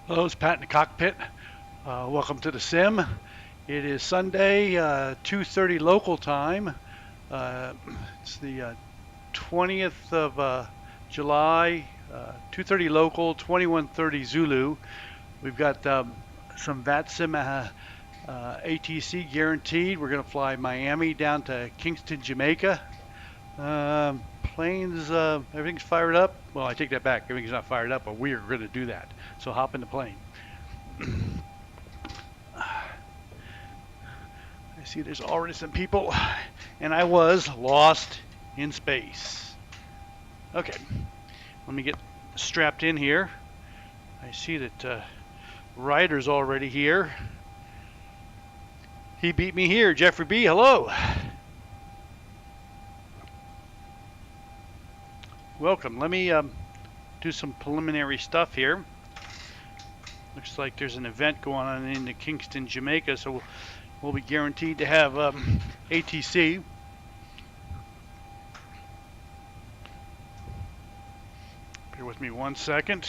Hello, it's Pat in the cockpit. Welcome to the sim. It is Sunday, 2:30 local time. It's the 20th of July, 2:30 local, 21:30 Zulu. We've got some VATSIM ATC guaranteed. We're going to fly Miami down to Kingston, Jamaica. Planes, everything's fired up. Well, I take that back. Everything's not fired up, but we are going to do that. So hop in the plane. I see there's already some people, and I was lost in space. Okay, let me get strapped in here. I see that Ryder's already here. He beat me here. Jeffrey B, hello. Welcome. Let me do some preliminary stuff here. Looks like there's an event going on in Kingston, Jamaica, so we'll be guaranteed to have ATC. Bear with me 1 second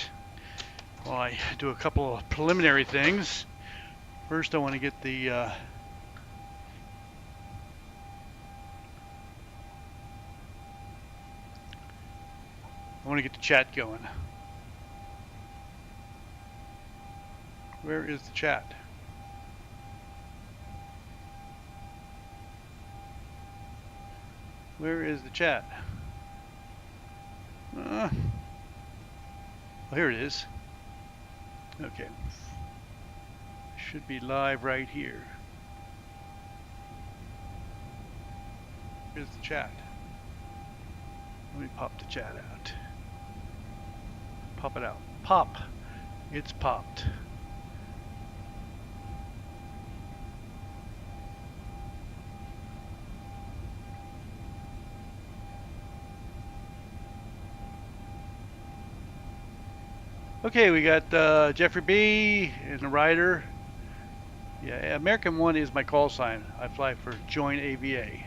while I do a couple of preliminary things. First, I want to get the I want to get the chat going. Where is the chat? Where is the chat? Well, here it is. Okay. Should be live right here. Here's the chat. Let me pop the chat out. Pop it out. Pop. It's popped. Okay, we got Jeffrey B and the Ryder. Yeah, American 1 is my call sign. I fly for Joint AVA.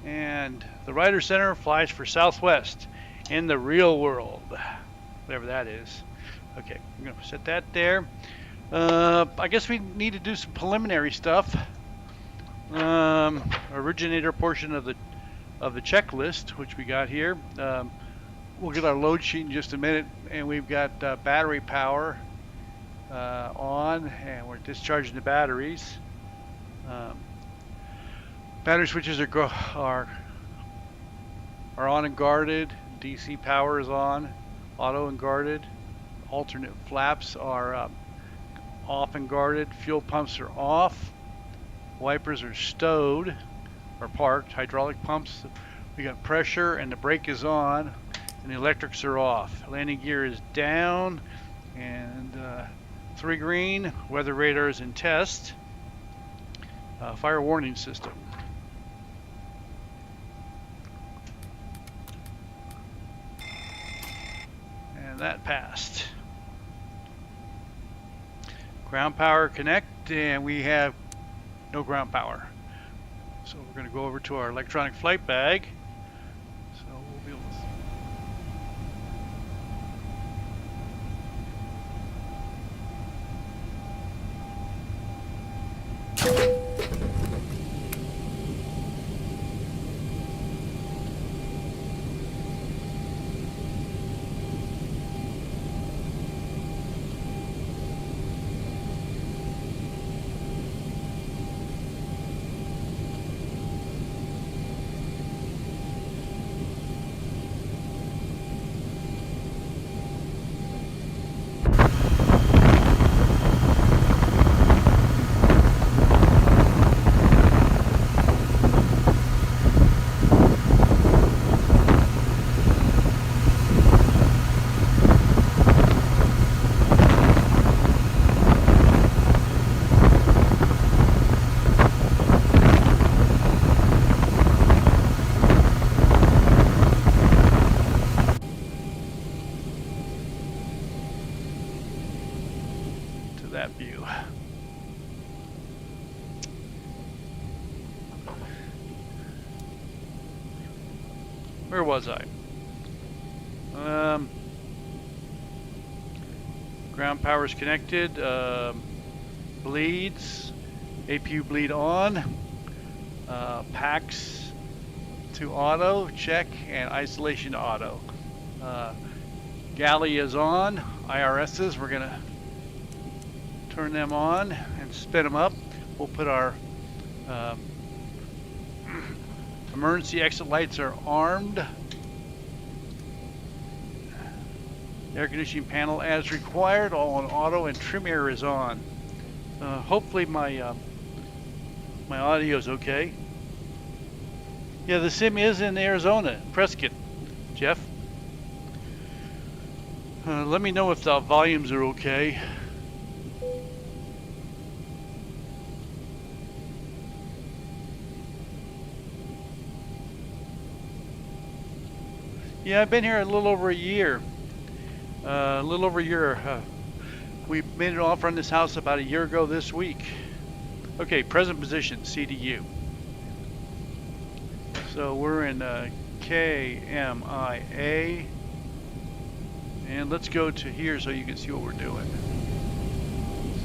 And the Ryder Center flies for Southwest in the real world, whatever that is. Okay, I'm going to set that there. I guess we need to do some preliminary stuff. Originator portion of the checklist, which we got here. We'll get our load sheet in just a minute, and we've got battery power on, and we're discharging the batteries. Battery switches are on and guarded. DC power is on, auto and guarded. Alternate flaps are off and guarded. Fuel pumps are off. Wipers are stowed or parked. Hydraulic pumps, we got pressure, and the brake is on, and the electrics are off. Landing gear is down, and 3 green. Weather radar is in test. Fire warning system. And that passed. Ground power connect, and we have no ground power. So we're going to go over to our electronic flight bag. So we'll be able that view. Where was I? Ground power is connected. Bleeds. APU bleed on. Packs to auto, check, and isolation to auto. Galley is on. IRSs, we're going to turn them on and spin them up. We'll put our emergency exit lights are armed. Air conditioning panel as required, all on auto, and trim air is on. Hopefully my my audio is okay. Yeah, the sim is in Arizona, Prescott. Jeff, let me know if the volumes are okay. Yeah, I've been here a little over a year. We made an offer on this house about a year ago this week. Okay, present position, CDU. So we're in KMIA. And let's go to here so you can see what we're doing.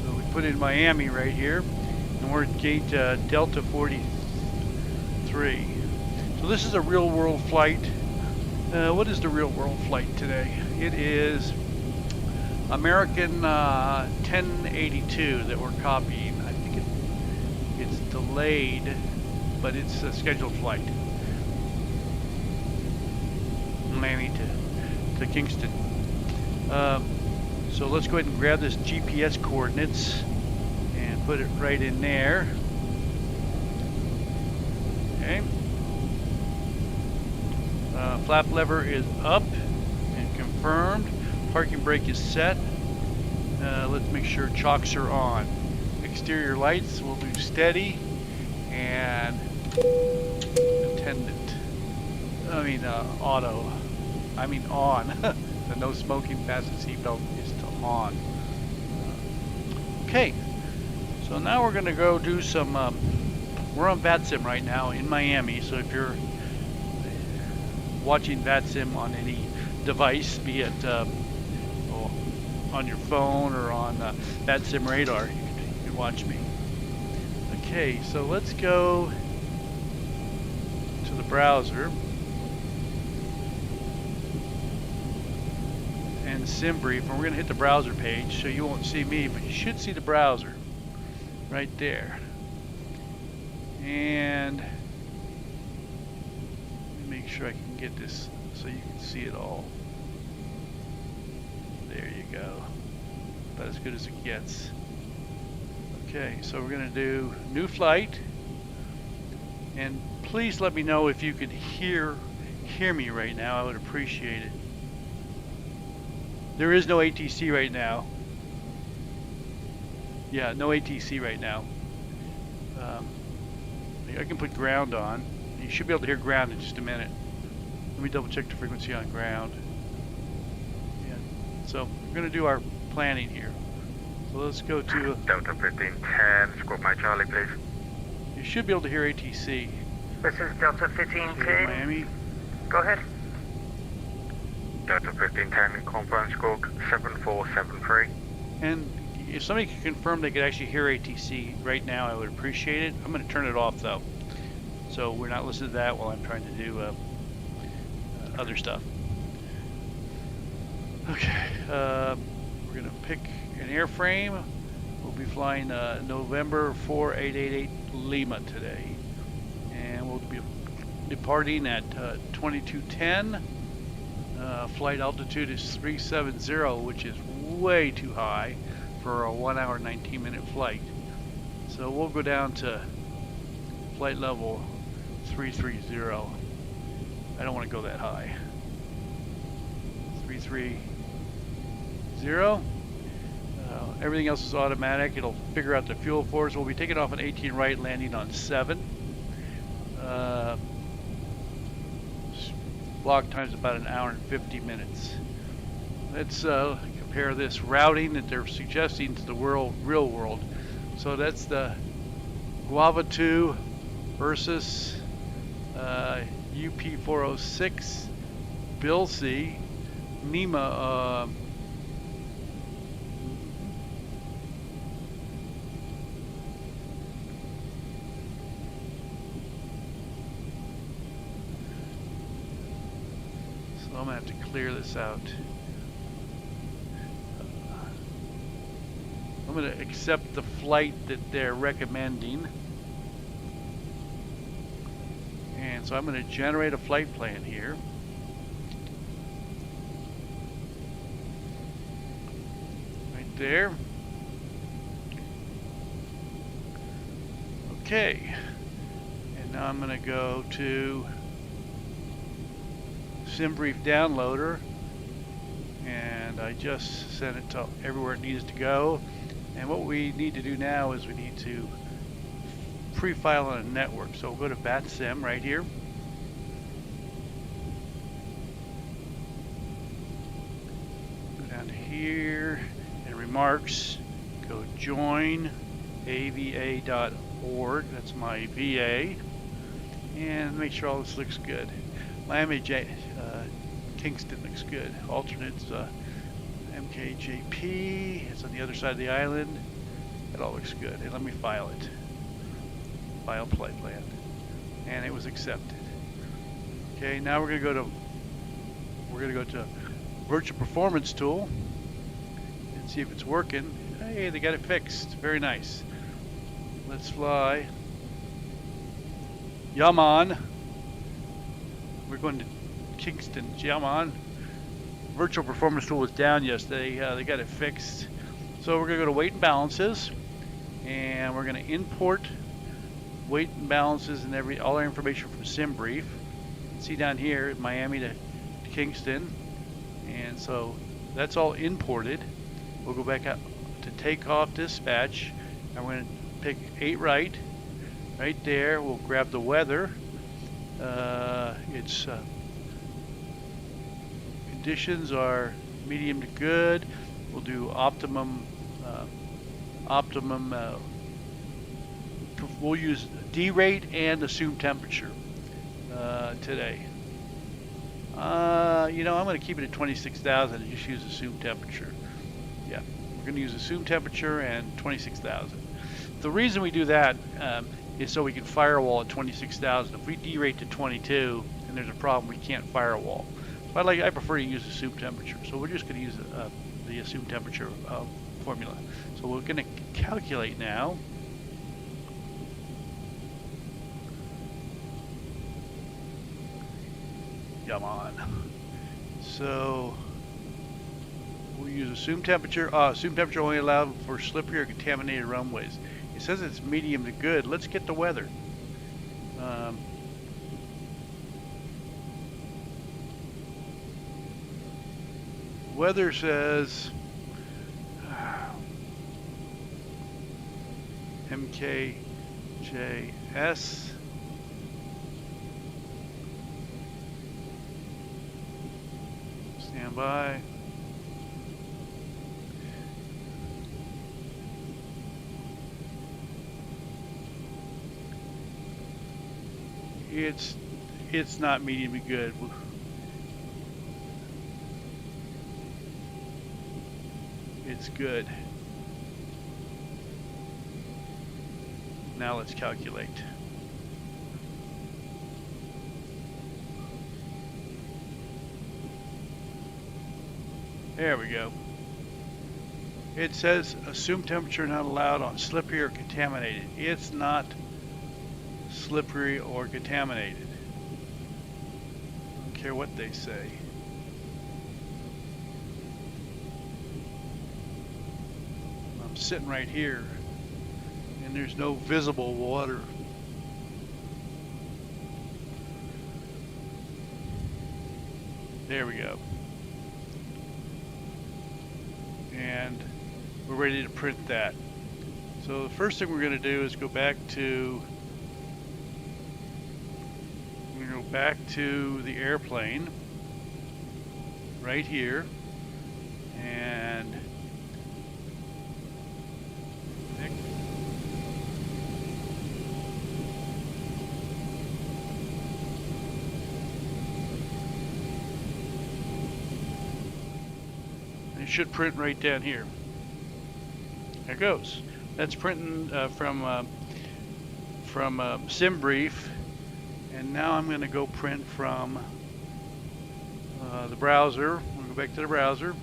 So we put in Miami right here. And we're at gate Delta 43. So this is a real world flight. What is the real world flight today? It is American 1082 that we're copying. I think it's delayed, but it's a scheduled flight. Miami to Kingston. So let's go ahead and grab this GPS coordinates and put it right in there. Okay. Flap lever is up and confirmed. Parking brake is set. Let's make sure chocks are on. Exterior lights will do steady and attendant. Auto. On. The no smoking, fasten seatbelt is to on. Okay. So now we're going to go do some. We're on VATSIM right now in Miami. So if you're watching VATSIM on any device, be it on your phone or on VATSIM radar, you can watch me. Okay, so let's go to the browser and SimBrief, and we're going to hit the browser page, so you won't see me, but you should see the browser right there. And make sure I can get this so you can see it all. There you go. About as good as it gets. Okay, so we're going to do new flight. And please let me know if you can hear me right now. I would appreciate it. There is no ATC right now. Yeah, no ATC right now. I can put ground on. You should be able to hear ground in just a minute. Let me double check the frequency on ground. Yeah. So we're going to do our planning here. So let's go to Delta 1510, squawk my Charlie, please. You should be able to hear ATC. This is Delta 1510. Miami. Go ahead. Delta 1510, confirm squawk 7473. And if somebody could confirm they could actually hear ATC right now, I would appreciate it. I'm going to turn it off though, so we're not listening to that while I'm trying to do other stuff. Okay, we're going to pick an airframe. We'll be flying November 4888 Lima today, and we'll be departing at 2210. Flight altitude is 370, which is way too high for a 1 hour 19-minute flight. So we'll go down to flight level 330. I don't want to go that high. 330. Everything else is automatic. It'll figure out the fuel for us. We'll be taking off on 18 right, landing on 7. Block time's about an hour and 50 minutes. Let's compare this routing that they're suggesting to the real world. So that's the Guava 2 versus UP406 Bill C NEMA. So I'm gonna have to clear this out. I'm gonna accept the flight that they're recommending. And so I'm gonna generate a flight plan here. Right there. Okay. And now I'm gonna go to SimBrief downloader, and I just sent it to everywhere it needs to go. And what we need to do now is we need to pre-file on a network. So we'll go to VATSIM right here. Go down to here and remarks. Go join ava.org. That's my VA. And make sure all this looks good. Miami Kingston looks good. Alternates MKJP. It's on the other side of the island. It all looks good. And let me file it. File flight plan. And it was accepted. Okay, now we're gonna go to Virtual Performance Tool and see if it's working. Hey, they got it fixed. Very nice. Let's fly. Yaman. We're going to Kingston. Yaman. Virtual Performance Tool was down yesterday. They got it fixed. So we're going to go to weight and balances, and we're going to import weight and balances and all our information from SimBrief. See down here, Miami to Kingston, and so that's all imported. We'll go back out to Takeoff dispatch, and we're going to pick 8 right there. We'll grab the weather. Conditions are medium to good. We'll do optimum. We'll use D rate and assumed temperature today. You know, I'm going to keep it at 26,000 and just use assumed temperature. Yeah, we're going to use assumed temperature and 26,000. The reason we do that is so we can firewall at 26,000. If we derate to 22 and there's a problem, we can't firewall. So I prefer to use assumed temperature. So we're just going to use the assumed temperature formula. So we're going to calculate now. Come on. So we'll use assumed temperature. Assumed temperature only allowed for slippery or contaminated runways. It says it's medium to good. Let's get the weather. Weather says MKJS. Stand by. It's not medium to good. It's good. Now let's calculate. There we go. It says assumed temperature not allowed on slippery or contaminated. It's not slippery or contaminated. I don't care what they say. I'm sitting right here and there's no visible water. There we go. And we're ready to print that. So the first thing we're going to do is go back to the airplane right here, and should print right down here. There it goes. That's printing from SimBrief, and now I'm going to go print from the browser. I'm going to go back to the browser.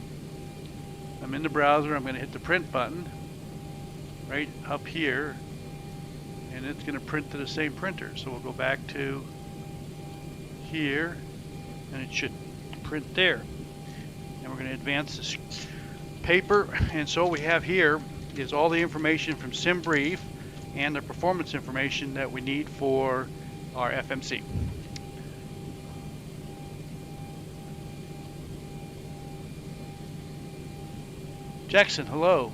I'm in the browser. I'm going to hit the print button right up here, and it's going to print to the same printer. So we'll go back to here, and it should print there. And we're going to advance this paper, and so what we have here is all the information from SimBrief and the performance information that we need for our FMC. Jackson, hello.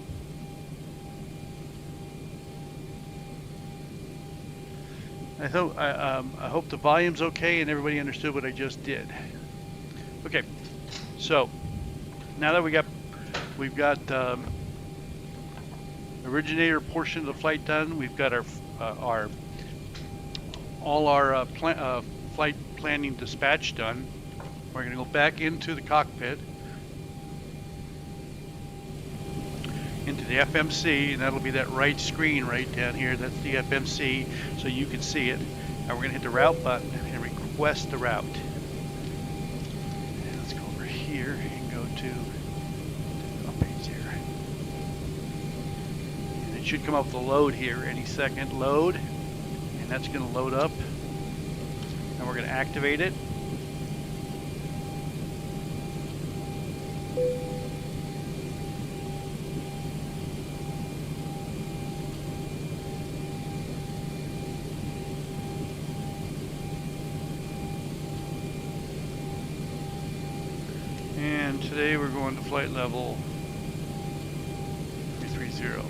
I hope the volume's okay and everybody understood what I just did. Okay, so now that we've got originator portion of the flight done, we've got all our flight planning dispatch done. We're going to go back into the cockpit, into the FMC, and that'll be that right screen right down here. That's the FMC, so you can see it. And we're going to hit the route button and request the route. And let's go over here and go to page here. And it should come up with a load here any second. Load, and that's going to load up. And we're going to activate it. And today we're going to flight level 330.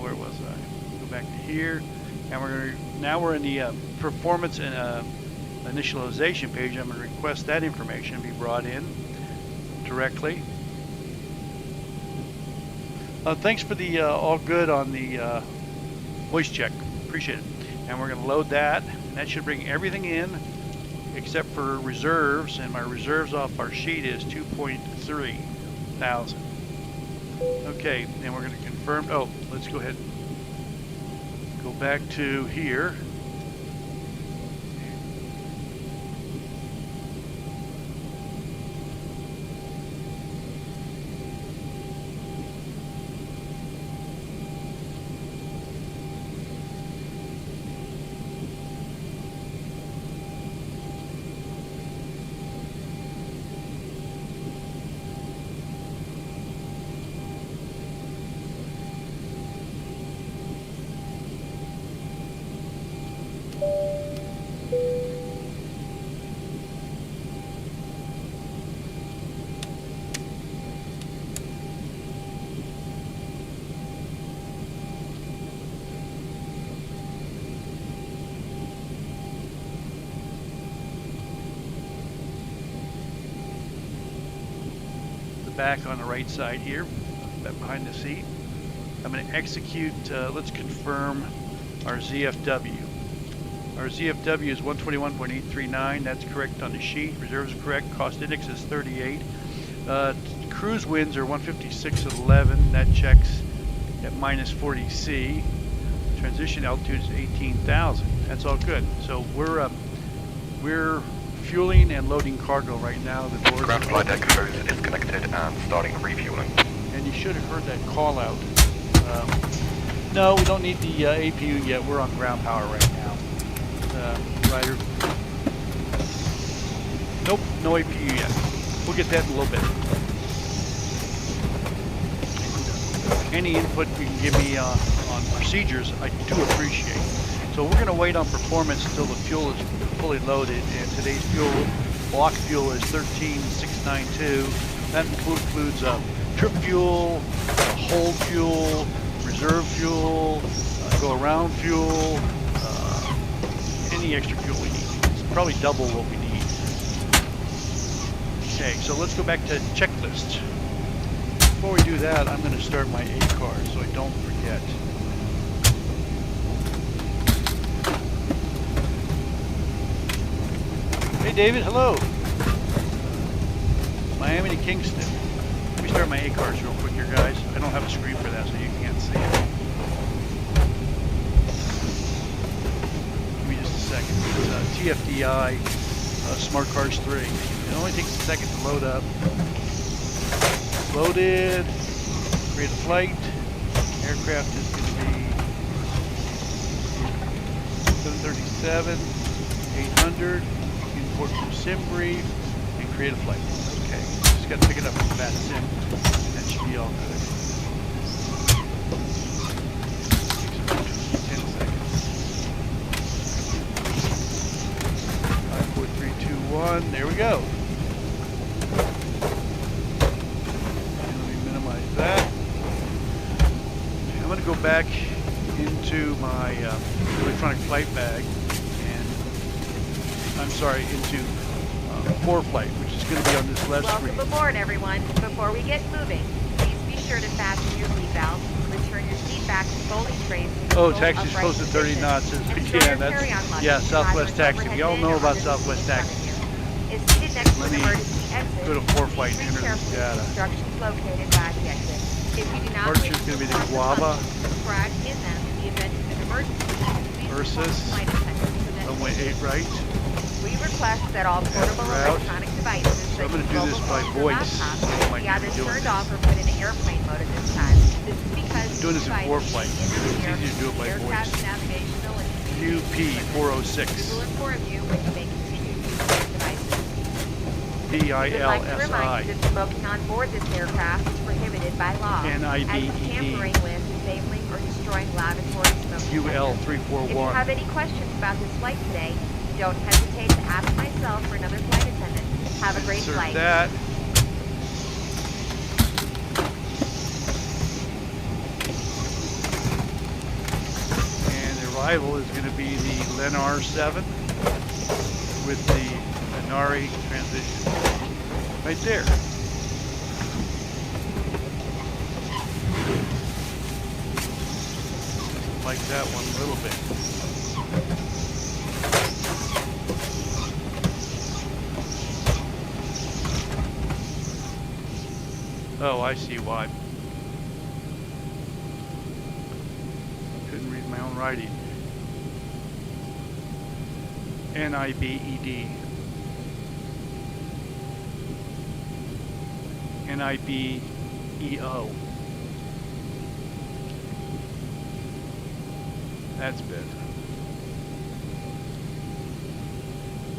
Where was I? Go back to here, and we're in the performance and initialization page. I'm going to request that information be brought in directly. Thanks for the all good on the voice check. Appreciate it. And we're going to load that, and that should bring everything in except for reserves, and my reserves off our sheet is 2.3 thousand. Okay, and we're going to confirm. Oh, let's go ahead. Go back to here. Back on the right side here, behind the seat. I'm going to execute, let's confirm our ZFW. Our ZFW is 121.839, that's correct on the sheet. Reserves are correct, cost index is 38. Cruise winds are 156.11, that checks at minus 40C. Transition altitude is 18,000, that's all good. So we're fueling and loading cargo right now. The doors Ground Flightdeck hose is connected and starting refueling. And you should have heard that call out. No, we don't need the APU yet. We're on ground power right now. Ryder. Nope, no APU yet. We'll get that in a little bit. Any input you can give me on procedures, I do appreciate. So we're going to wait on performance until the fuel is fully loaded, and today's fuel, block fuel, is 13,692. That includes trip fuel, hold fuel, reserve fuel, go around fuel, any extra fuel we need. It's probably double what we need. Okay, so let's go back to checklists. Before we do that, I'm going to start my ACAR so I don't forget. Hey David, hello. Miami to Kingston. restart my A-cars real quick here, guys. I don't have a screen for that, so you can't see it. Give me just a second. It's TFDI Smart Cars 3. It only takes a second to load up. Loaded. Create a flight. Aircraft is going to be 737, 800. Import from SimBrief and create a flight. Okay, just got to pick it up with VATSIM, and that should be all good. 10 seconds. 5, 4, 3, 2, 1. There we go. And let me minimize that. I'm going to go back into my electronic flight bag, and I'm sorry, into Foreflight, which is going to be on this left screen. Welcome aboard, everyone. Before we get moving, please be sure to fasten your seatbelt, return your seat back to folding trays. Oh, taxi's close to 30 knots. Yeah, that's, yeah, Southwest Taxi. We all know about Southwest Taxi. Let me go to Foreflight and enter this data. Instructions located by the exit. If you do not Departure is going to be the Guava subscribe in them in the event of an emergency, please versus flight attendants so that runway 8 right. we request that all portable electronic devices So I'm going to do this by voice. be either turned off or put in airplane mode at this time. This is because I'm doing this in Foreflight. It's easy to do it by voice. Navigational and UP406. we will inform you when you may continue to use these devices. We would like to remind PILSI. you that smoking on board this aircraft is prohibited by law. NIBED. As is tampering with, disabling, or destroying lavatory smoke detectors. If you UL341. have any questions about this flight today, don't hesitate to ask myself or another flight attendant. Have a great Insert flight. that. And the arrival is going to be the Lenar 7 with the Inari transition. Right there. Like that one a little bit. Oh, I see why. Couldn't read my own writing. NIBED. NIBEO. That's bad.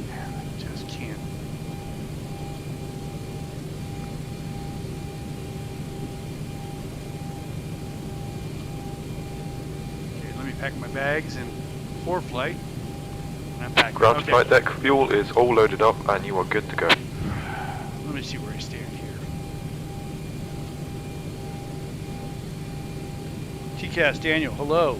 Man, I just can't. Okay, let me pack my bags in Foreflight. And I'm packing. Ground Okay. flight deck fuel is all loaded up and you are good to go. Let me see where I stand here. TCAS Daniel, hello.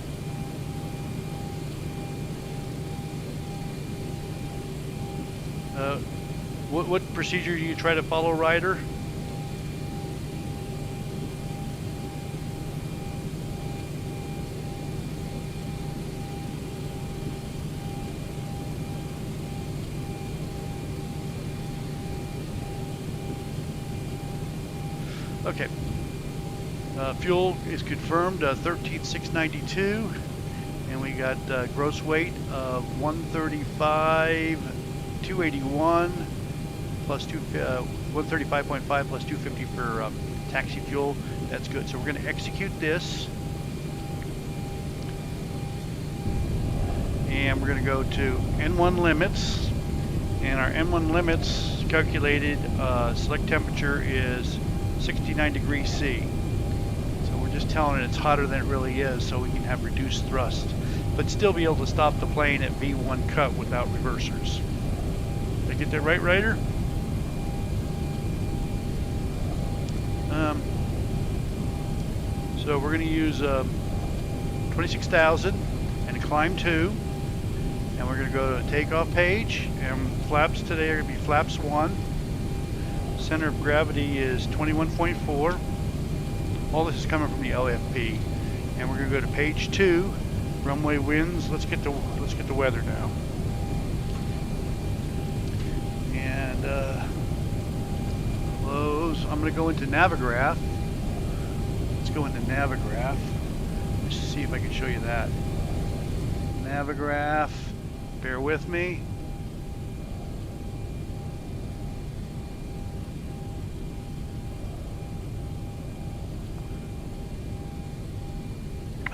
What procedure do you try to follow, Ryder? Okay. Fuel is confirmed, 13,692, and we got gross weight of 135,281 plus 135.5 plus 250 for taxi fuel. That's good. So we're going to execute this, and we're going to go to N1 limits, and our N1 limits calculated select temperature is 69 degrees C. So we're just telling it it's hotter than it really is so we can have reduced thrust, but still be able to stop the plane at V1 cut without reversers. Did I get that right, Ryder? So we're going to use 26,000 and a climb 2, and we're going to go to a takeoff page, and flaps today are going to be flaps 1. Center of gravity is 21.4. All this is coming from the LFP, and we're going to go to page 2, runway winds. Let's get the weather now. And Close. I'm going to go into Navigraph. Let's go into Navigraph. Let's see if I can show you that. Navigraph. Bear with me.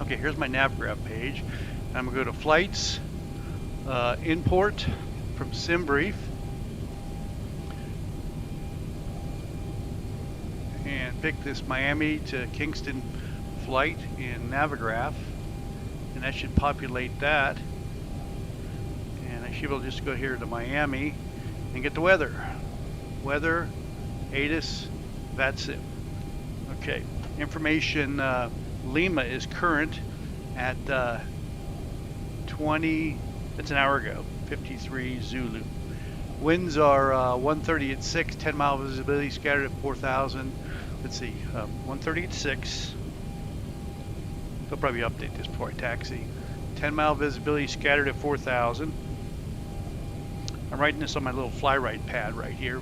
Okay, here's my Navigraph page. I'm going to go to Flights, Import from SimBrief, and pick this Miami to Kingston flight in Navigraph, and that should populate that. And I should be able to just go here to Miami and get the weather. Weather, ATIS, VATSIM. Okay, information. Lima is current at 20, that's an hour ago, 53 Zulu. Winds are 130 at 6, 10 mile visibility, scattered at 4,000. Let's see, 130 at 6. They'll probably update this before I taxi. 10 mile visibility, scattered at 4,000. I'm writing this on my little fly right pad right here.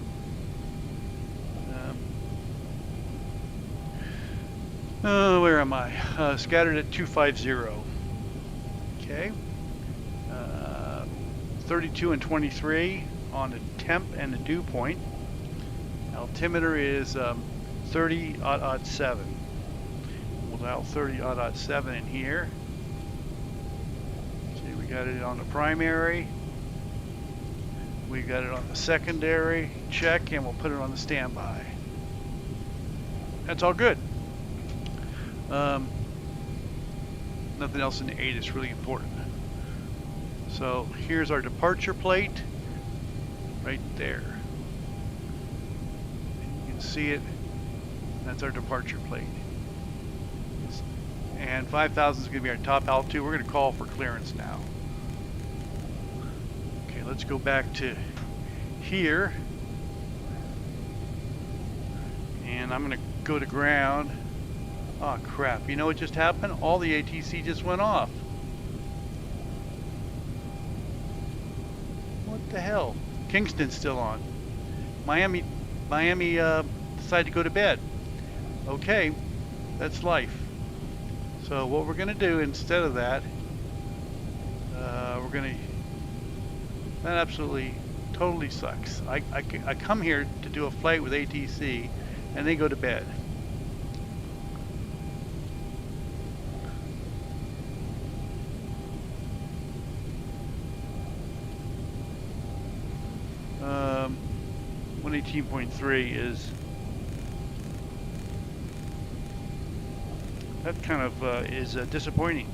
Where am I? Scattered at 250. Okay. 32 and 23 on the temp and the dew point. Altimeter is 30.7. We'll dial 30.7 in here. See, we got it on the primary. We got it on the secondary. Check, and we'll put it on the standby. That's all good. Nothing else in the 8 is really important. So here's our departure plate right there. You can see it. That's our departure plate. And 5,000 is going to be our top altitude. We're going to call for clearance now. Okay, let's go back to here. And I'm going to go to ground. Oh crap, you know what just happened? All the ATC just went off. What the hell? Kingston's still on. Miami decided to go to bed. Okay, that's life. So what we're gonna do instead of that, that absolutely, totally sucks. I come here to do a flight with ATC and they go to bed. Um, 118.3 is, that kind of is disappointing.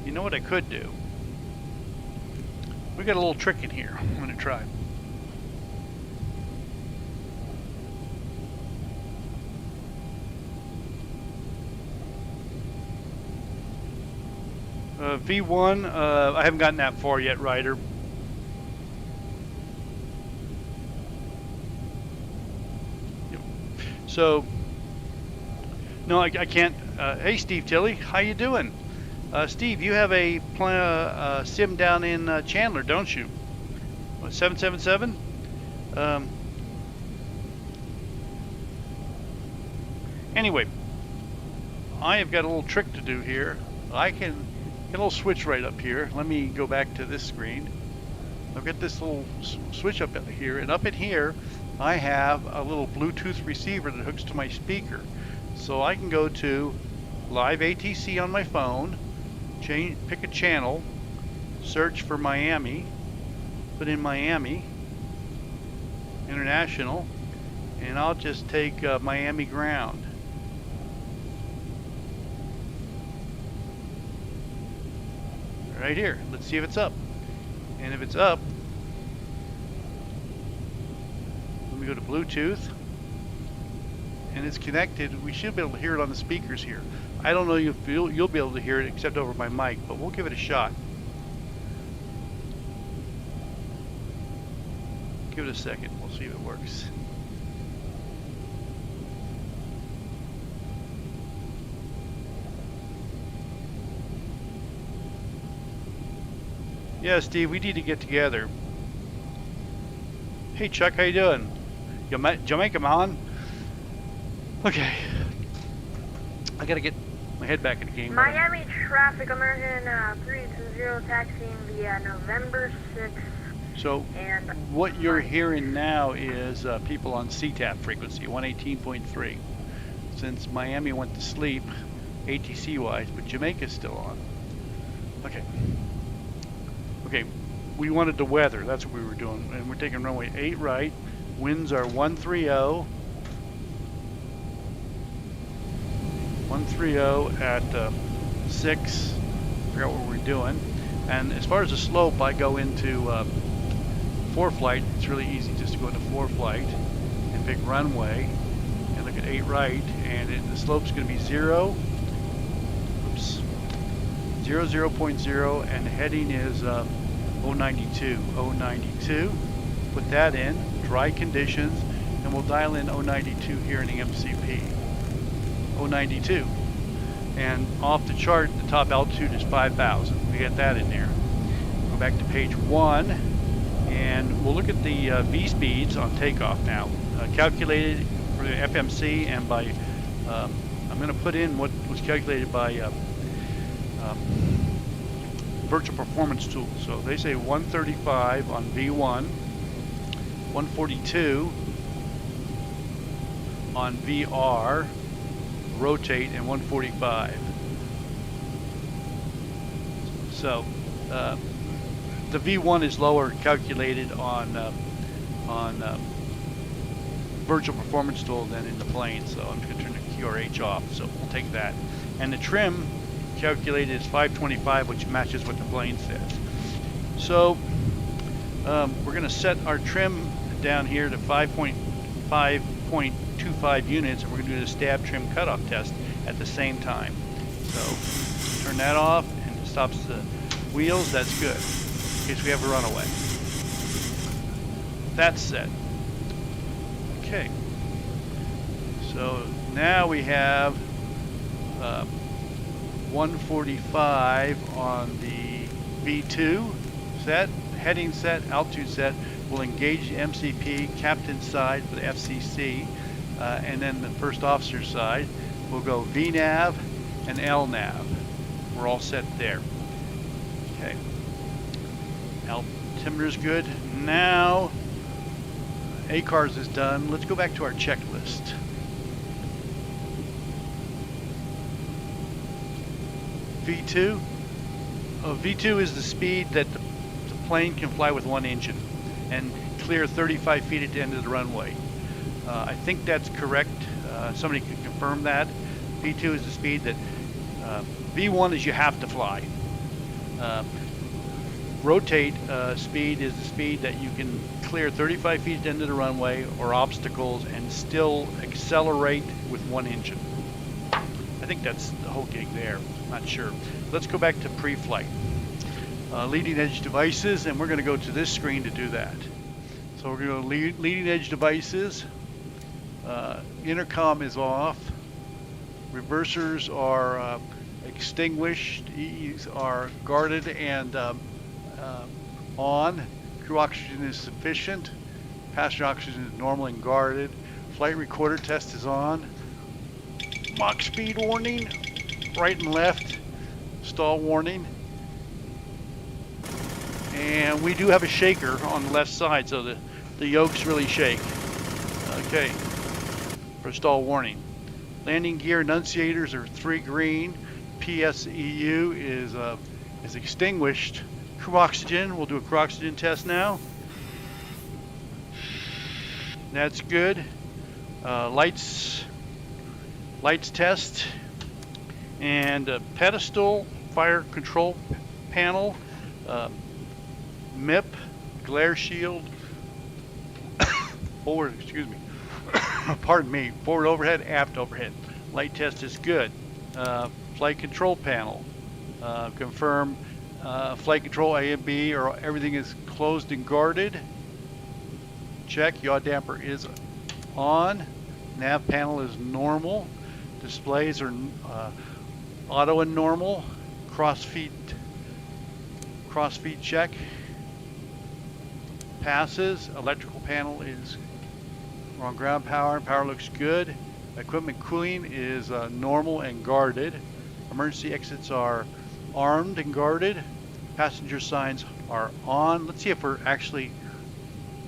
You know what I could do? We got a little trick in here. I'm going to try. V1, I haven't gotten that far yet, Ryder. Yep. So, no, I can't. Hey, Steve Tilley, how you doing? Steve, you have a sim down in Chandler, don't you? What, 777? Anyway, I have got a little trick to do here. I can get a little switch right up here. Let me go back to this screen. I've got this little switch up here, and up in here I have a little Bluetooth receiver that hooks to my speaker. So I can go to live ATC on my phone, pick a channel, search for Miami, put in Miami International, and I'll just take Miami ground. Right here. Let's see if it's up. And if it's up, let me go to Bluetooth, and it's connected. We should be able to hear it on the speakers here. I don't know if you'll be able to hear it except over my mic, but we'll give it a shot. Give it a second. We'll see if it works. Yeah, Steve, we need to get together. Hey, Chuck, how you doing? Jamaica man. Okay. I gotta get my head back in the game. Miami traffic, American 320 taxiing via November 6th. So And what you're hearing now is people on CTAP frequency, 118.3. Since Miami went to sleep, ATC-wise, but Jamaica's still on. Okay. Okay, we wanted the weather. That's what we were doing. And we're taking runway 8 right. Winds are 130. 130 at 6. Forgot what we're doing. And as far as the slope, I go into Foreflight. It's really easy just to go into Foreflight and pick runway and look at 8 right. And the slope's going to be 0. Oops. 0.0, and the heading is 092. 092. Put that in. Dry conditions. And we'll dial in 092 here in the MCP. 092. And off the chart, the top altitude is 5,000. We get that in there. Go back to page 1, and we'll look at the V speeds on takeoff now. Calculated for the FMC and by, I'm going to put in what was calculated by virtual performance tool. So they say 135 on V1, 142 on VR, rotate, and 145. So the V1 is lower calculated on virtual performance tool than in the plane. So I'm going to turn the QRH off. So we'll take that. And the trim calculated is 525, which matches what the plane says. So we're going to set our trim down here to 5.25 units, and we're going to do the stab trim cutoff test at the same time. So turn that off, and it stops the wheels. That's good in case we have a runaway. That's set. Okay. So now we have 145 on the V2 set, heading set, altitude set. We'll engage the MCP captain side for the FCC, and then the first officer side. We'll go VNAV and LNAV. We're all set there. Okay. Altimeter's good. Now, ACARS is done. Let's go back to our checklist. V2. V2 is the speed that the plane can fly with one engine and clear 35 feet at the end of the runway. I think that's correct. Somebody can confirm that. V2 is the speed that V1 is you have to fly. Rotate speed is the speed that you can clear 35 feet at the end of the runway or obstacles and still accelerate with one engine. I think that's the whole gig there. Not sure. Let's go back to pre-flight. Leading edge devices, and we're going to go to this screen to do that. So we're going to go leading edge devices. Intercom is off. Reversers are extinguished. EEs are guarded and on. Crew oxygen is sufficient. Passenger oxygen is normal and guarded. Flight recorder test is on. Mach speed warning, right and left. Stall warning. And we do have a shaker on the left side, so the yokes really shake. Okay, for stall warning. Landing gear enunciators are 3 green. PSEU is extinguished. Crew oxygen, we'll do a crew oxygen test now. That's good. Lights test. And pedestal, fire control panel. MIP, glare shield, forward, excuse me, pardon me, forward overhead, aft overhead. Light test is good. Flight control panel, confirm flight control A and B, or everything is closed and guarded. Check, yaw damper is on. Nav panel is normal. Displays are auto and normal. Cross Cross feed check. Passes. Electrical panel is on ground power. Power looks good. Equipment cooling is normal and guarded. Emergency exits are armed and guarded. Passenger signs are on. Let's see if we're actually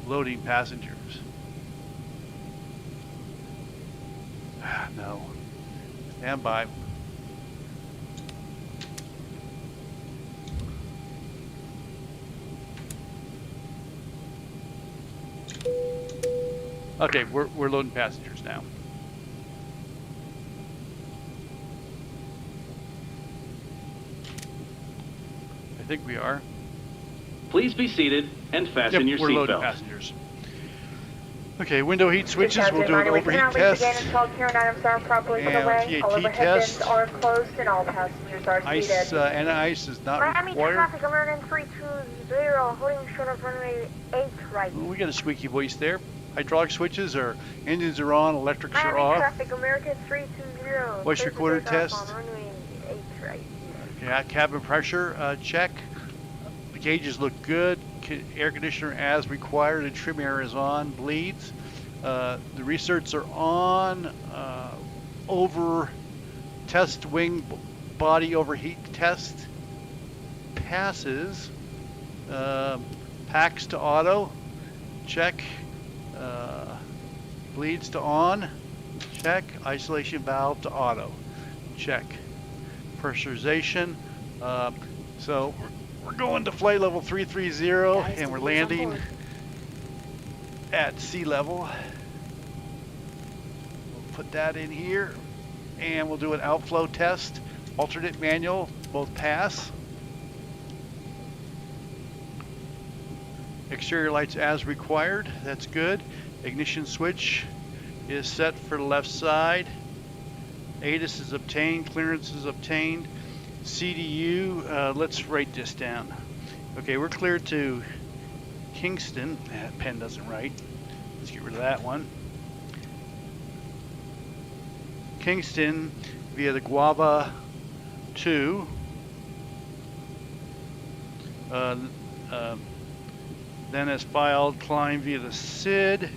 loading passengers. No. Stand by. Okay, we're loading passengers now. I think we are. Please be seated and fasten your we're loading seatbelt. passengers. Okay, window heat switches. We'll do an overheat test. And PAT test. Are closed and all passengers are Ice, seated. anti-ice is not Miami required. traffic, American 320, holding short of runway 8 right. Well, we got a squeaky voice there. Hydraulic switches are, engines are on, electrics are Miami off. traffic, American 320. Voice recorder test. On runway 8 right. Yeah, cabin pressure check. The gauges look good. Air conditioner as required. The trim air is on. Bleeds. The research are on. Over test wing body overheat test passes. Packs to auto. Check. Bleeds to on. Check. Isolation valve to auto. Check. Pressurization. So we're going to flight level 330 and we're landing at sea level. We'll put that in here and we'll do an outflow test. Alternate manual, both pass. Exterior lights as required, that's good. Ignition switch is set for the left side. ATIS is obtained, clearance is obtained. CDU, let's write this down. Okay, we're clear to Kingston. That pen doesn't write. Let's get rid of that one. Kingston via the Guava 2. Then as filed, climb via the SID.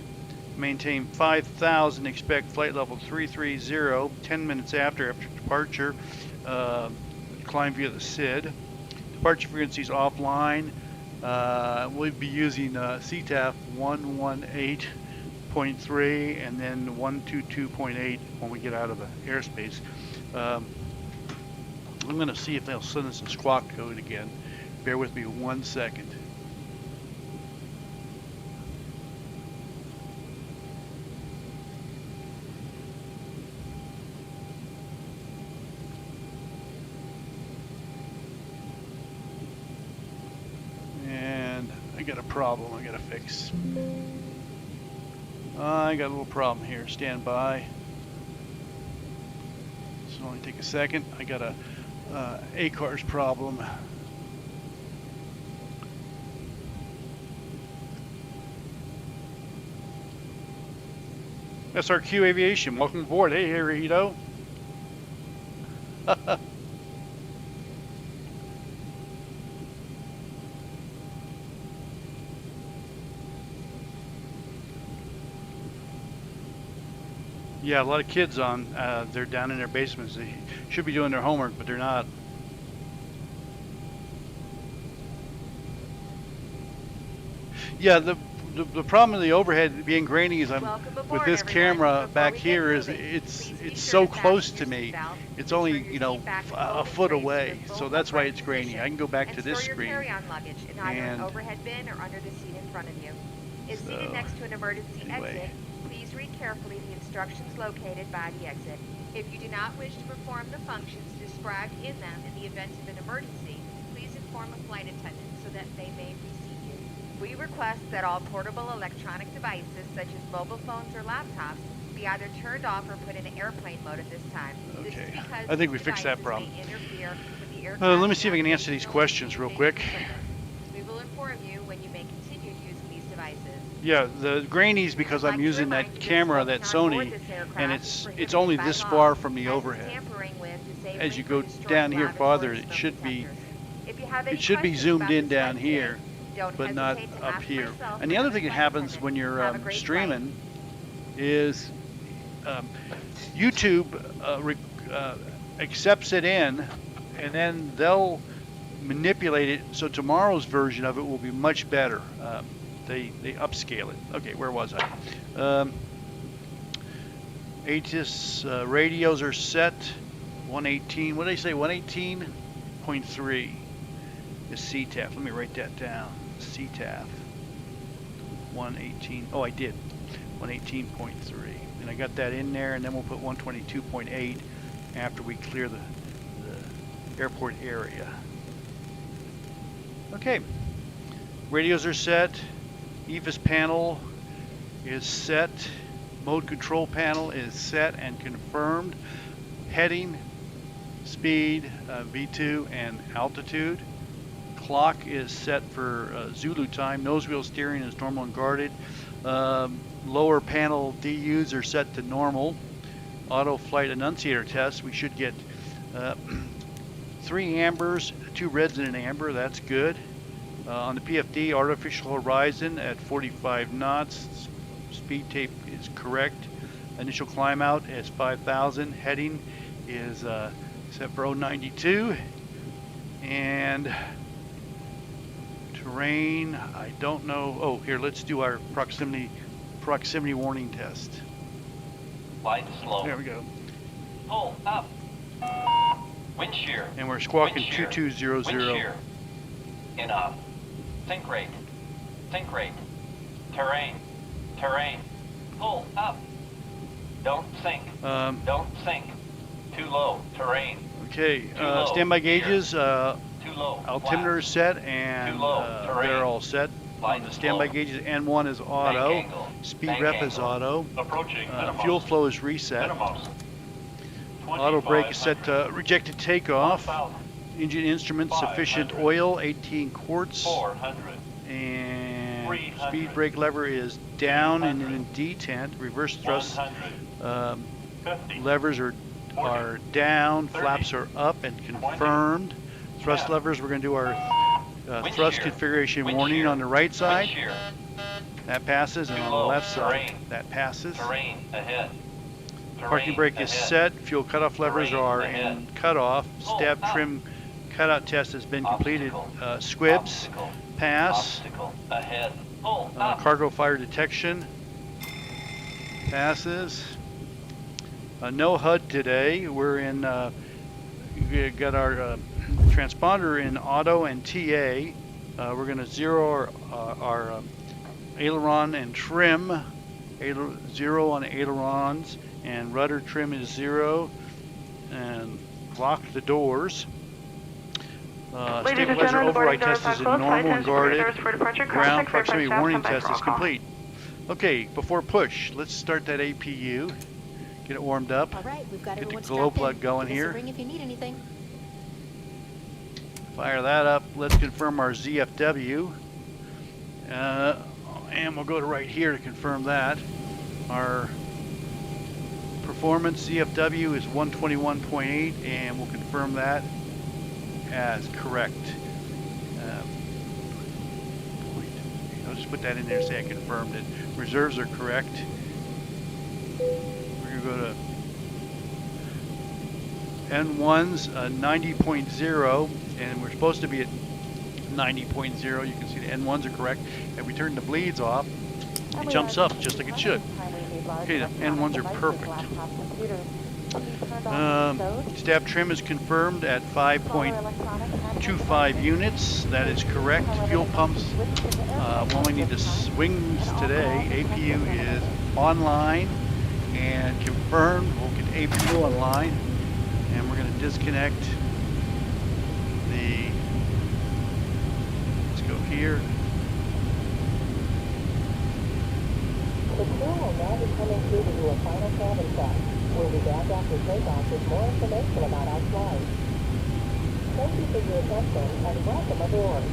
Maintain 5,000, expect flight level 330, 10 minutes after departure. Climb via the SID. Departure frequencies offline. We'll be using CTAF 118.3 and then 122.8 when we get out of the airspace. I'm going to see if they'll send us a squawk code again. Bear with me 1 second. I got a problem I gotta fix. I got a little problem here. Stand by. This will only take a second. I got a ACARS problem. SRQ Aviation, welcome aboard. Hey, Rito. Yeah, a lot of kids on. They're down in their basements. They should be doing their homework, but they're not. Yeah, the problem with the overhead being grainy is with this camera back here is it's so close to me. It's only, you know, a foot away, so that's why it's grainy. I can go back to this screen. Carry-on luggage in either an overhead bin or under the seat in front of you. Is seated next to an emergency exit. Please read carefully the instructions located by the exit. If you do not wish to perform the functions described in them in the event of an emergency, please inform a flight attendant so that they may receive you. We request that all portable electronic devices such as mobile phones or laptops be either turned off or put in airplane mode at this time. This is because I think we fixed that problem. interfere with the Let me see if I can answer these questions real quick. We will inform you when you may continue using these devices. Yeah, the grainies because I'm using that camera, that Sony, and it's only this far from the overhead. As you go down here farther, it should be have any it should be questions zoomed about in this down flight here, today, don't but not hesitate to up ask here. myself And the or other thing that flight happens attendant. when you're Have a great flight. streaming is YouTube accepts it in, and then they'll manipulate it so tomorrow's version of it will be much better. They upscale it. Okay, where was I? ATIS radios are set. 118. What did I say? 118.3 is CTAF. Let me write that down. CTAF. 118. Oh, I did. 118.3. And I got that in there, and then we'll put 122.8 after we clear the airport area. Okay. Radios are set. EVIS panel is set. Mode control panel is set and confirmed. Heading, speed, V2, and altitude. Clock is set for Zulu time. Nose wheel steering is normal and guarded. Lower panel DUs are set to normal. Auto flight annunciator test. We should get 3 ambers, 2 reds and an amber. That's good. On the PFD, artificial horizon at 45 knots. Speed tape is correct. Initial climb out is 5,000. Heading is set for 092. And terrain, I don't know. Oh, here, let's do our proximity warning test. Glide slow. There we go. Pull up. Wind shear. And we're squawking Wind shear. 2200. Wind shear. Enough. Sink rate. Sink rate. Terrain. Terrain. Pull up. Don't sink. Don't sink. Too low. Terrain. Okay, Too low. standby gauges, Too low. altimeter is set, and Too low. Terrain. they're all set. Glide On the standby slow. gauges, N1 is auto, Bank angle. speed Bank rep is angle. auto, Approaching. Minimums. fuel flow is reset, Minimums. auto brake is set to rejected takeoff, 1,000. engine instruments 500. sufficient oil, 18 quarts, 400. and 300. speed brake lever is down and in detent, reverse thrust 100. 50. levers are down, flaps are up and confirmed. Thrust levers, we're going to do our Wind thrust shear. configuration Wind warning shear. on the right side. Wind shear. That passes, and Too on the low. left side, Terrain. that passes. Terrain ahead. Parking brake is ahead. set. Fuel cutoff levers Terrain are ahead. in cutoff. Pull Stab up. trim cutout test has been completed. Obstacle. Squibs, Obstacle. pass. Obstacle ahead. Pull up. Cargo fire detection, passes. No HUD today. We're in, we got our transponder in auto and TA. We're going to zero our aileron and trim. Zero on ailerons, and rudder trim is 0, and lock the doors. Stabilizer override test is in normal and guarded. Ground proximity warning test is complete. Okay, before push, let's start that APU. Get it warmed up. All right, we've got Get the everyone glow strapped in. plug going Give us a here. ring if you need anything. Fire that up. Let's confirm our ZFW. And we'll go to right here to confirm that. Our performance ZFW is 121.8, and we'll confirm that as correct. I'll just put that in there, say I confirmed it. Reserves are correct. We're going to go to N1's 90.0, and we're supposed to be at 90.0. You can see the N1s are correct. If we turn the bleeds off, it jumps up just like it should. Okay, the N1s are perfect. Stab trim is confirmed at 5.25 units. That is correct. Fuel pumps, we only need the swings today. APU is online and confirmed. We'll get APU online, and we're going to disconnect the, let's go here. The crew will now be coming through to do a final cabin check. We'll be back after takeoff with more information about our flight. Thank you for your attention and welcome aboard.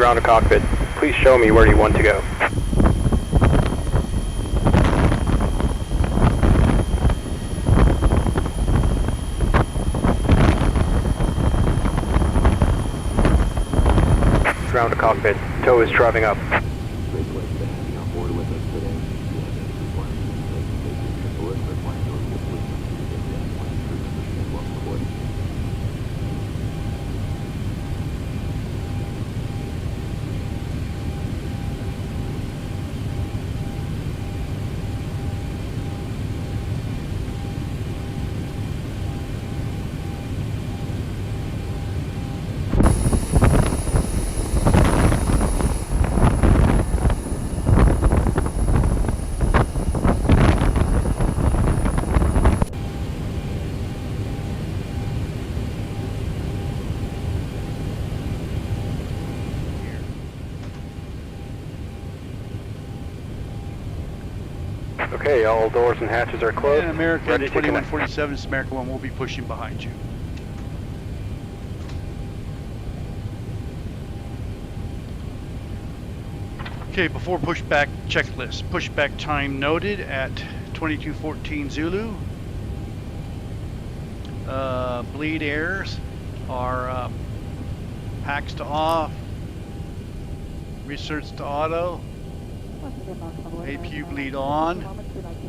Ground to cockpit. Please show me where you want to go. Ground to cockpit. Tow is driving up. Okay, all doors and hatches are closed. And American Ready to connect. 2147, this American 1 will be pushing behind you. Okay, before pushback checklist. Pushback time noted at 2214 Zulu. Bleed airs are packs to off, research to auto, APU bleed on,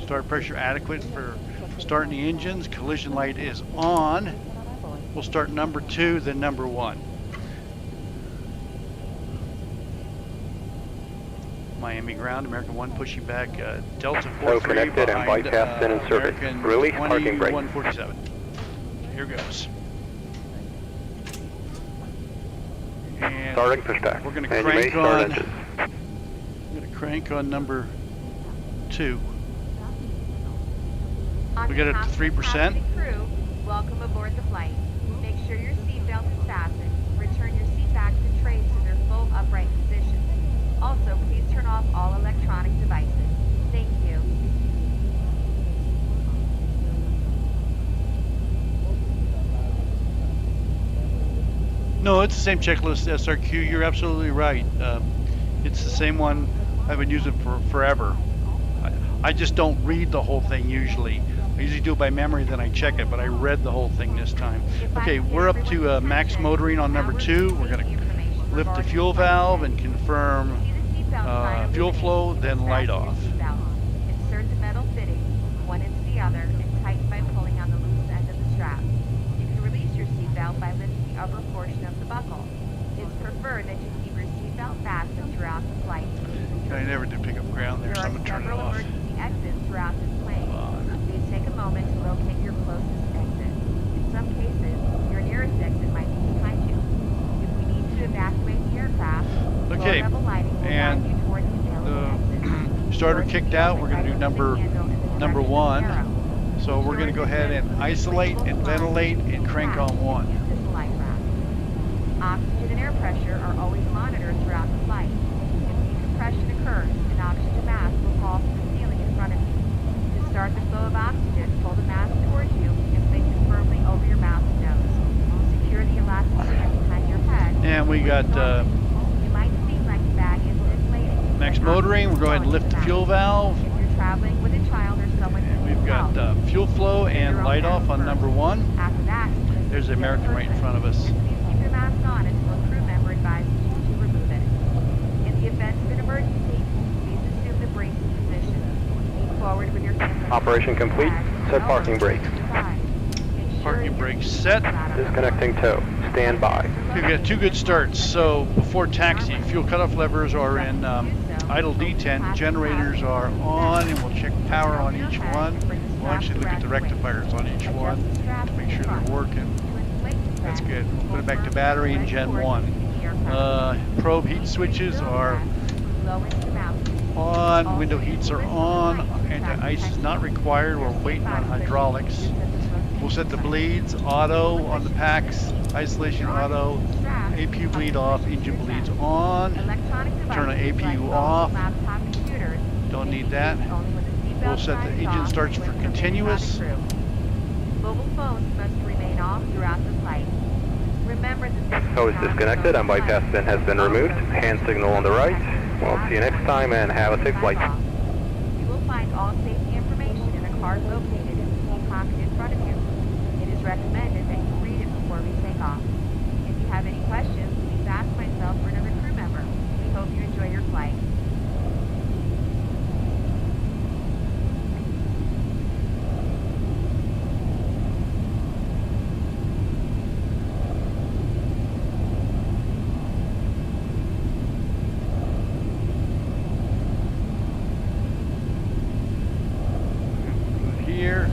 start pressure adequate for starting the engines, collision light is on. We'll start number 2, then number 1. Miami ground, American 1 pushing back, Delta 43 connected and behind bypass then in service. American Release parking brake. 2147. Here goes. And Starting pushback. we're going to And you may crank start on. engines. I'm going to crank on number 2. On We got it behalf to of the 3%. captain and crew, welcome aboard the flight. Make sure your seatbelt is fastened. Return your seat backs and trays to their full upright positions. Also, please turn off all electronic devices. Thank you. No, it's the same checklist, SRQ. You're absolutely right. It's the same one I've been using for forever. I just don't read the whole thing usually. I usually do it by memory, then I check it, but I read the whole thing this time. Okay, we're up to max motoring on number 2. We're going to lift the fuel valve and confirm fuel flow, then light off. Insert the metal fitting, one into the other, and tighten by pulling on the loose end of the strap. You can release your seatbelt by lifting the upper portion of the buckle. It's preferred that you keep your seatbelt fastened throughout the flight. I never did pick up ground there, so I'm going to turn it off. Emergency exits throughout this plane. Please take a moment to locate your closest exit. In some cases, your nearest exit might be behind you. If we need to evacuate the aircraft, Okay, low-level lighting will and guide you towards the available exit. Starter kicked out. We're going to do number 1. So we're going to go ahead and isolate and ventilate and crank on 1. Oxygen and air pressure are always monitored throughout the flight. If decompression occurs, an oxygen mask will fall from the ceiling in front of you. To start the flow of oxygen, pull the mask towards you and place it firmly over your mouth and nose. Secure the elastic band behind your head. And we got you might seem like the bag is inflating. max motoring. We're going to lift the fuel valve. If you're traveling with a child or someone who And we've got fuel flow and light off on number 1. After that, There's the American right in front of us. please keep your mask on until a crew member advises you to remove it. In the event of an emergency, please assume the bracing position. Lean forward with your hands. Operation complete. Set parking brake. Parking brake set. Disconnecting tow. Stand by. We've got 2 good starts. So before taxi, fuel cutoff levers are in idle detent. Generators are on, and we'll check power on each one. We'll actually look at the rectifiers on each one to make sure they're working. That's good. We'll put it back to battery in Gen 1. Probe heat switches are on. Window heats are on. Anti-ice is not required. We're waiting on hydraulics. We'll set the bleeds auto on the packs. Isolation auto. APU bleed off. Engine bleeds on. Turn the APU off. Don't need that. We'll set the engine starts for continuous. Mobile phones must remain off throughout the flight. Remember that this is Hose not disconnected a and bypass flight. pin has been removed. Hand signal on the right. We'll see you next time and have a safe flight. You will find all safety information in a card located in the seat pocket in front of you. It is recommended that you read it before we take off. If you have any questions, please ask myself or another crew member. We hope you enjoy your flight. Here.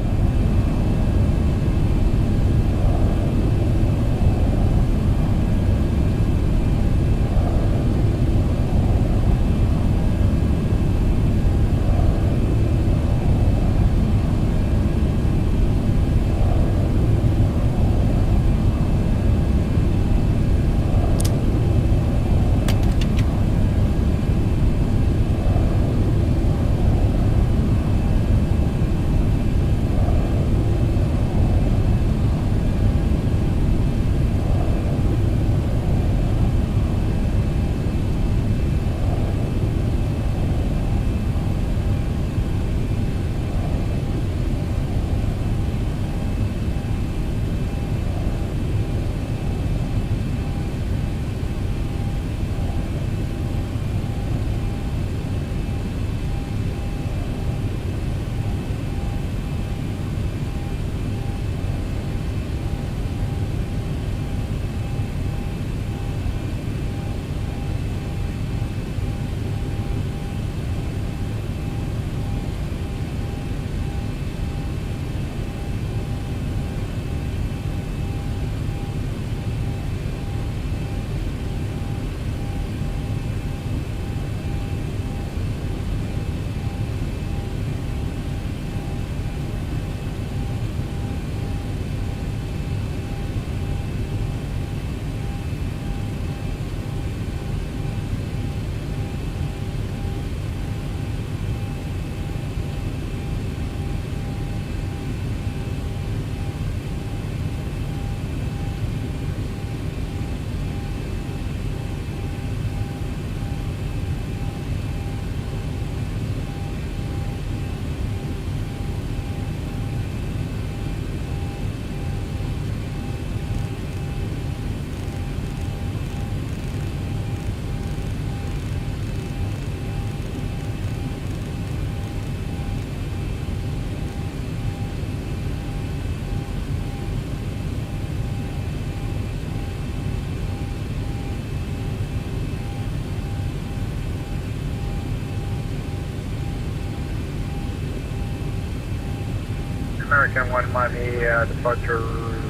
American 1 Miami, departure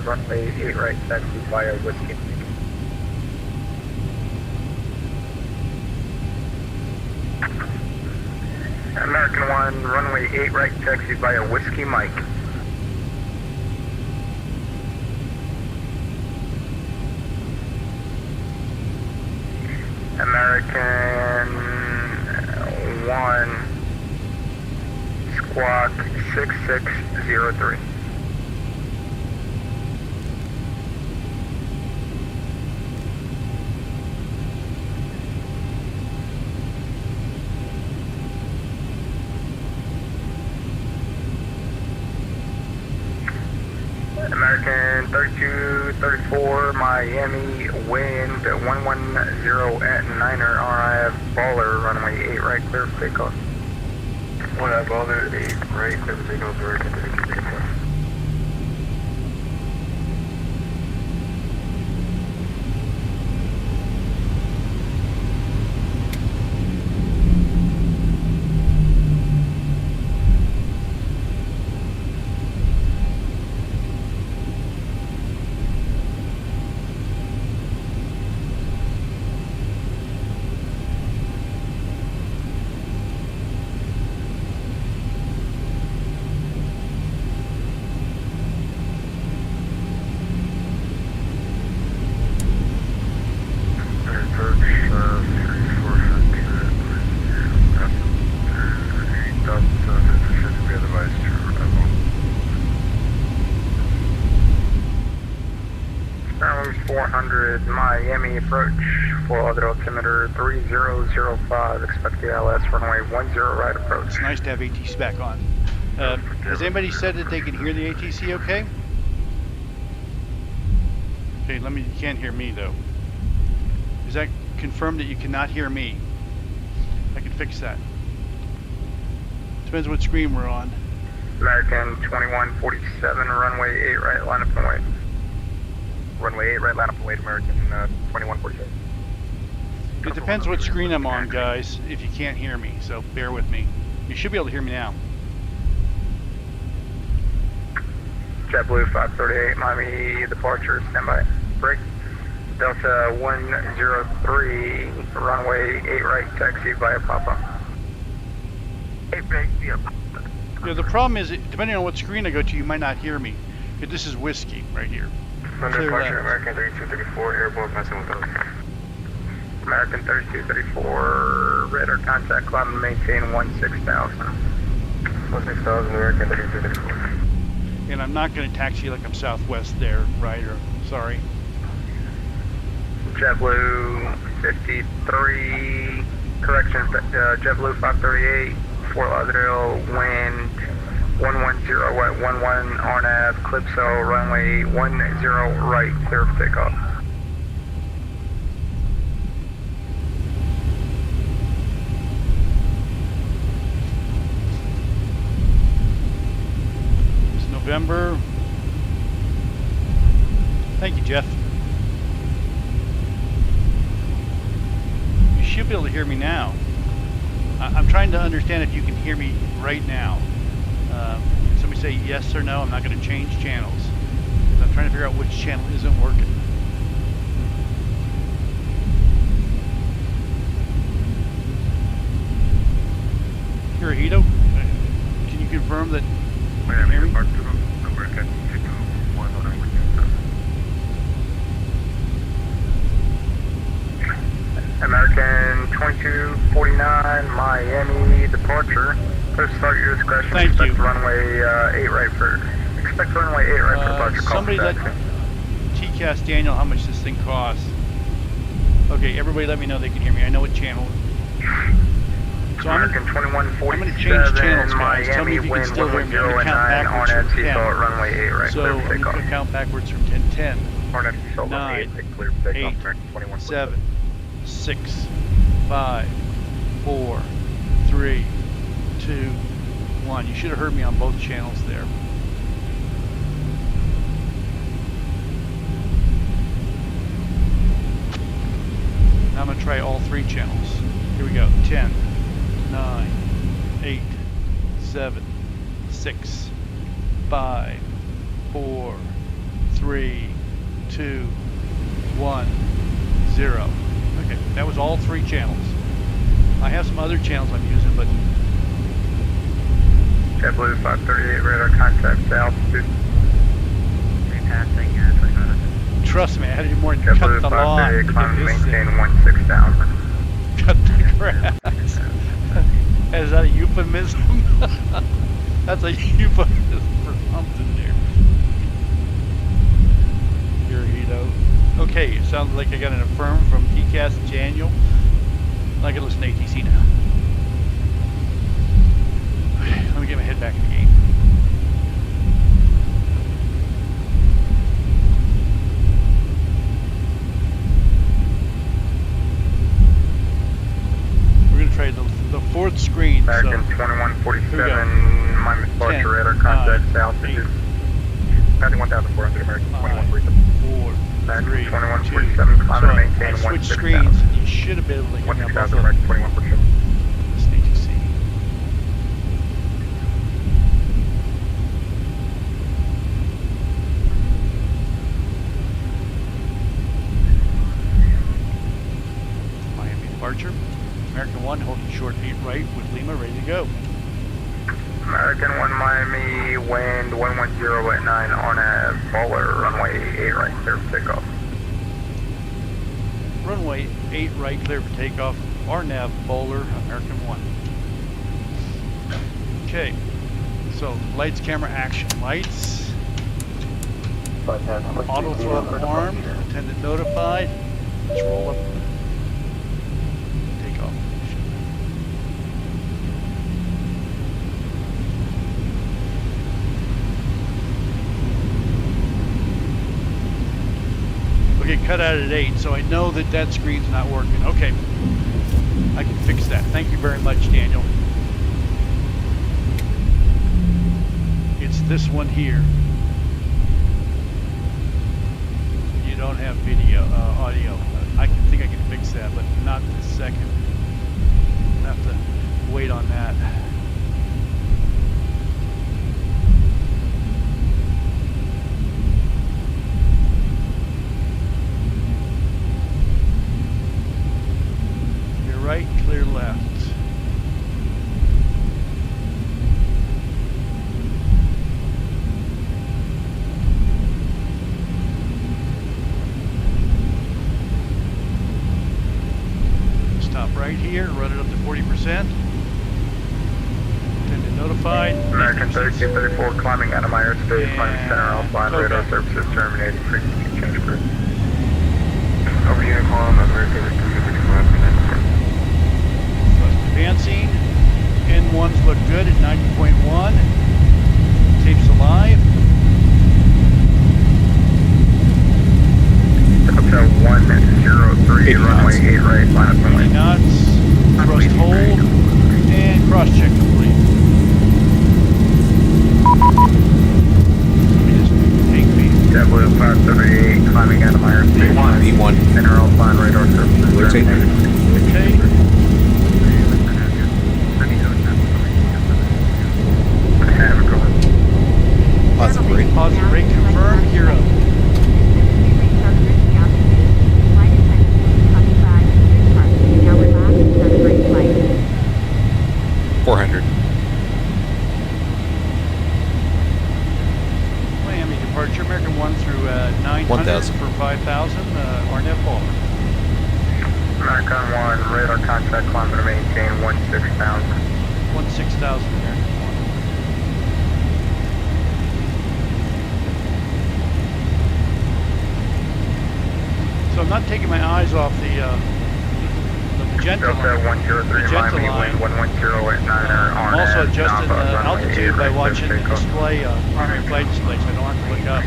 runway 8 right, taxi via Whiskey. American 1, runway 8 right, taxi via Whiskey Mike. American 1, squawk 6603. American 3234, Miami, wind 110 at 9er, RIF baller, runway 8 right, clear for takeoff. 1 baller, 8 right, clear for takeoff, American 3234. 400 Miami approach, full other altimeter 3005, expect the LS runway 10 right approach. It's nice to have ATC back on. Has anybody said that they can hear the ATC okay? Okay, you can't hear me though. Is that confirmed that you cannot hear me? I can fix that. Depends what screen we're on. American 2147, runway 8 right, line up and wait. Runway 8 right, line up and wait, American 2147. It depends what screen I'm on, guys, if you can't hear me, so bear with me. You should be able to hear me now. JetBlue 538, Miami departure, standby. Break. Delta 103, runway 8 right, taxi via Papa. 8 break via Papa. Yeah, the problem is, depending on what screen I go to, you might not hear me. This is whiskey right here. Under departure, American 3234, airborne passing with us. American 3234, radar contact, climb and maintain 16,000. 16,000, American 3234. And I'm not going to taxi like I'm Southwest there, right? Or sorry. JetBlue 53, correction, JetBlue 538, Fort Lauderdale, wind 110 wet 11 RNAV, Calypso, runway 10 right, clear for takeoff. It's November. Thank you, Jeff. You should be able to hear me now. I'm trying to understand if you can hear me right now. Somebody say yes or no. I'm not going to change channels. I'm trying to figure out which channel isn't working. Hirohito, can you confirm that you can hear me? American 2249, Miami departure. Please start your discretion. Thank expect you. Runway 8 right for. Expect runway 8 right for departure. Somebody let TCAS Daniel how much this thing costs. Okay, everybody let me know they can hear me. I know what channel. So American I'm 2147, going to change channels, guys. Tell me Miami if you can wind still hear me. I'm going to count 110 backwards on from 10. seatbelt, runway 8 right, So clear I'm for going takeoff. to count backwards from 10. 9, 8, 7, 6, 5, 4, 3, 2, 1. You should have heard me on both channels there. Now I'm going to try all 3 channels. Here we go. 10, 9, 8, 7, 6, 5, 4, 3, 2, 1, 0. Okay, that was all 3 channels. I have some other channels I'm using, but JetBlue 538, radar contact altitude. Passing, trust me, I had to do more than JetBlue cut the lawn to 538, get climb and this maintain thing. 16,000. Cut the grass. Is that a euphemism? That's a euphemism for something there. Hirohito. Okay, it sounds like I got an affirm from TCAS Daniel. I can listen to ATC now. Okay, let me get my head back in the game. We're going to try the 4th screen. American So 2147, Miami departure, radar contact altitude. Passing 1,400, American 2147. 4, 3, 2. 2147, climb So and I maintain switched 16,000. screens. You should have been able to hear me on both 16,000, of them. American 2147. Listen to ATC. Miami departure. American 1 holding short 8 right with Lima ready to go. American 1 Miami, wind 110 at 9 on a baller, runway 8 right, clear for takeoff. Runway 8 right, clear for takeoff. RNAV bowler, American 1. Okay, so lights, camera, action. Lights. Auto throttle armed, attendant notified. Let's roll up. Takeoff. We'll get cut out at 8, so I know that that screen's not working. Okay, I can fix that. Thank you very much, Daniel. It's this one here. You don't have video, audio. I think I can fix that, but not this second. I'll have to wait on that. Clear right, clear left. Right here, run it up to 40%. Attendant notified. American 3234 climbing out of my airspace, climbing center Alpine, radar services terminated, frequency change group. Over Unicorn, American 3235. Advancing. N1s look good at 90.1. Tape's alive. Hotel 103, runway 8 right, line up runway. 20 knots, thrust hold, and cross check complete. Let me just take me. JetBlue 578, climbing out of my airspace. B1. Center Alpine, radar services terminated. Okay. Positive rate. Positive rate confirmed, gear up. 400. Miami departure, American 1 through 900 1,000. for 5,000, Arnett Ball. American 1, radar contact, climb to maintain 16,000. 16,000 American 1. So I'm not taking my eyes off the magenta line. Delta 103, Miami, wind 110 at 9 I'm also adjusting the altitude by watching the display, primary flight display, so I don't have to look up.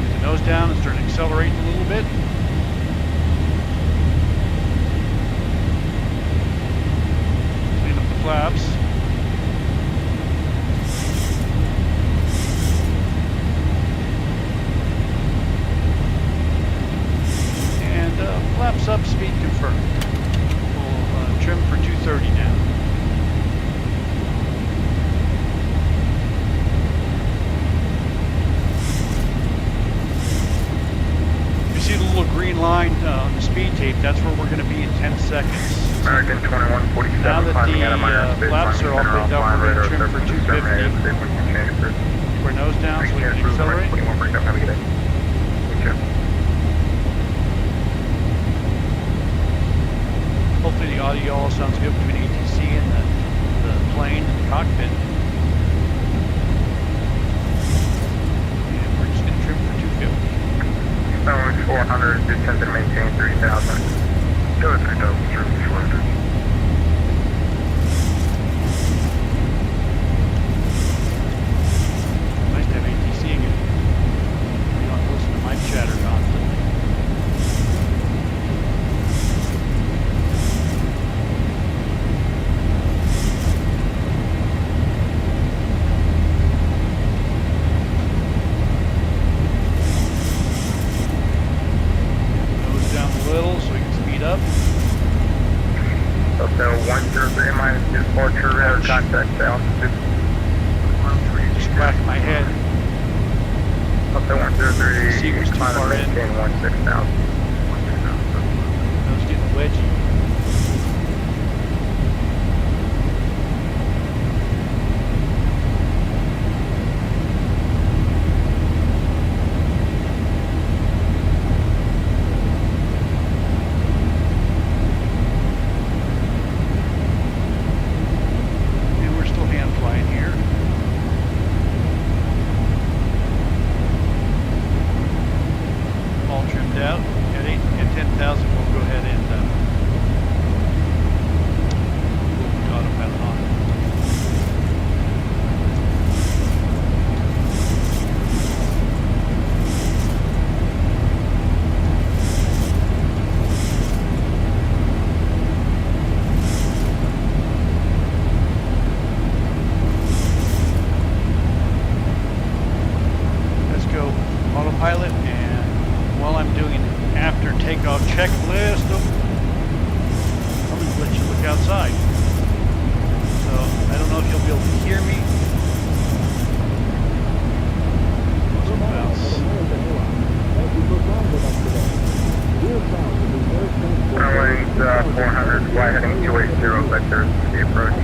Get the nose down and start accelerating a little bit. Clean up the flaps. Flaps up, speed confirmed. We'll trim for 230 now. You see the little green line on the speed tape, that's where we're going to be in 10 seconds. American 2147, now that climbing out of my the airspace, flaps are all cleaned up, we're going to trim for 250. Keep our nose down so we can accelerate. Hopefully the audio all sounds good between ATC and the plane and the cockpit. And we're just going to trim for 250. Stone 400, descend to maintain 3,000. Go to 3,000, trim 400. Nice to have ATC again. You don't have to listen to my chatter constantly. Departure, radar contact, altitude. Just cracked my head. Delta 103, Secret's too far in. maintain 16,000. I was getting wedgy. pilot, and while I'm doing an after takeoff checklist, I'm going to let you look outside. So I don't know if you'll be able to hear me. Runway 400, fly heading 280, vector the approach.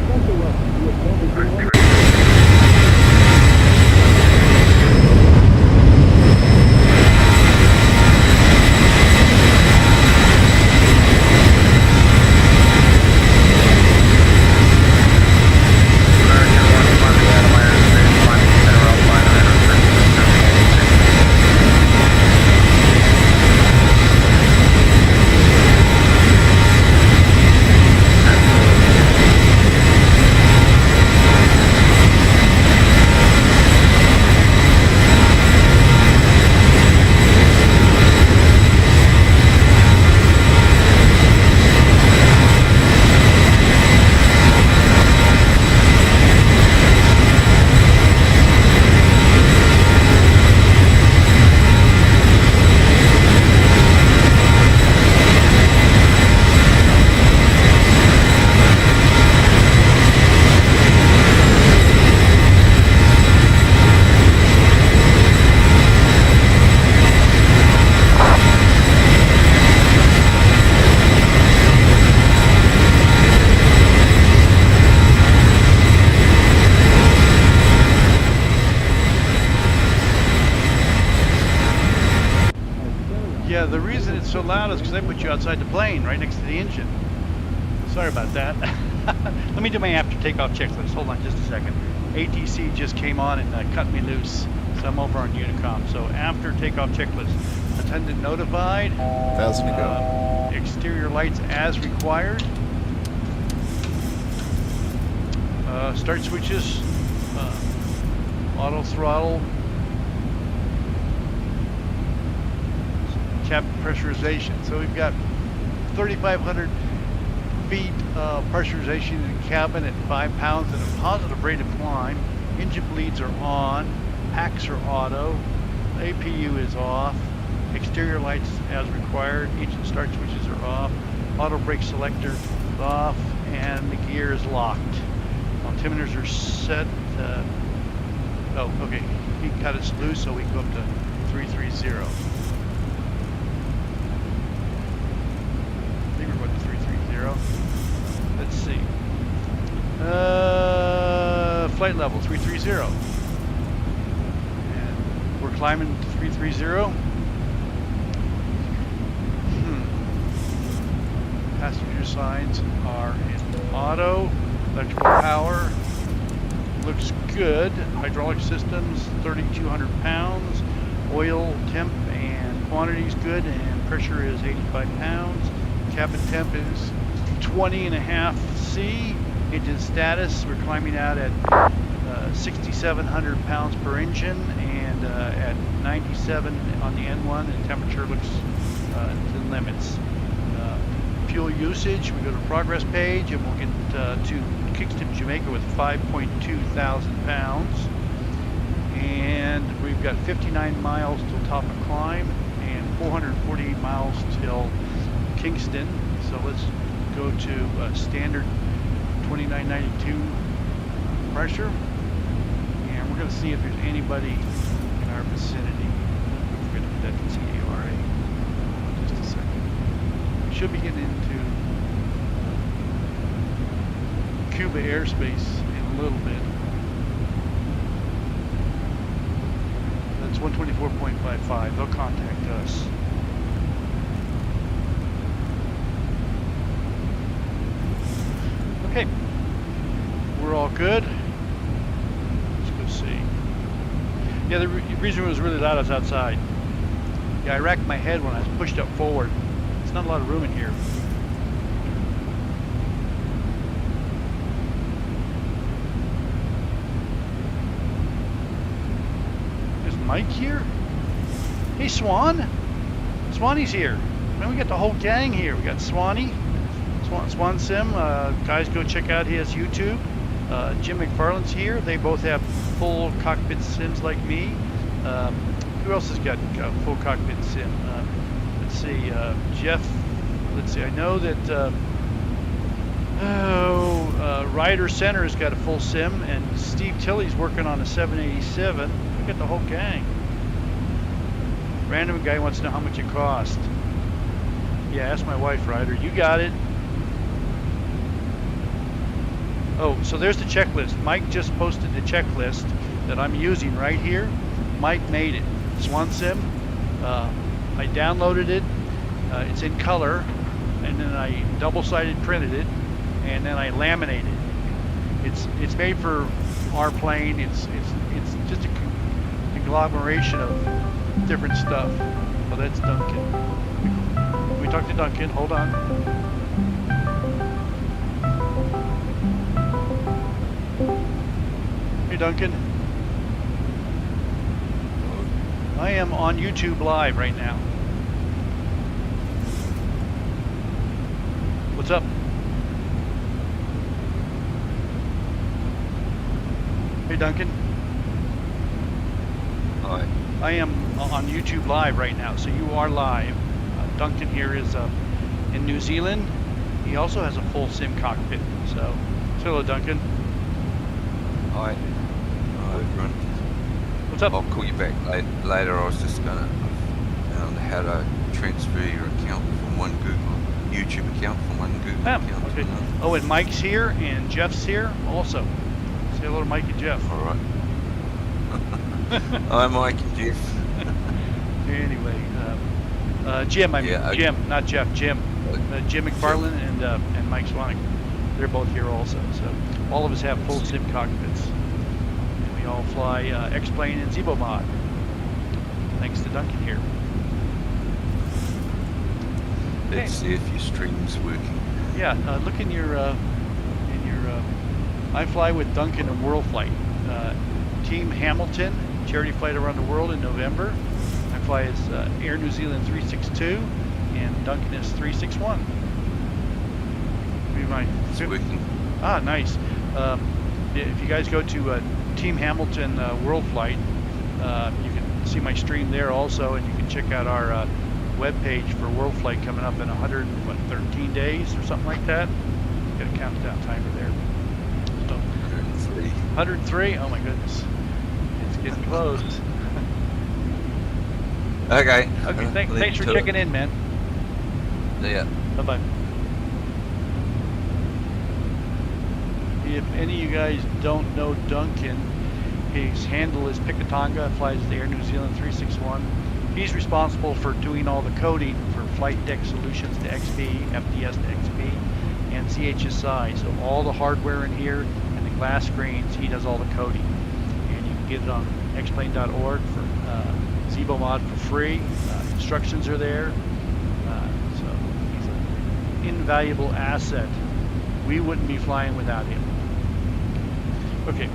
Yeah, the reason it's so loud is because I put you outside the plane, right next to the engine. Sorry about that. Let me do my after takeoff checklist. Hold on just a second. ATC just came on and cut me loose, so I'm over on Unicom. So after takeoff checklist, attendant notified. 1,000 to go. Exterior lights as required. Start switches. Auto throttle. Cabin pressurization. So we've got 3,500 feet pressurization in the cabin at 5 pounds and a positive rate of climb. Engine bleeds are on. Packs are auto. APU is off. Exterior lights as required. Engine start switches are off. Auto brake selector is off, and the gear is locked. Altimeters are set. Oh, okay. He cut us loose, so we can go up to 330. Let's see. Flight level 330. And we're climbing to 330. Passenger signs are in auto. Electrical power looks good. Hydraulic systems 3,200 pounds. Oil temp and quantity is good, and pressure is 85 pounds. Cabin temp is 20.5 C. Engine status, we're climbing out at 6,700 pounds per engine, and at 97 on the N1, and temperature looks to the limits. Fuel usage, we go to progress page, and we'll get to Kingston, Jamaica with 5.2 thousand pounds. And we've got 59 miles till top of climb, and 448 miles till Kingston. So let's go to standard 2992 pressure, and we're going to see if there's anybody in our vicinity. We're going to put that to CARA. Just a second. We should be getting into Cuba airspace in a little bit. That's 124.55. They'll contact us. Okay, we're all good. Let's go see. Yeah, the reason it was really loud is outside. Yeah, I racked my head when I was pushed up forward. There's not a lot of room in here. Is Mike here? Hey, Swan. Swanee's here. Man, we got the whole gang here. We got Swanee. Swan Sim, guys, go check out his YouTube. Jim McFarland's here. They both have full cockpit sims like me. Who Who else has got full cockpit sim? Let's see, Jeff. Let's see. I know that Ryder Center has got a full sim, and Steve Tilley's working on a 787. We got the whole gang. Random guy wants to know how much it cost. Yeah, ask my wife, Ryder. You got it. Oh, so there's the checklist. Mike just posted the checklist that I'm using right here. Mike made it. Swan Sim. I downloaded it. It's in color, and then I double-sided printed it, and then I laminated it. It's made for our plane. It's just a conglomeration of different stuff. Well, that's Duncan. We talked to Duncan. Hold on. Hey, Duncan. I am on YouTube Live right now. What's up? Hey, Duncan. Hi. I am on YouTube Live right now, so you are live. Duncan here is in New Zealand. He also has a full sim cockpit. So, hello, Duncan. Hi. Hi, everyone. What's up? I'll call you back later. I was just gonna found how to transfer your account from one YouTube account from one Google account to another. Oh, and Mike's here and Jeff's here also. Say hello to Mike and Jeff. All right. Hi, Mike and Jeff. Anyway, Jim. Jim, not Jeff. Jim. Jim McFarland and Mike Swanwick. They're both here also. So all of us have full sim cockpits. And we all fly X-Plane and ZiboMod. Thanks to Duncan here. Let's see if your stream's working. Yeah, look in your I fly with Duncan and World Flight. Team Hamilton, charity flight around the world in November. I fly as Air New Zealand 362, and Duncan is 361. It's working. Ah, nice. If you guys go to Team Hamilton World Flight, you can see my stream there also, and you can check out our webpage for World Flight coming up in 113 days or something like that. Got a countdown timer there. So, 103. 103? Oh my goodness. It's getting close. Okay. Okay, thanks for checking in, man. Yeah. Bye-bye. If any of you guys don't know Duncan, his handle is Pikitanga, flies the Air New Zealand 361. He's responsible for doing all the coding for Flightdeck solutions to XP, FDStoXP, and zhsi. So all the hardware in here and the glass screens, he does all the coding. And you can get it on xplane.org for ZiboMod for free. Instructions are there. So he's an invaluable asset. We wouldn't be flying without him. Okay.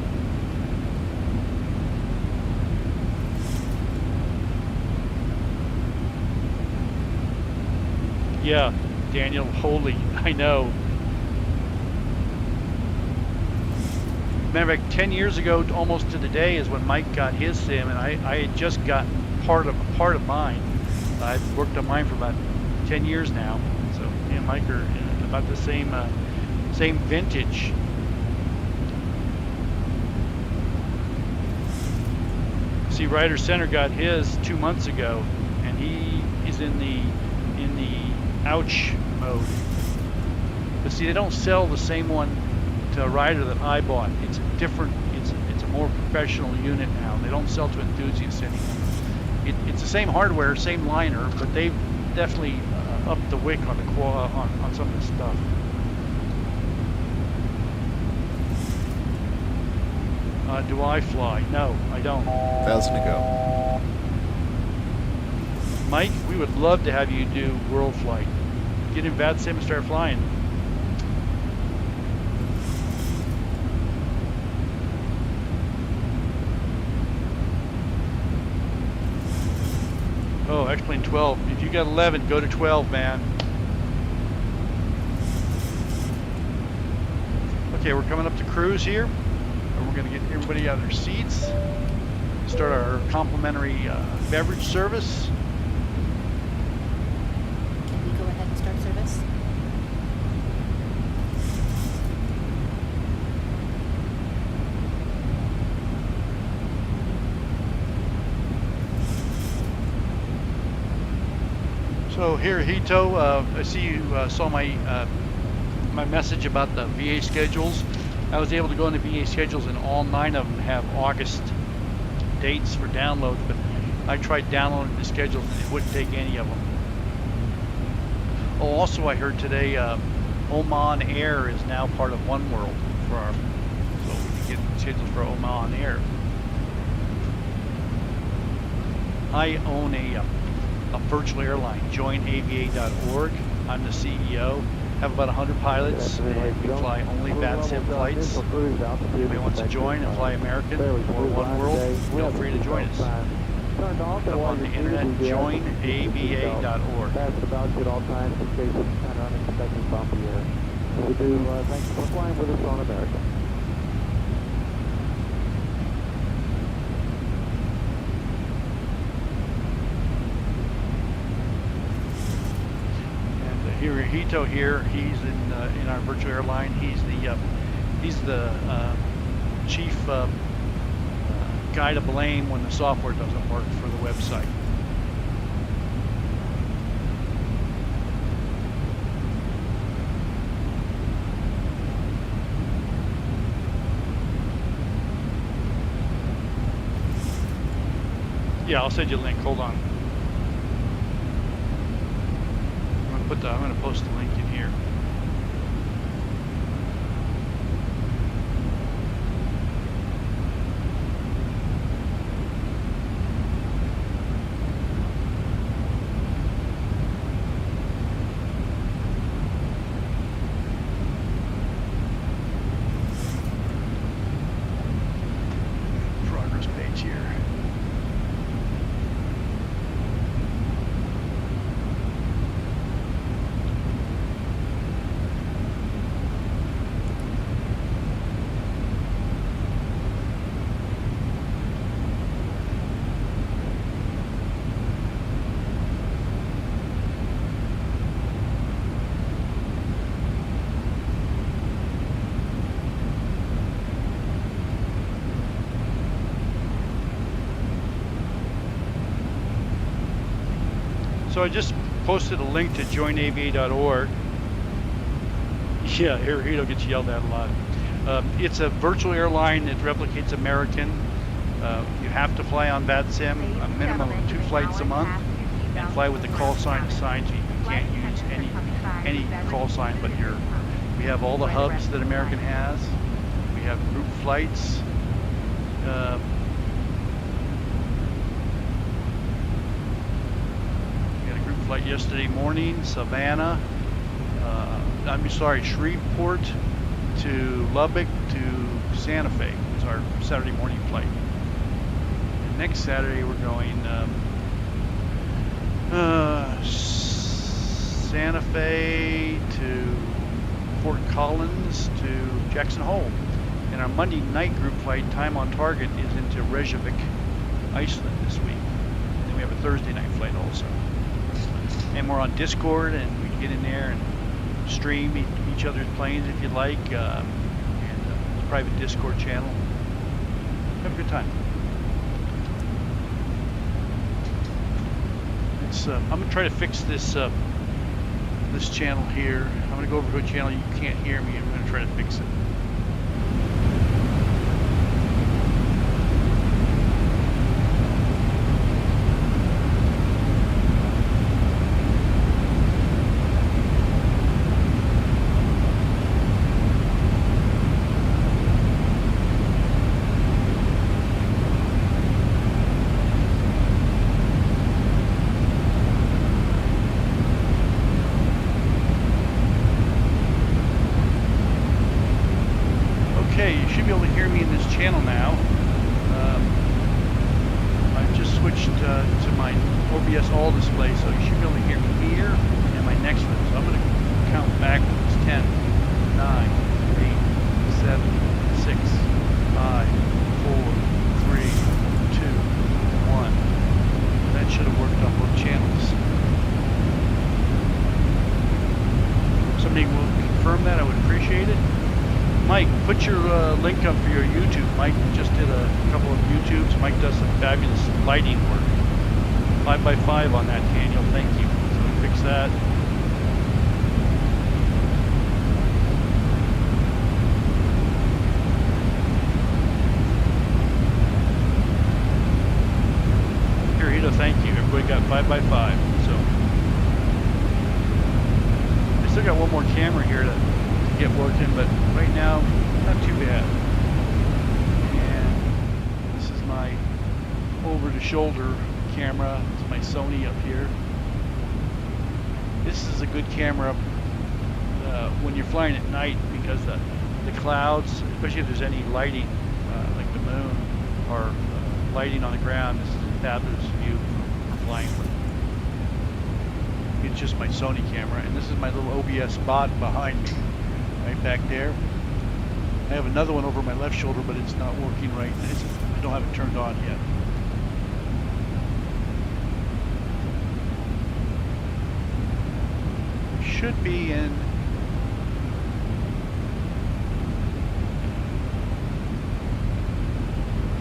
Yeah, Daniel, holy, I know. Matter of fact, 10 years ago, almost to the day, is when Mike got his sim, and I had just gotten part of mine. I've worked on mine for about 10 years now. So me and Mike are in about the same vintage. See, Ryder Center got his 2 months ago, and he is in the ouch mode. But see, they don't sell the same one to a Ryder that I bought. It's different. It's a more professional unit now. They don't sell to enthusiasts anymore. It's the same hardware, same liner, but they've definitely upped the wick on the on some of the stuff. Do I fly? No, I don't. 1,000 to go. Mike, we would love to have you do World Flight. Get in VATSIM and start flying. Oh, X-Plane 12. If you got 11, go to 12, man. Okay, we're coming up to cruise here. And we're going to get everybody out of their seats. start our complimentary beverage service. Can we go ahead and start service? So here, Hito, I see you saw my my message about the VA schedules. I was able to go into VA schedules, and all 9 of them have August dates for download, but I tried downloading the schedules and it wouldn't take any of them. Oh, also I heard today Oman Air is now part of One World for our, so we can get schedules for Oman Air. I own a virtual airline, joinava.org. I'm the CEO. Have about 100 pilots, and we fly only VATSIM flights. If anybody wants to join and fly American or One World, feel free to join us. Come on the internet, joinava.org. That's about at all times in case of kind of unexpected bumpy air. We do thank you for flying with us on America. Hirohito here, he's in our virtual airline. He's the chief guy to blame when the software doesn't work for the website. Yeah, I'll send you a link. Hold on. I'm going to post the link in here. Progress page here. So I just posted a link to joinava.org. Yeah, Hirohito gets yelled at a lot. It's a virtual airline that replicates American. You have to fly on VATSIM, a minimum of 2 flights a month, and fly with the call sign assigned to you. You can't use any call sign but your. We have all the hubs that American has. We have group flights. Flight yesterday morning, Savannah, Shreveport to Lubbock to Santa Fe was our Saturday morning flight. And next Saturday we're going Santa Fe to Fort Collins to Jackson Hole. And our Monday night group flight, time on target, is into Reykjavik, Iceland this week. And then we have a Thursday night flight also. And we're on Discord, and we can get in there and stream each other's planes if you'd like, and the private Discord channel. Have a good time. I'm gonna try to fix this this channel here. I'm gonna go over to a channel you can't hear me. I'm gonna try to fix it. put your link up for your YouTube. Mike just did a couple of YouTubes. Mike does some fabulous lighting work. 5x5 on that, Daniel. Thank you. So fix that. Thank you. Everybody got 5x5. So I still got one more camera here to get working, but right now, not too bad. And this is my over-the-shoulder camera. It's my Sony up here. This is a good camera when you're flying at night because the clouds, especially if there's any lighting, like the moon or lighting on the ground, this is a fabulous view for flying with. It's just my Sony camera, and this is my little OBS bot behind me, right back there. I have another one over my left shoulder, but it's not working right. I don't have it turned on yet. Should be in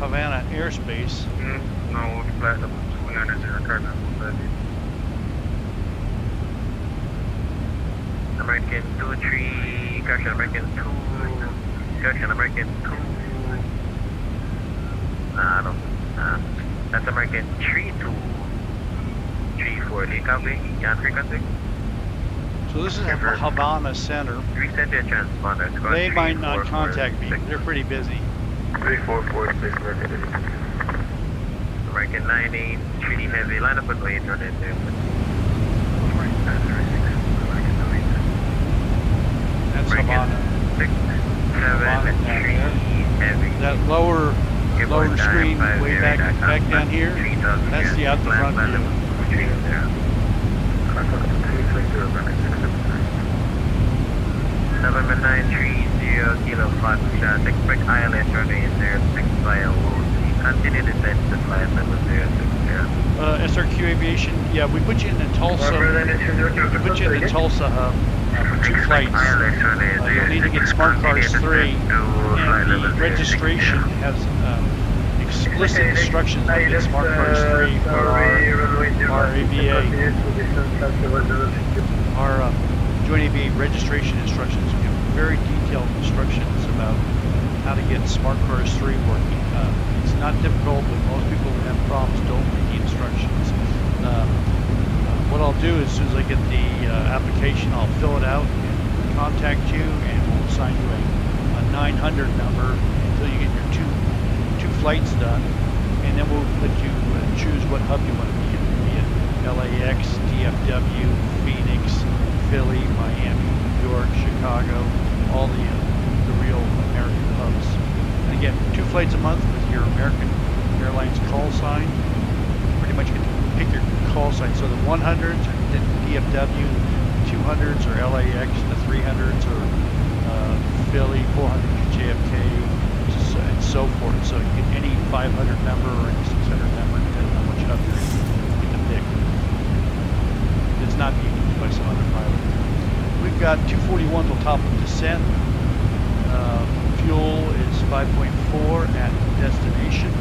Havana airspace. No, flight level 290, current level 30. American 23, correction, American 2, correction, American 2. That's American 32, 340, copy, Yan frequency. So this is Havana Center. Resend your transponder. They might not contact me. They're pretty busy. 3446, American 98, 3D heavy, line up and wait on it. That's Havana. 6, 7, 3 heavy. That lower screen way back down here, that's the out the front view. 7930 Kilo Foxtrot, expect ILS runway 06 via OC. Continue descent to flight level 060. SRQ Aviation, yeah, we put you in the Tulsa. We put you in the Tulsa hub for 2 flights. You'll need to get Smart Cars 3, and the registration has explicit instructions to get Smart Cars 3 for our AVA. Our Joint AVA registration instructions give very detailed instructions about how to get Smart Cars 3 working. It's not difficult, but most people who have problems don't read the instructions. What I'll do as soon as I get the application, I'll fill it out and contact you, and we'll assign you a 900 number until you get your two flights done, and then we'll let you choose what hub you want to be in, be it LAX, DFW, Phoenix, Philly, Miami, New York, Chicago, all the real American hubs. And again, 2 flights a month with your American Airlines call sign. Pretty much get to pick your call sign. So the 100s are DFW, 200s are LAX, the 300s are Philly, 400s JFK, and so forth. So you get any 500 number or any 600 number, depending on which hub you're in, you get to pick. It's not being used by some other pilot. We've got 241s on top of descent. Fuel is 5.4 at destination.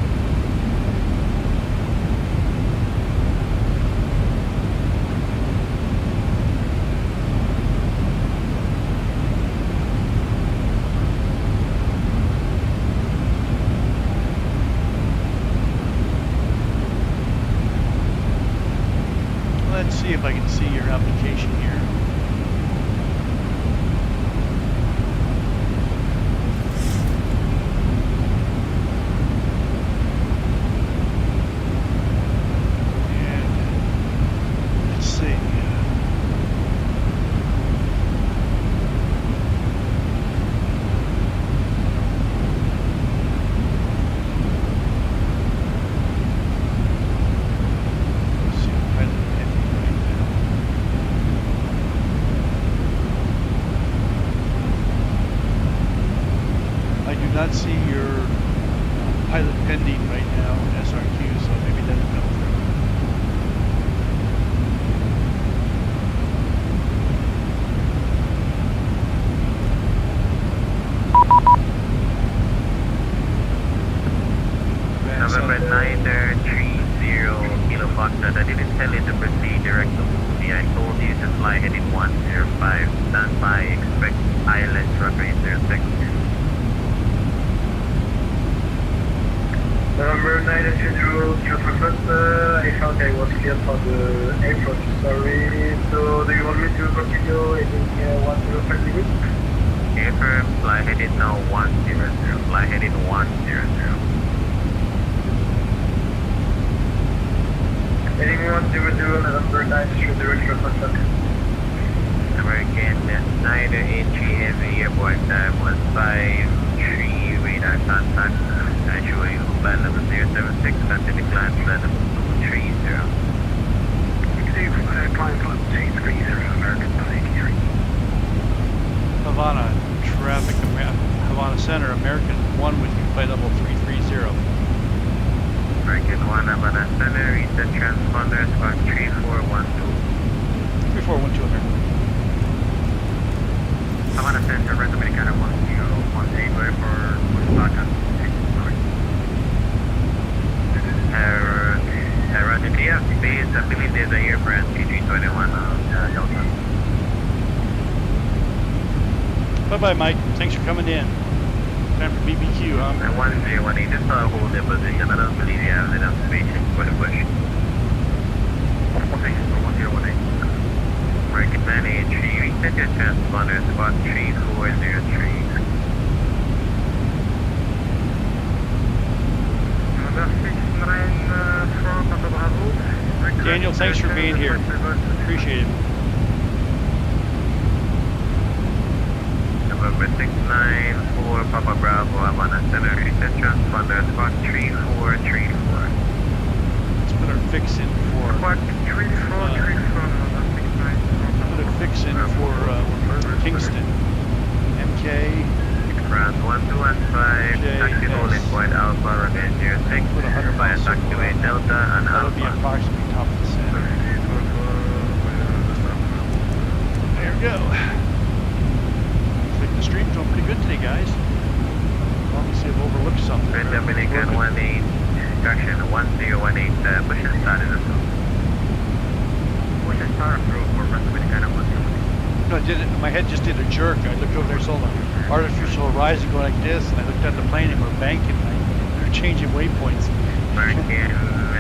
Let's see if I can see your application here. And let's see. Center 30 Kilo Foxtrot. I didn't tell you to proceed direct to Fuji. I told you to fly heading 105. Stand by, expect ILS runway 06. November 920, I found I was cleared for the approach, sorry. So do you want me to continue heading 105 limit? Affirm, fly heading now 100, fly heading 100. Heading 100, November 920, contact. American 983 heavy airborne time 153, radar contact. Actually, flight level 076, continue climb flight level 230. Climb flight 230, American 983. Havana, traffic, Havana Center, American 1 with you, flight level 330. American 1, Havana Center, reset transponder, squawk 3412. 3412, American. Havana Center, Red Dominicana 1018, wait for Pushback. Roger, do you have space? I believe there's a aircraft, P321, Delta. Bye-bye, Mike. Thanks for coming in. Time for BBQ, huh? 1018, just hold their position. I don't believe you have enough space for the push. 1018. American 983, reset your transponder, squawk 3403. Daniel, thanks for being here. Appreciate it. November 694, Papa Bravo, Havana Center, reset transponder, squawk 3434. Let's put our fix in for... Squawk 3434, put a fix in for Kingston. MK... Ground 1215, taxi holding point Alpha, runway 06, put 100 fire miles taxiway Delta and That'll Alpha. be approximately top of the center. There we go. Looks like the stream's doing pretty good today, guys. Obviously I've overlooked something. Red Dominican 18, instruction 1018, push and start in the field. Push and start through for Red Dominican 1018. No, I did it. My head just did a jerk. I looked over there, saw the artificial horizon going like this, and I looked at the plane and we're banking. They're changing waypoints. American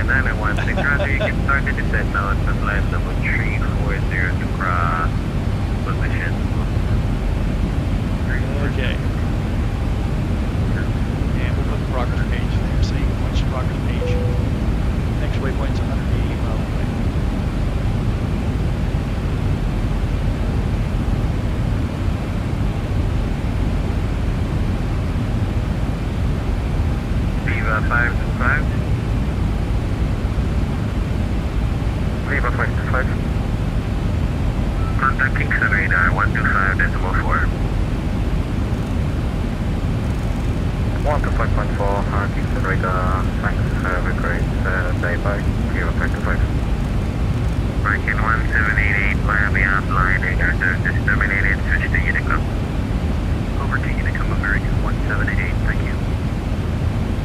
916, Roger, you can start the descent now at the flight level 340 to cross position. Okay. And we'll put the progress page there. So you can watch the progress page. Next waypoint's 180 miles away. Viva 525. Viva 525. Contact Kingston radar 125.4. 125.4, Kingston radar, thanks, have a great day, bye. Viva 525. American 1788, Miami offline, radar service terminated, switch to Unicum. Over to Unicum, American 1788, thank you.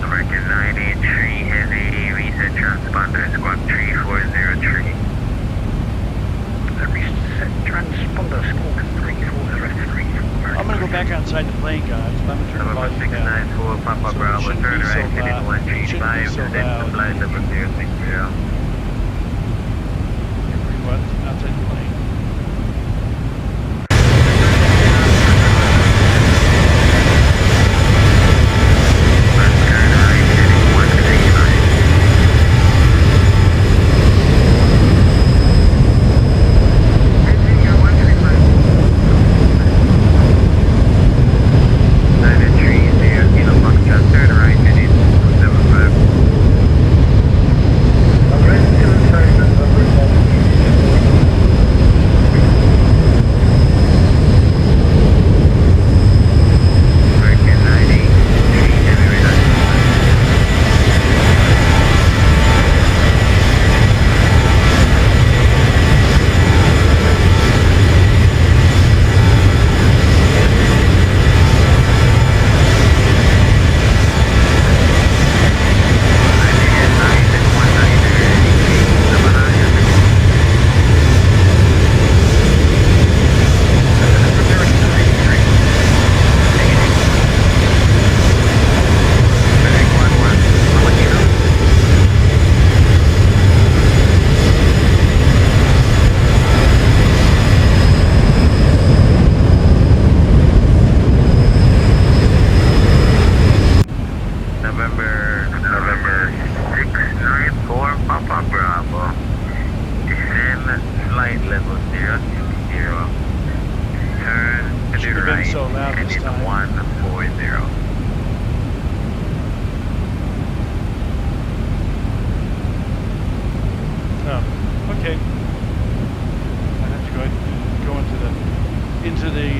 American 983 heavy, reset transponder, squawk 3403. Reset transponder, squawk 3403. I'm going to go back outside the plane, guys. I'm going to turn the volume down. 694, Papa Bravo, turn right, heading 135, descend to flight level 060. What? Outside the plane.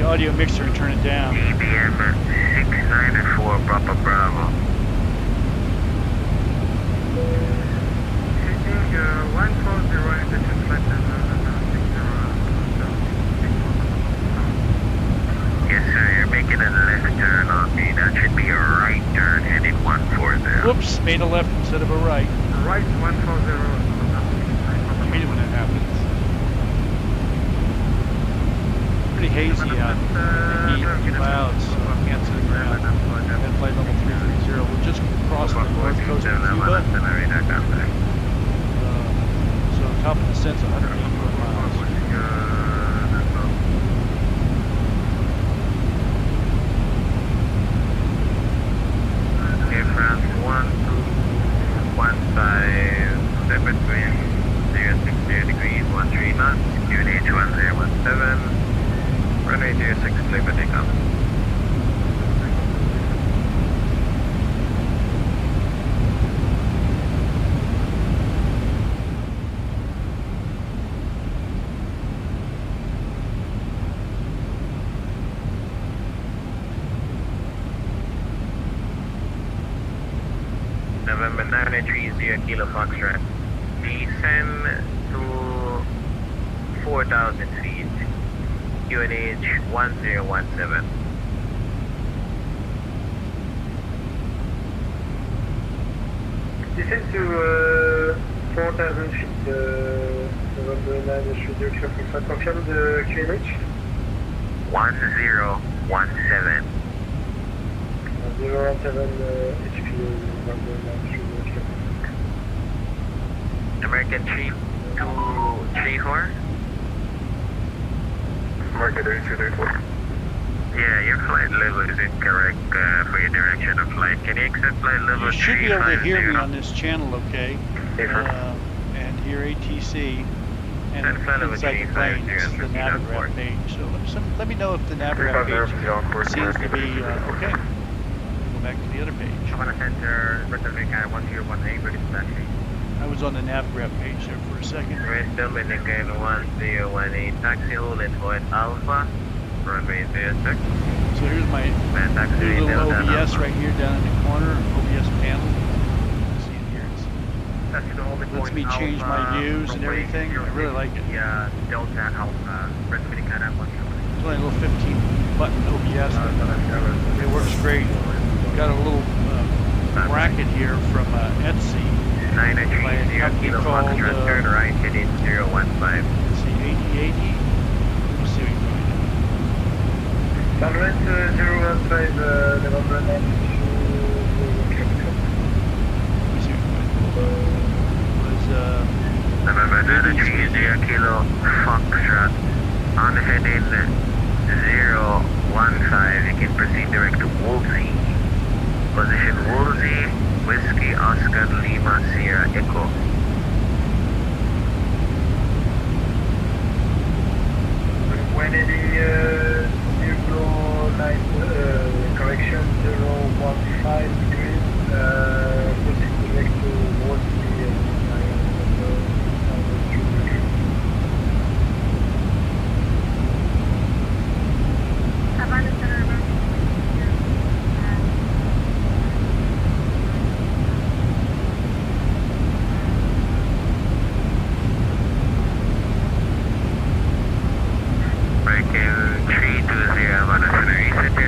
audio mixer and turn it down. DBM 694 Papa Bravo. Shooting 140, this is flight Yes sir, you're making a left turn on me. That should be a right turn heading 140. Whoops, made a left instead of a right. Right 140. I hate it when that happens. Pretty hazy out. Heat, clouds, can't see the ground. And flight level 330. We're just crossing the north coast of Cuba. So top of the descent's 181 miles. Air France 1215, between 060 degrees 13 knots, QNH 1017, runway 06, clear for takeoff. November 930 Kilo Foxtrot. Descend to 4,000 feet. QNH 1017. Descend to 4,000 feet. November 930 Kilo Foxtrot. Confirm the QNH? 1017. 017 HP. American 3234. American 3234. Yeah, your flight level is incorrect for your direction of flight. Can you accept flight level? You should be able to hear me on this channel, okay? And hear ATC. And inside the plane, this is the Navigraph page. So let me know if the Navigraph page seems to be okay. Go back to the other page. I'm on a center, Pacific 1018, British taxi. I was on the Navigraph page there for a second. West Dominican 1018, taxi hold at Void Alpha, runway 06. So here's my little OBS right here down in the corner, OBS panel. See it here. It lets me change my views and everything. I really like it. Yeah, Delta Alpha, West Dominican 1018. It's only a little 15-button OBS, but it works great. Got a little bracket here from Etsy. 930 Kilo Foxtrot, turn right, heading 015. Let's see, 8080. Let's see what we can Sunrise 015, November 9. November 930 Kilo Foxtrot, on heading 015, you can proceed direct to Woolsey. Position Woolsey, Whiskey Oscar Lima Sierra Echo. When heading 09, correction 015 degrees, proceed direct to Woolsey.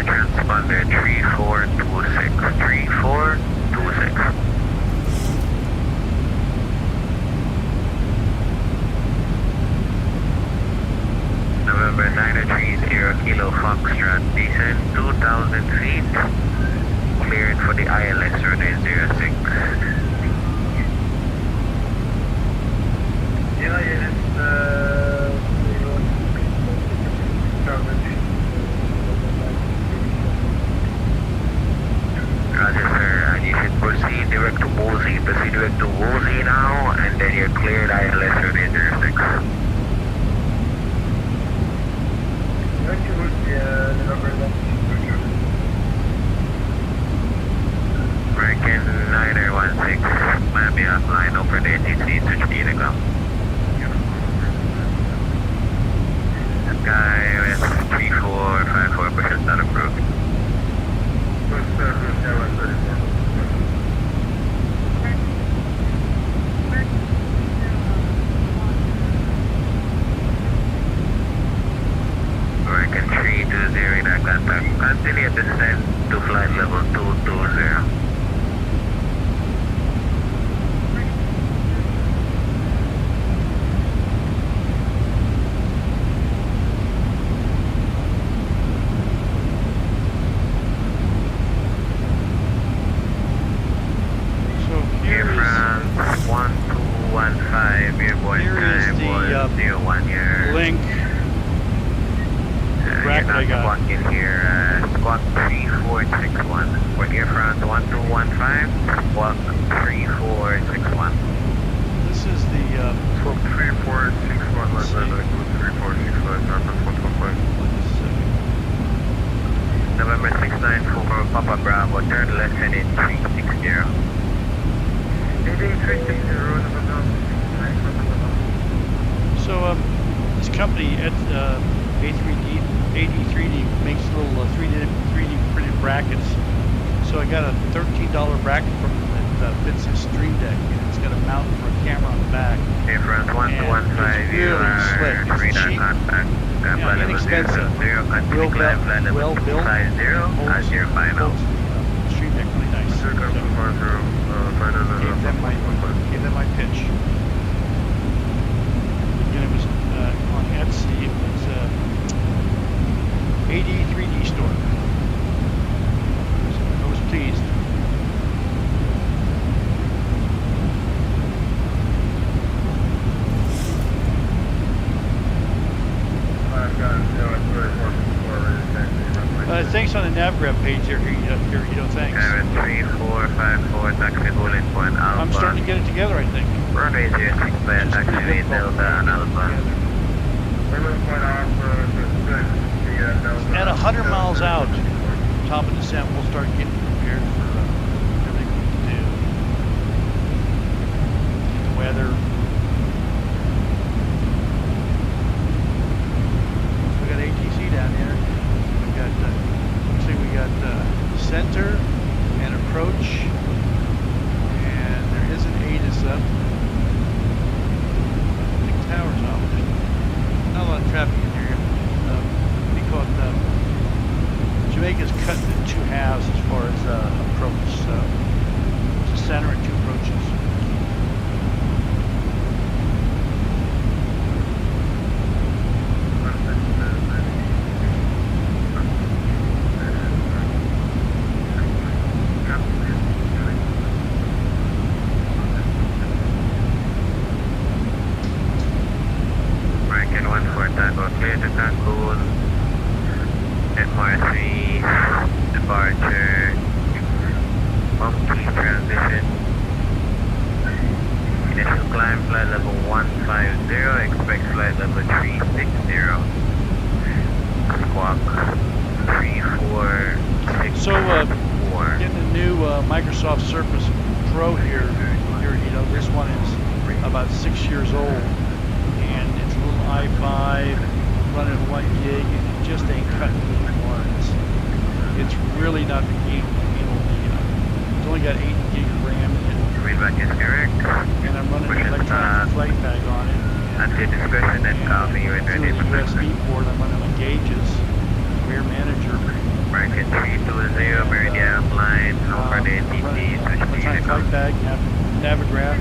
Transponder 3426, 3426. November 930 Kilo Foxtrot, descend 2,000 feet, cleared for the ILS runway 06. Yeah, Roger, sir, and you should proceed direct to Woolsey. Proceed direct to Woolsey now, and then you're cleared ILS runway 06. Direct to Woolsey, November 9. American 916, might be offline over the ATC, switch D to go. SkyWest 3454, push and start approved. American 320, that contact. Continue descent to flight level 220. Thanks on the Navigraph page here, thanks. 7454, taxi holding point Alpha. I'm starting to get it together, I think. Runway 06, taxi Delta and Alpha. At 100 miles out, top of descent, we'll start getting prepared for everything we need to do. The weather. We got ATC down here. We got center and approach, and there is an ATIS up. Big towers off. Not a lot of traffic in here. Because Jamaica's cut into two halves as far as approach, so there's a center and two approaches. Navigraph,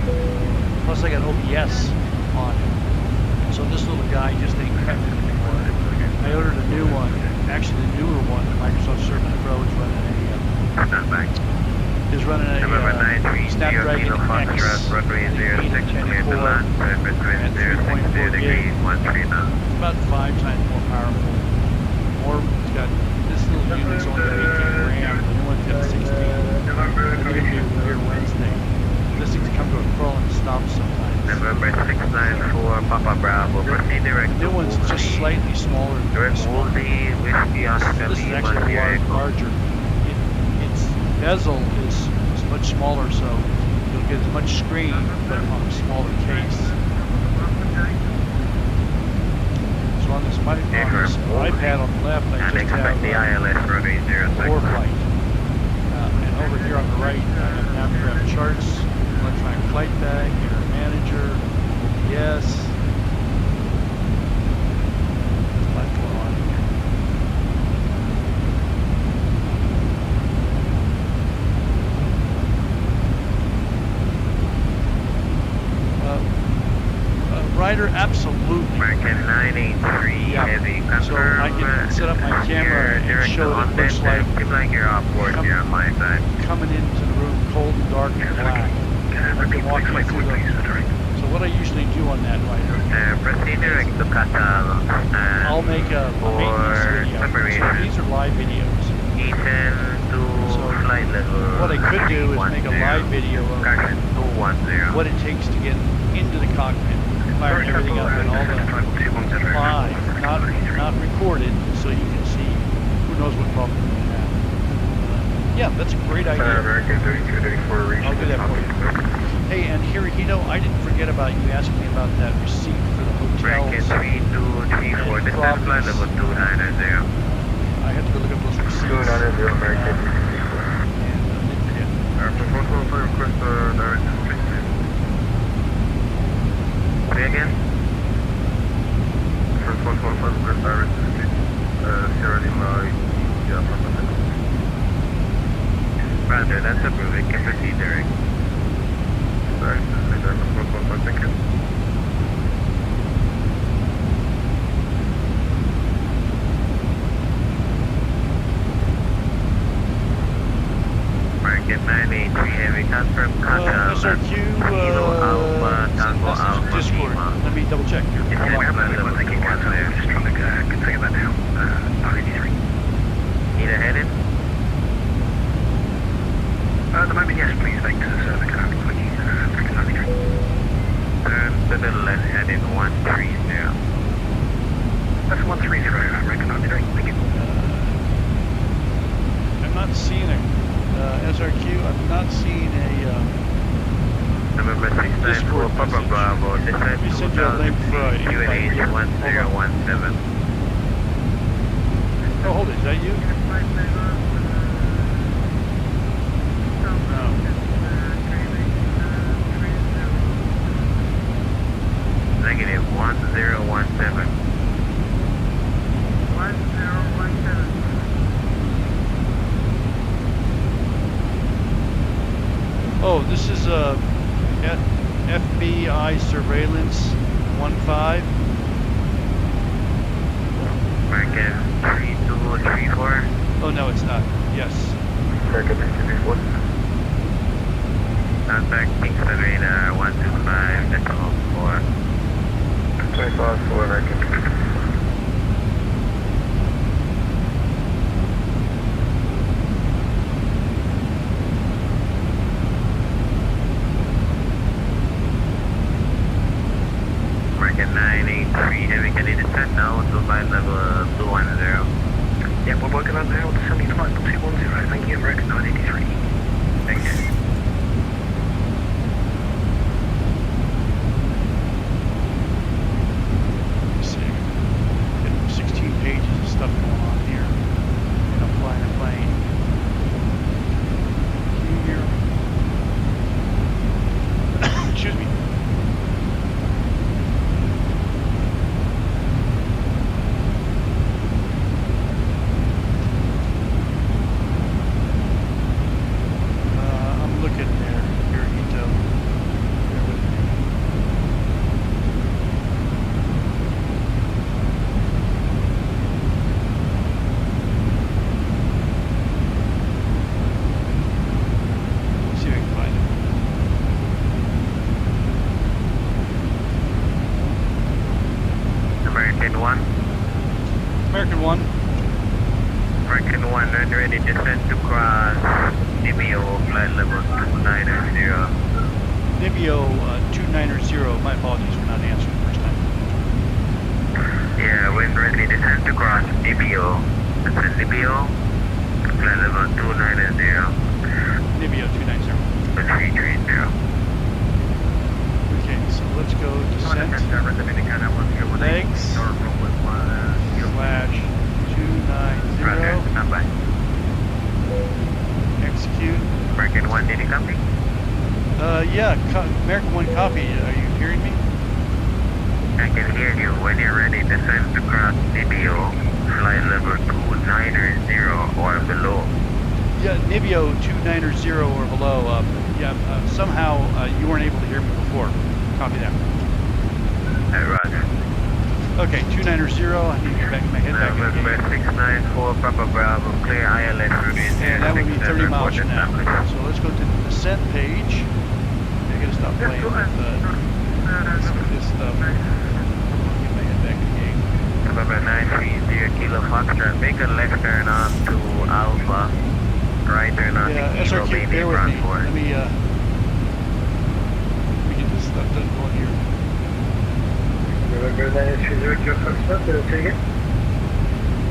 plus I got OBS on it. So this little guy just ain't cutting it anymore. I ordered a new one, actually the newer one, the Microsoft Surface Pro is running a Snapdragon X 810 core and 3.4 gig. About 5 times more powerful. It's got this little unit's only got 18 RAM, the new one's got 16. We're going to do here Wednesday. This thing's come to a crawling stop sometimes. November 694, Papa Bravo, proceed direct. The new one's just slightly smaller. Direct Woolsey, Whiskey Oscar, this is actually a lot larger. Its bezel is much smaller, so you'll get as much screen, but on a smaller case. So So on this iPad on the left, I just have Foreflight. And over here on the right, I have Navigraph charts, electronic flight bag, air manager, OBS. There's a lot going on here. Rider, absolutely. American 983 heavy. So I can set up my camera and show what it looks like. Seems like you're off board here on my side. Coming into the room, cold and dark and black. I can walk you through so what I usually do on that rider, Proceed direct to Qatar. I'll make a maintenance video. So these are live videos. So flight level. What I could do is make a live video of what it takes to get into the cockpit. Fire everything up and all the live, not recorded, so you can see who knows what problem we have. Yeah, that's a great idea. I'll do that for you. Hey, and Hirohito, I didn't forget about you asking me about that receipt for the hotels. Bracket 3234, this is flight level 290. I had to go look up those receipts. 290 American. Say again? First 145 request direct to Sierra Lima, Roger, that's approved. It can proceed direct. Direct to Sierra Lima, 115, thank you. Market 983 heavy, confirm Qatar. SRQ, Discord. Let me double check here. Just trying to configure that now. 983. Need a head-in? At the moment, yes, please, thanks to the service. Thank you, 93. Turn to the left, heading 130. That's 130, American 93, thank you. I'm not seeing a SRQ, I'm not seeing a November 694, Papa Bravo, descent 2000 feet, QNH 1017. Oh, hold it, is that you? No. Negative 1017. 1017. Oh, this is FBI surveillance 15. Market 3234. Oh no, it's not. Yes. American 9234. Contact Kingston radar 125, decimal 4. 25 for American. American 983, heavy, can you descend now to flight level 210? Yeah, we're working on now, descending to flight level 210, thank you, American 983. Thank you. Let's see. Getting 16 pages of stuff going on here. And I'm flying a plane. Here. Excuse me. I'm looking there, Hirohito. Bear with me. Let's see if I can find it. American 1. American 1. American 1, ready descent to cross Nibio, flight level 290. Nibio 290. My apologies for not answering the first time. Yeah, when ready descent to cross Nibio. That's a Nibio, flight level 290. Nibio 290. 330. Okay, so let's go descent. Legs. Yeah, American 1 copy. Are you hearing me? I can hear you. When you're ready, descend across Nibio, flight level 290 or below. Yeah, Nibio 290 or below. Somehow you weren't able to hear me before. Copy that. Roger. Okay, 290. I need to get back my head back in the game. 694 Papa Bravo, clear ILS route. And that would be 30 miles from now. So let's go to the descent page. I gotta stop playing with this stuff. Get my head back in the game. Papa 930 Kilo Foxtrot, make a left turn on to Alpha. Right turn on to Kilo, SRQ, maybe bear with run me. for it. Let me get this stuff done going here.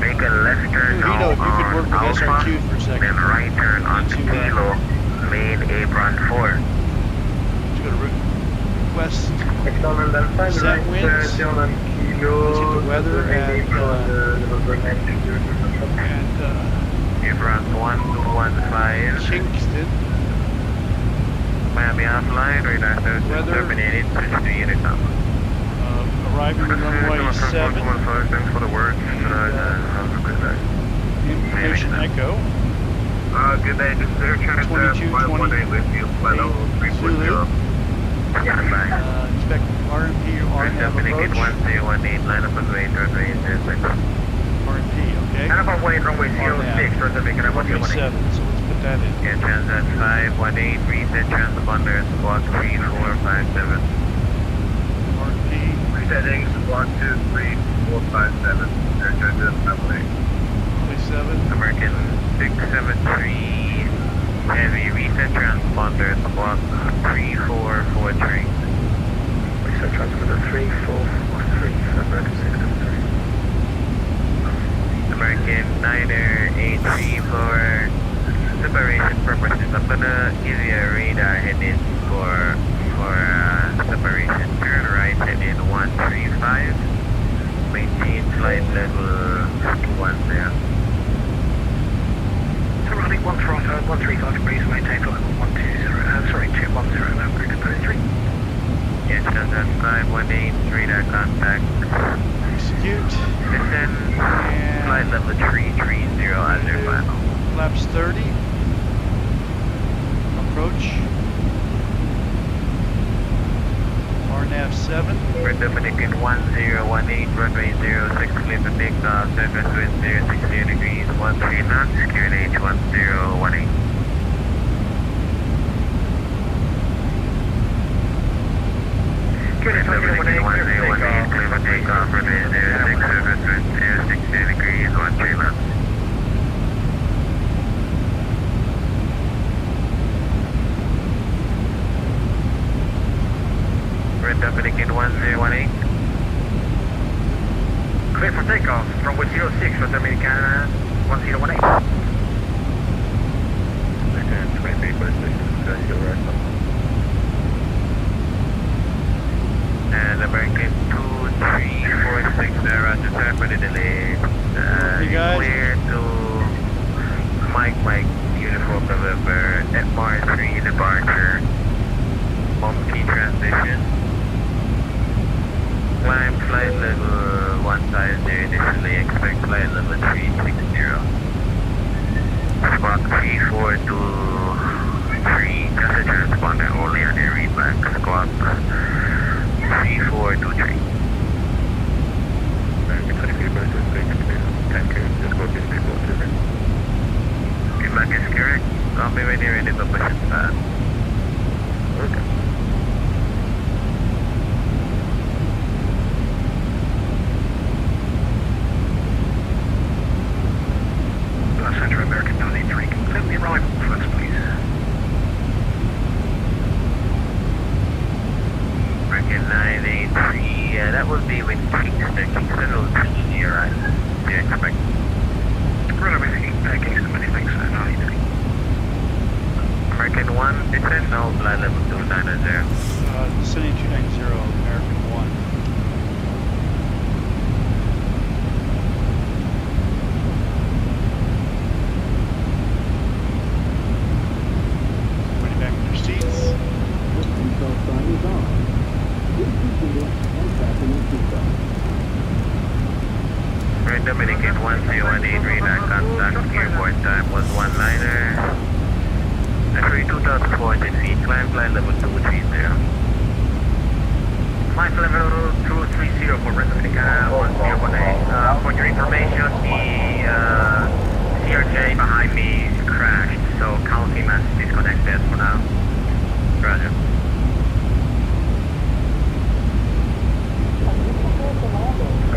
Make a left turn now on Alpha, then right turn on to Kilo, main apron 4. Let's go to request set winds. Let's get the weather at apron 115. Kingston. Miami offline, radar service terminated, switch to Unicom. Arriving on runway 7. Thanks for the work. Have a good day. Information Echo. Good day, this is Air China 518 with you, flight level 340. Yeah, bye. Expect RMP or RNAV approach. 1018, line up on way, runway 06. RMP, okay. Line up on way, runway 06, reservation at 117, so let's put that in. Yeah, Transat 518, reset transponder, squawk 3457. RMP. Resetting, squawk 23457. Air China 518. 7. American 673, heavy reset transponder, squawk 3443. Reset transponder 3443, American 673. American 9er 83 for separation purposes. I'm gonna give you a radar heading for separation. Turn right heading 135. Maintain flight level 210. Running 135 degrees, maintain flight level 210, American 33. Yes, that's 518, radar contact. Execute. Descend, flight level 330 as your final. Flaps 30. Approach. RNAV 7. For Dominican 1018, runway 06, clear for takeoff, surface wind 060 degrees, 13 knots, QNH 1018. Dominican 1018, clear for takeoff, runway 06, surface wind 060 degrees, 13 knots. Dominican 1018. Clear for takeoff, runway 06 for Dominican 1018. And American 2346, roger, sorry for the delay. Clear to Mike, uniform November, FR3 departure, bumpy transition. Climb flight level 150, initially expect flight level 360. Squawk 3423, just a transponder only on your readback. Squawk 3423. American 23, but it's great to be 10K, just go to people to it. Feedback is correct. I'll be ready to push it fast. Okay. Center American 983, confirm the arrival first, please. American 983, that would be with Kingston. Kingston will be arrival. Do you expect? Runner with Kingston, many thanks, 983. American 1, descend now, flight level 290. Descending 290, American 1. Flight Dominican 1018, radar contact, airborne time was 1 liner. 32,400 feet, climb level 230. Flight level 230 for resonating 1018. For your information, the CRJ behind me crashed, so Calcim has disconnected for now. Roger.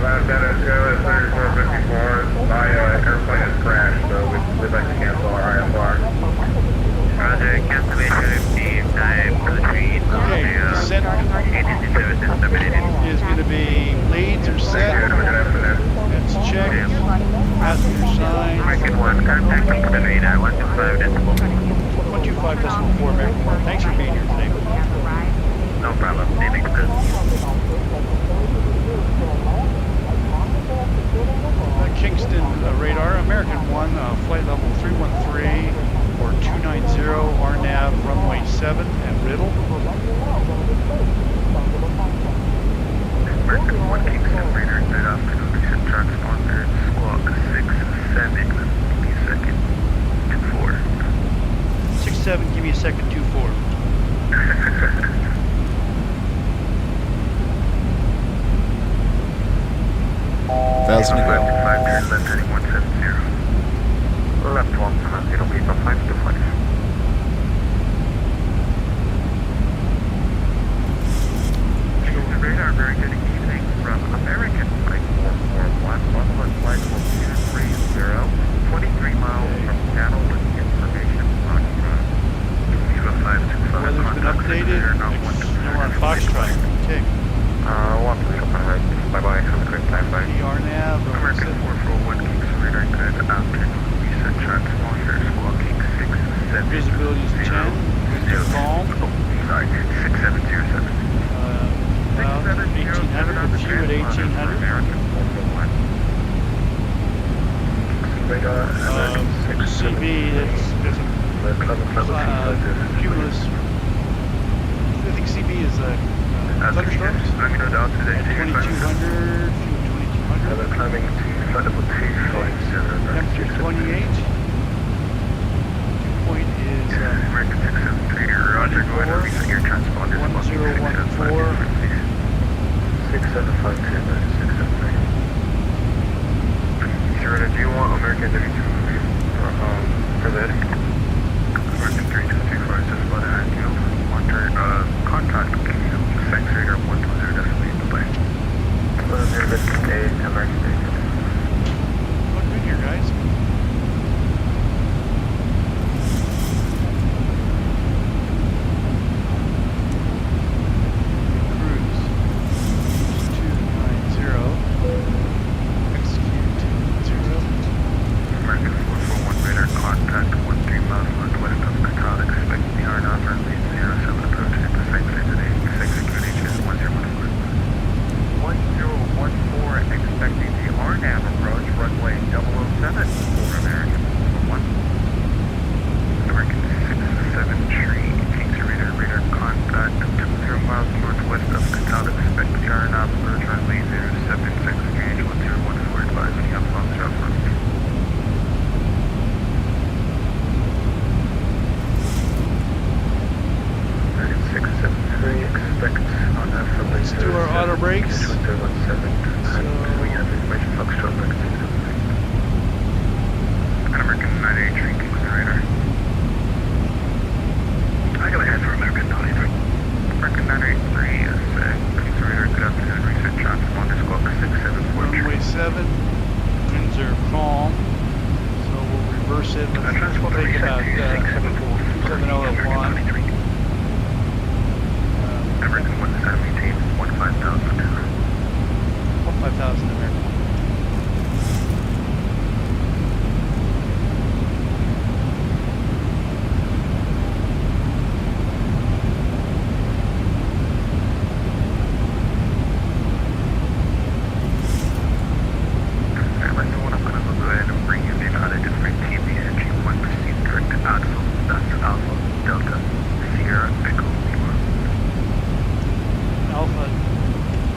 Dennis, go at 3454. My airplane has crashed, so we'd like to cancel our IFR. Roger, cancellation received. I'm retreat. Okay, descent is going to be leads are set. That's checked. Passenger sign. American 1, contact the radar 125.4 American 1. Thanks for being here today. No problem. Name Kingston radar, American 1, flight level 313 or 290, RNAV runway 7 at Riddle. American 1 Kingston radar, good afternoon. Recent transponder, squawk 67. Give me a second. 24. 67, give me a second, 24. 1,000 to go. Left heading 170. Left 170, Beaver 5 to 5. Radar, very good evening from American Flight 441, Buffalo Flight 4230, 23 miles from Seattle with information on Beaver 525. Weather's been updated. We're on Foxtrot. Okay. 125. Bye-bye. Have a great time. Bye. RNAV. American 441 Kingston radar, good afternoon. Recent transponder, squawking 67. Visibility is 10. Winds are calm. Sorry, 6707. About 1800. A few at 1800. CB, there's a cumulus. I think CB is thunderstorms. At 2200, 2200. Climbing to flight level 250. Temperature 28. Dew point is American 673, Roger, go ahead and reset your transponder. 1014. 6752, 673. Sure, do you want American 32 for that? American 3224 is just about an ideal. Contact thanks radar 120 decibel, bye-bye. 058, American 32. Look good here, guys. Let's do our auto brakes. So, American 983, Kingston radar. I go ahead for American 983. American 983 is Kingston radar, good afternoon. Reset transponder, squawk 674. Runway 7, winds are calm, so we'll reverse it. Let's take about 701. American 117, 15,000. 15,000 American.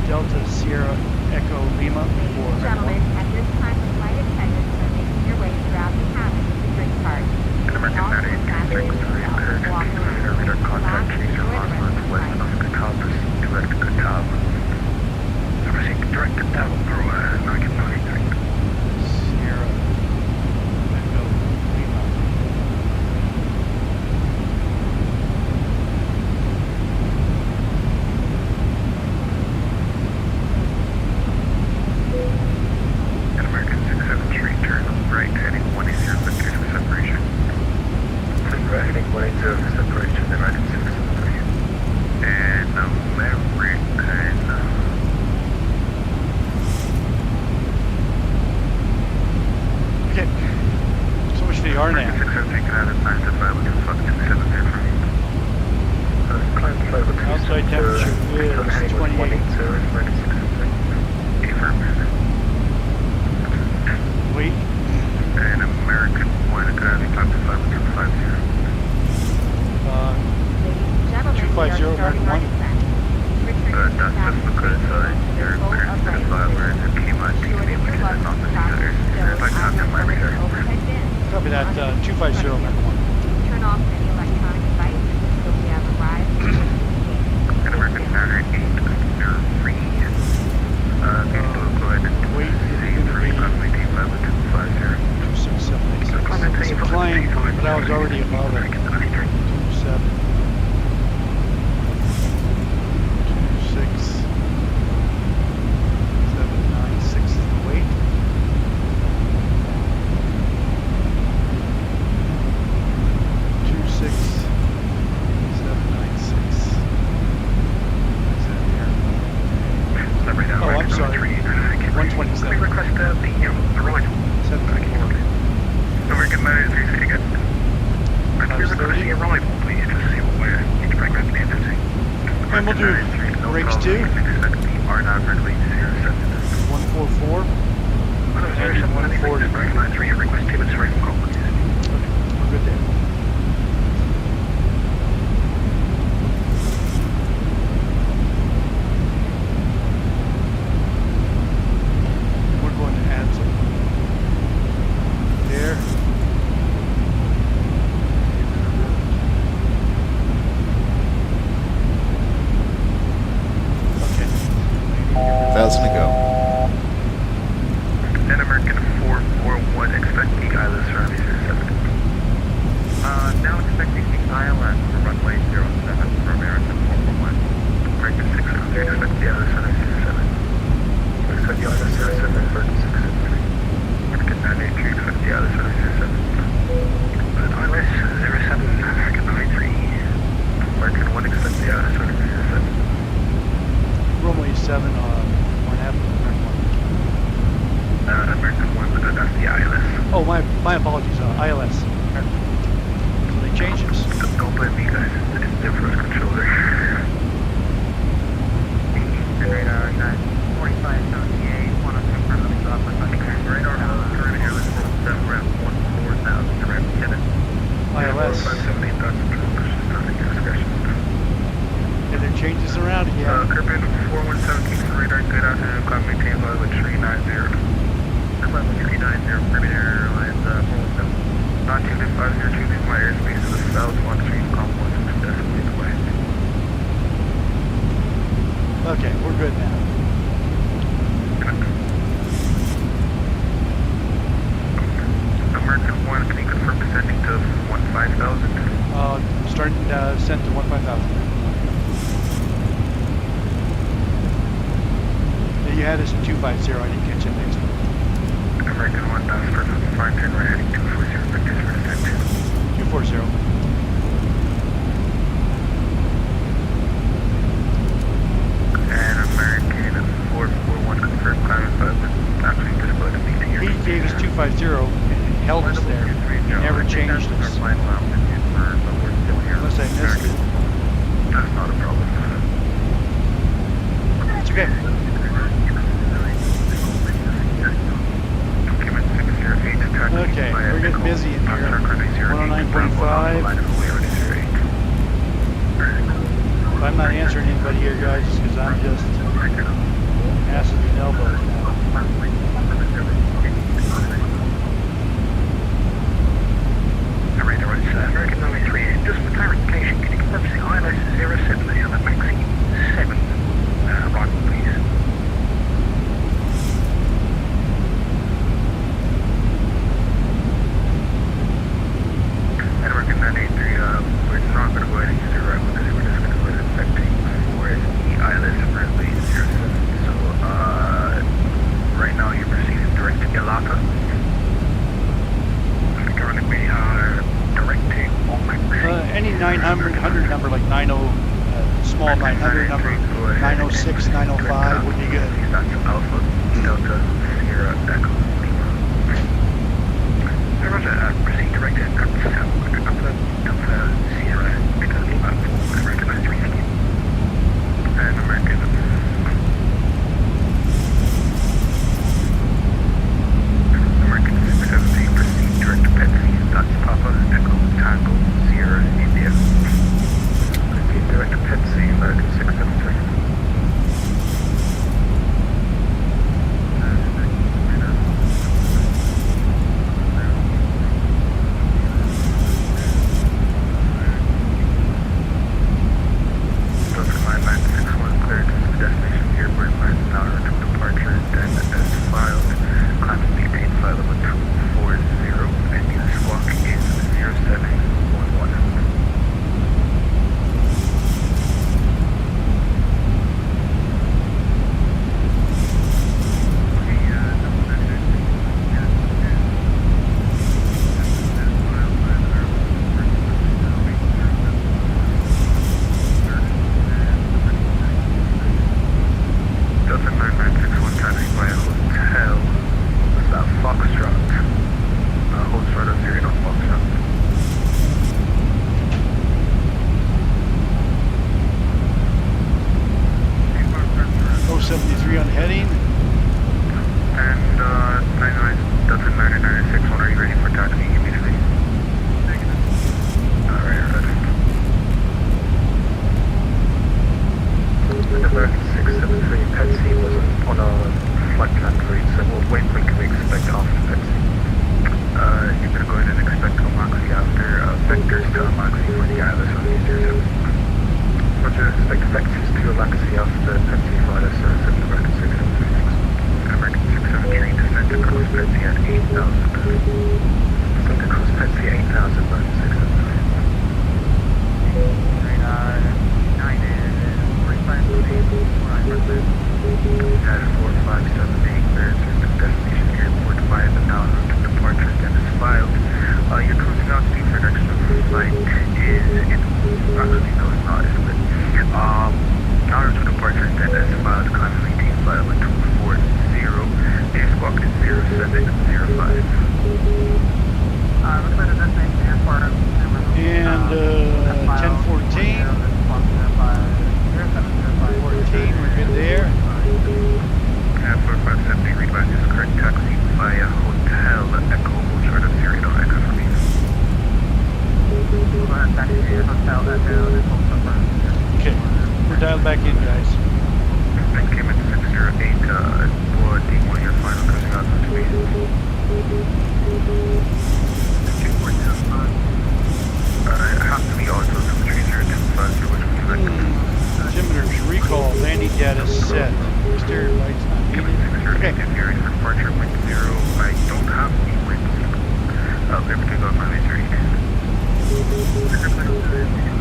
Delta Sierra Echo Lima Ladies for and gentlemen, at this time, the flight attendants are making their way throughout the cabin with the drink card. An American Also, 98 fasten District 3 yourself American and walk around. radar contact Lastly, chaser enjoy on the rest of the northwest flight. of Takeoff, direct to Takeoff. Servicing direct to Takeoff, American 93. Sierra Echo Lima. An American 673, turn right heading 180 vectors for separation. Turn right heading 180 for separation, American 673. And American... Okay. So much for the RNAV. 673, can I have a time to fly with 270 for me? Climb flight with Outside temperature is 28. Wait. And American 1, can I have a time to fly with 250? Ladies and gentlemen, we are 250 starting American our 1. descent. Returning That's just because you're American 5 or the KMIA team, which is not the other. If I contact my radar. overhead bin. Copy that, 250 American 1. Turn off any electronic devices until we have arrived. And American 988, you're free. Go ahead and Wait, see for economy team 5 with 250. 26786. It's flying, but I was already above it. 27. 796 is the weight. 26796. What's that here? Oh, I'm sorry. 127. Request the rolling. 724. American 93, again. Can we request the rolling, please, just to see what we're each bring back the entity. And we'll do brakes too. Are not regularly 144. And 140. American 93, request Tibbetts for call, please. Okay, we're good there. We're going to add some there. Okay. 1,000 to go. And American 441, expect the ILS for Army 07. Now expecting the ILS for runway 07 for American 441. American 673, expect the ILS for Army 07. Expect the ILS 07, American 673. American 983, expect the ILS for Army 07. ILS 07, American 93. American 1, expect the ILS for Army 07. Runway 7 on 1/2 of American 1, that's the ILS. Oh, my apologies. ILS. So they changed it. Don't blame me, guys. It's their first controller. Radar 94578, 102 permanently stop with nothing. Radar current airless roll 7 around 14,000 direct Kevin. ILS. 578, that's nothing discussion. Yeah, they changed this around again. Kirpin 4117 for radar, good afternoon, climb maintain flight with 390. Climb with 390, Caribbean Airlines, 417. Not 250, my airspace to the south, 1 stream, complex, definitely the way. Okay, we're good now. American 1, can you confirm descending to 15,000? Starting descent to 15,000. You had us at 250, I didn't catch it next one. American 1, that's perfect. Fine, turn right heading 240, vectors for descent. 240. And American 441, confirm climate, but actually just go to meet the He gave us 250 and held us there. He never changed us. Unless I missed it. That's not a problem. It's okay. Okay, we're getting busy in here. 109.5. I'm not answering anybody here, guys, because I'm just asses and elbows now. Alright, American 93, just for clarification, can you confirm the ILS 07 and the Maxine 7 arrival, please? And American 93, we're not going to go ahead and use the arrival because we're just going to go ahead and effecting for the ILS apparently 07. So, right now you're proceeding direct to Ilata. Currently we are directing all any 900 number like 90, small 900 number, 906, 905 would be good. That's Alpha, Delta, Sierra, Echo, Lima. Roger, proceed direct to Alpha, Delta, Sierra, Echo, Lima, for American 93, thank you. And American. American 670, proceed direct to Petsy, that's Papa, Echo, Tango, Sierra, India. Proceed direct to Petsy, American 673.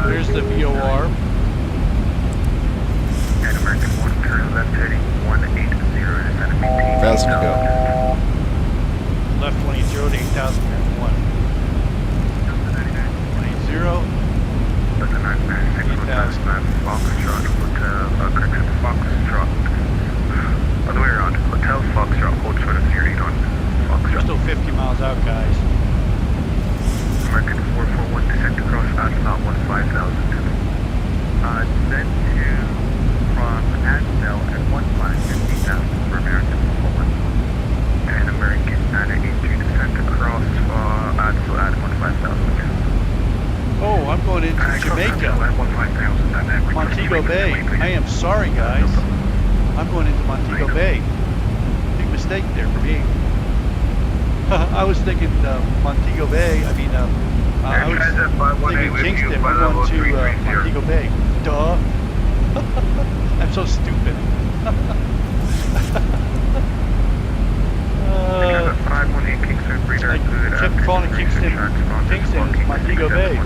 There's the VOR. And American 1, turn left heading 180 to 1,000 to go. Left 20 to 8,001. 20. Delta 996, Foxtrot, Hotel, correction, Foxtrot. Other way around, Hotel Foxtrot, hold short of 08 on Foxtrot. We're still 50 miles out, guys. American 441, descent across Asphalt 15,000. Then to from Ansel at 15,000 for American 441. And American 983, descent across Ansel at 15,000. Oh, I'm going into Jamaica. Montego Bay. I am sorry, guys. I'm going into Montego Bay. Big mistake there for me. I was thinking Montego Bay. I mean, I was thinking Kingston. We're going to Montego Bay. Duh. I'm so stupid. I kept calling Kingston. Kingston is Montego Bay.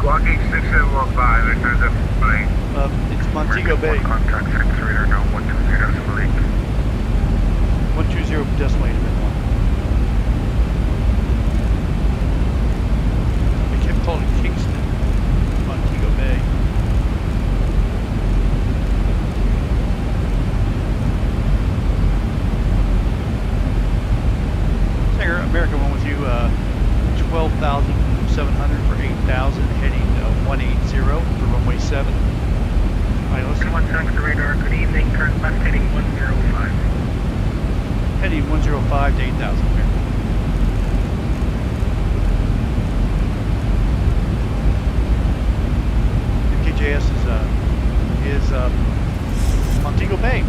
Squawking 6715, it turns up plane. It's Montego Bay. Contact fence radar now 120.8. 120 decimal 8. I kept calling Kingston Montego Bay. Singer, American One with you, 12,700 for 8,000, heading 180 for runway 7. Alright, listen. Contact the radar, good evening, turn left heading 105. Heading 105 to 8,000 here. MKJS is Montego Bay.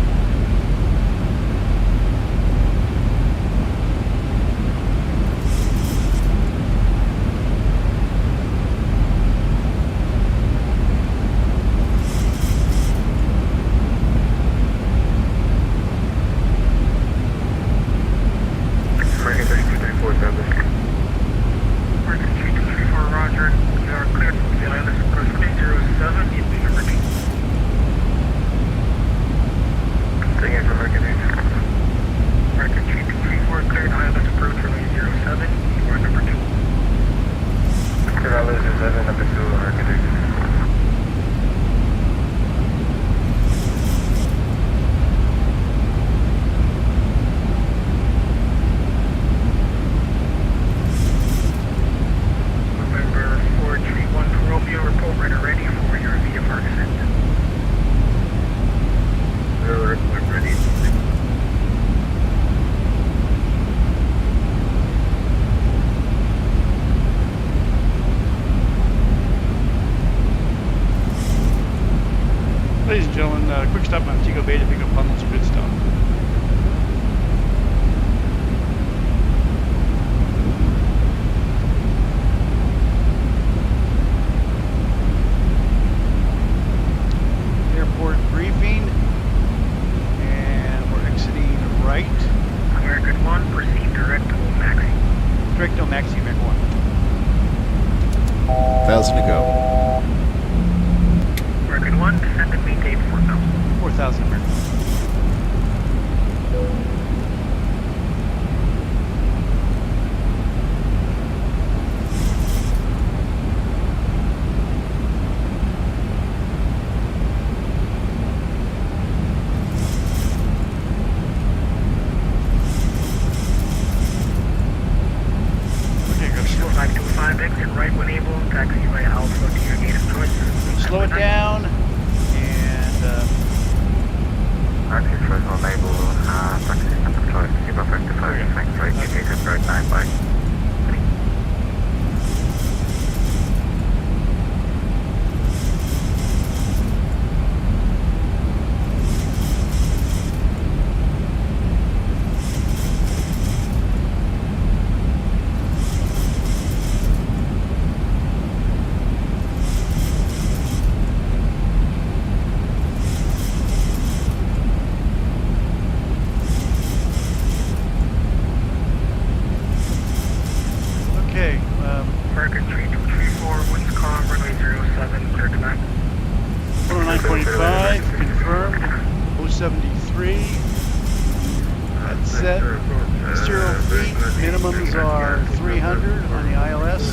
Ladies and gentlemen, quick stop Montego Bay to pick up bundles of good stuff. Airport briefing, and we're exiting right. American One, proceed direct to Maxi. Direct to Maxi, American One. 1,000 to go. American One, descend and maintain 4,000. 4,000 American. Okay, go slow. 525, exit right when able, taxi via Alpha to your gate of choice. Slow it down, and Taxi choice on label, taxi center choice, Zebra 55, thanks, right, you take it road 9 by. okay. American 3234, winds calm, runway 07, clear to land. 109.5 confirmed. 073. That's set. 0 feet. Minimums are 300 on the ILS.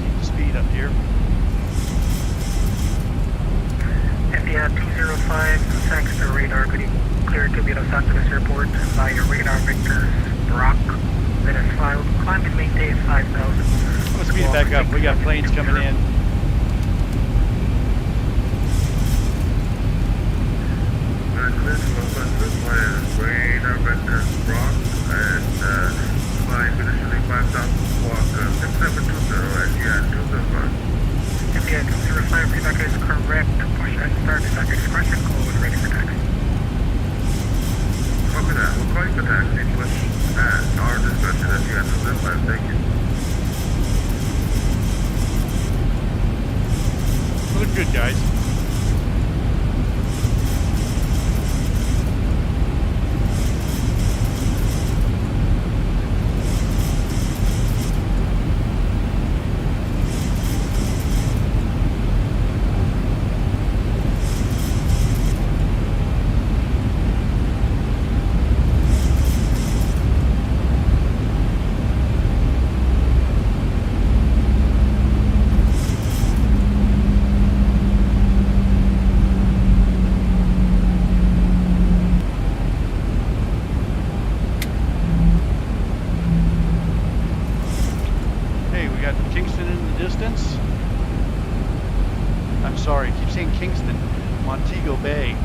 Keep the speed up here. India 205, thanks to radar, good evening. Clear to be at Los Angeles Airport via radar vectors, Brock, that is filed, climb and maintain 5,000. I'm gonna speed it back up. We got planes coming in. Correct. Push and start is at discretion. Call when ready for taxi. Copy that. We're calling for taxi. Push at our discretion as you enter the flight. Thank you. Look good, guys. Kingston, Montego Bay,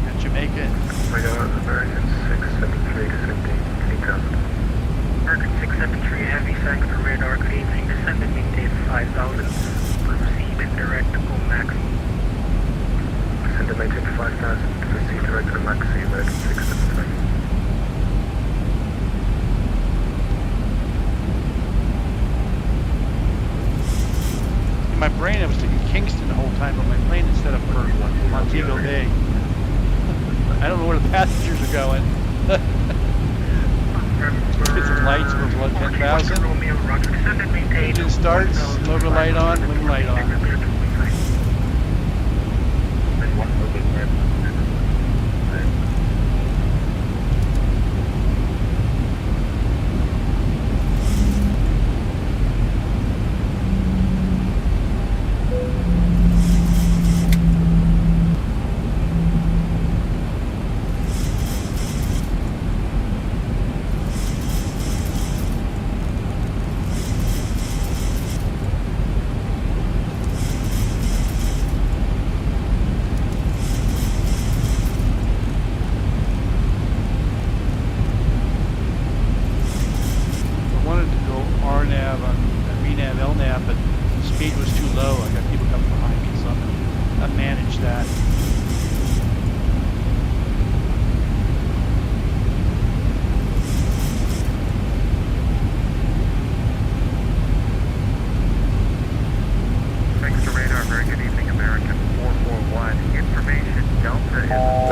and Jamaica. American 673 to 15,000. American 673 Heavy, thanks for radar. Good evening. Descend and maintain 5,000. Proceed and direct to Maxi. Descend and maintain 5,000. Proceed direct to Maxi. American 673. In my brain, I was thinking Kingston the whole time, but my plane is set up for Montego Bay. I don't know where the passengers are going. Get some lights for blood 10,000. Engine starts, motor light on, wing light on.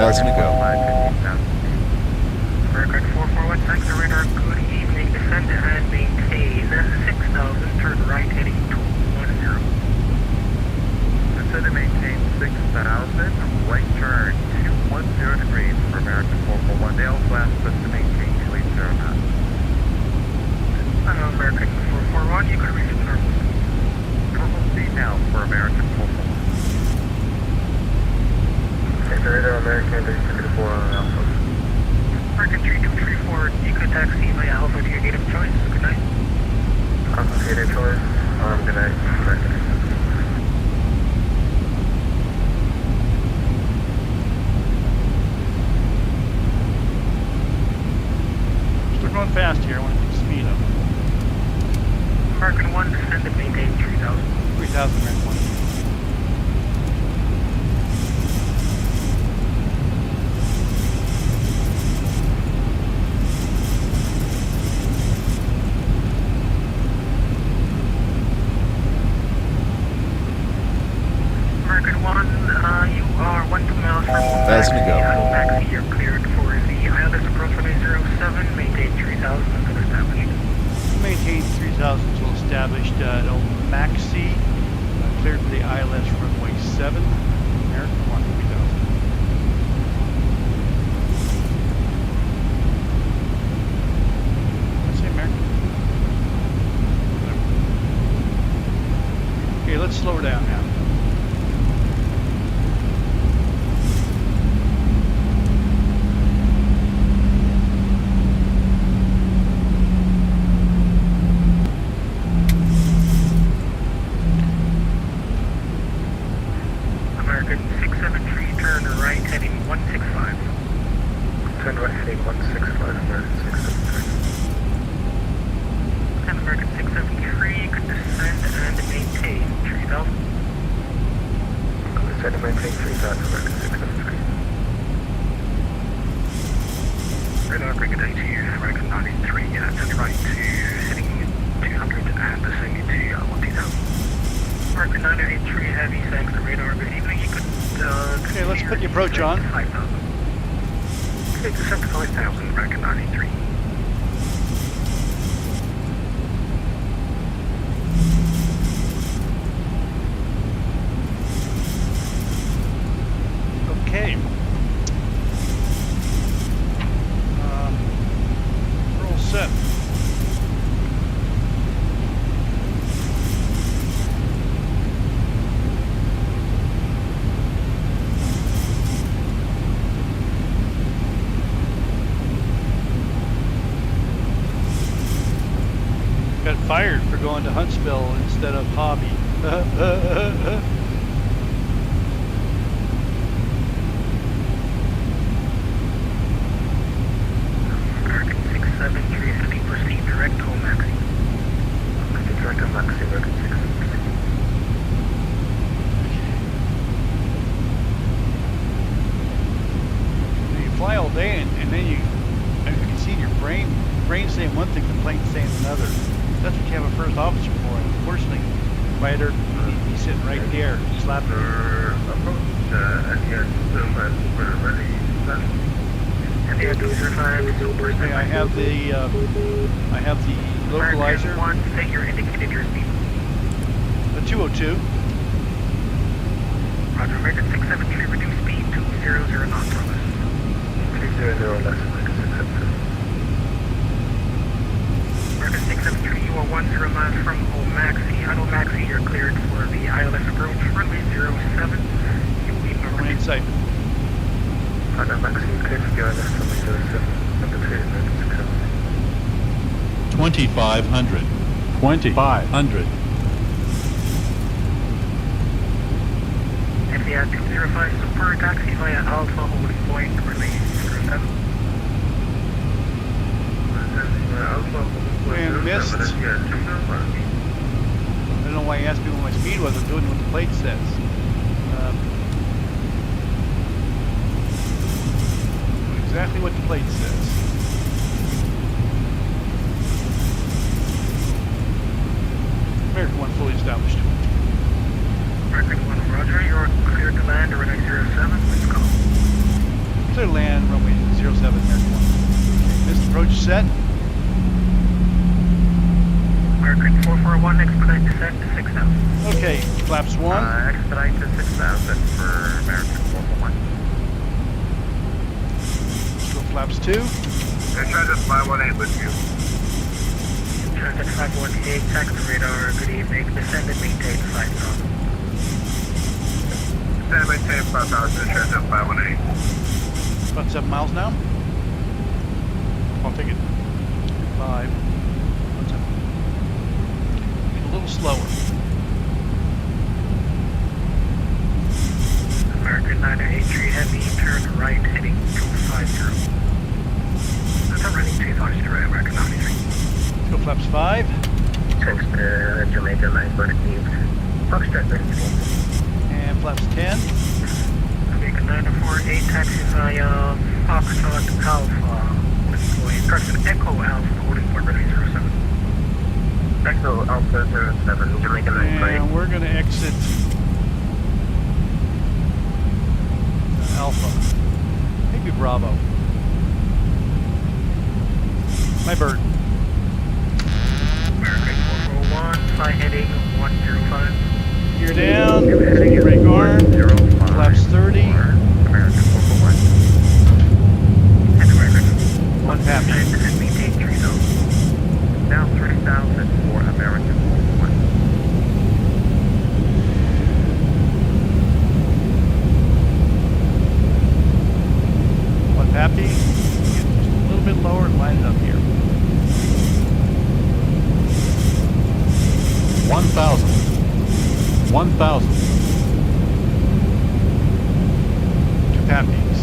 VATSIM to go. American 441, thanks to radar. Good evening. Descend and maintain 6,000. Turn right heading 210. Descend and maintain 6,000. Right turn 210 degrees for American 441. They also asked us to maintain 280 knots. American 441, you could reach normal. Normal speed now for American 441. Radar American 334 on Alpha. American 3234, you could taxi by Alpha to your gate of choice. Good night. Alpha gate of choice. Good night. American. Still going fast here. I want to keep speed up. American 1, descend and maintain 3,000. 3,000, American 1. VATSIM to go. Maxi, you're cleared for the ILS approach runway 07, maintain 3,000 until established. Maintain 3,000 until established. Maxi, cleared for the ILS runway 7, American 1, 3,000. Did I say American? Okay, let's slow her down now. Turn right heading 165, American 673. And American 673, you could descend and maintain 3,000. Steady maintain 3000, American 673. Radar bring it to American 93, turn right to heading 200 and descending to 1000. American 983 Heavy, thanks to radar, good evening. You could okay, let's put the approach on. 5000. Okay, descend to 5000, American 93. Okay. We're all set. Got fired for going to Huntsville instead of Hobby. American 673 heading proceed direct to Maxi. Okay, direct to Maxi, American 673. You fly all day and then you can see your brain saying one thing, the plane saying another. That's what you have a first officer for. And unfortunately, Ryder, he's sitting right there, slapping. Approach, and yes, we're ready. And the F235 super. Okay, I have the localizer. One, set your indicated speed. The 202. Roger, American 673, reduce speed to 00 knots from us. 300 less, American 673. American 673, you are 10 miles from Omaxi. At Omaxi, you're cleared for the ILS approach, runway 07. You will be We're in sight. Roger, Maxi, cleared for the ILS, runway 07. Number 3, American 673. 2500. 2500. FDR 205 Super, taxi via Alpha, holding point, runway 07. And missed. I don't know why you asked me what my speed was. I'm doing what the plate says. Exactly what the plate says. American 1 fully established. American 1, Roger, you're cleared to land, runway 07, please call. Clear to land, runway 07, American 1. Missed approach set. American 441, expedite descent to 6000. Okay, flaps 1. Expedite to 6,000 for American 441. Still flaps 2. Transit 518 with you. Transit 518, taxi radar, good evening, descend and maintain 5000. Descend and maintain 5,000, transit 518. About 7 miles now. I'll take it. 5. A little slower. American 983 Heavy, turn right, heading 250. Turn right, 250, American 93. Go flaps 5. Thanks to Jamaica 940. Foxtrot 34. And flaps 10. Jamaica 948, taxi via Foxtrot Alpha, correction, Echo Alpha, holding point, runway 07. Echo Alpha 07, Jamaica 948. And we're going to exit Alpha. Maybe Bravo. My bird. American 441, fly heading 105. Gear down, brake arm, flaps 30. American 441. And American. 1 happy. And maintain 3000. Now 3,000 for American 441. Happy. Get just a little bit lower and line it up here. 1,000. 1,000. 2 pappies.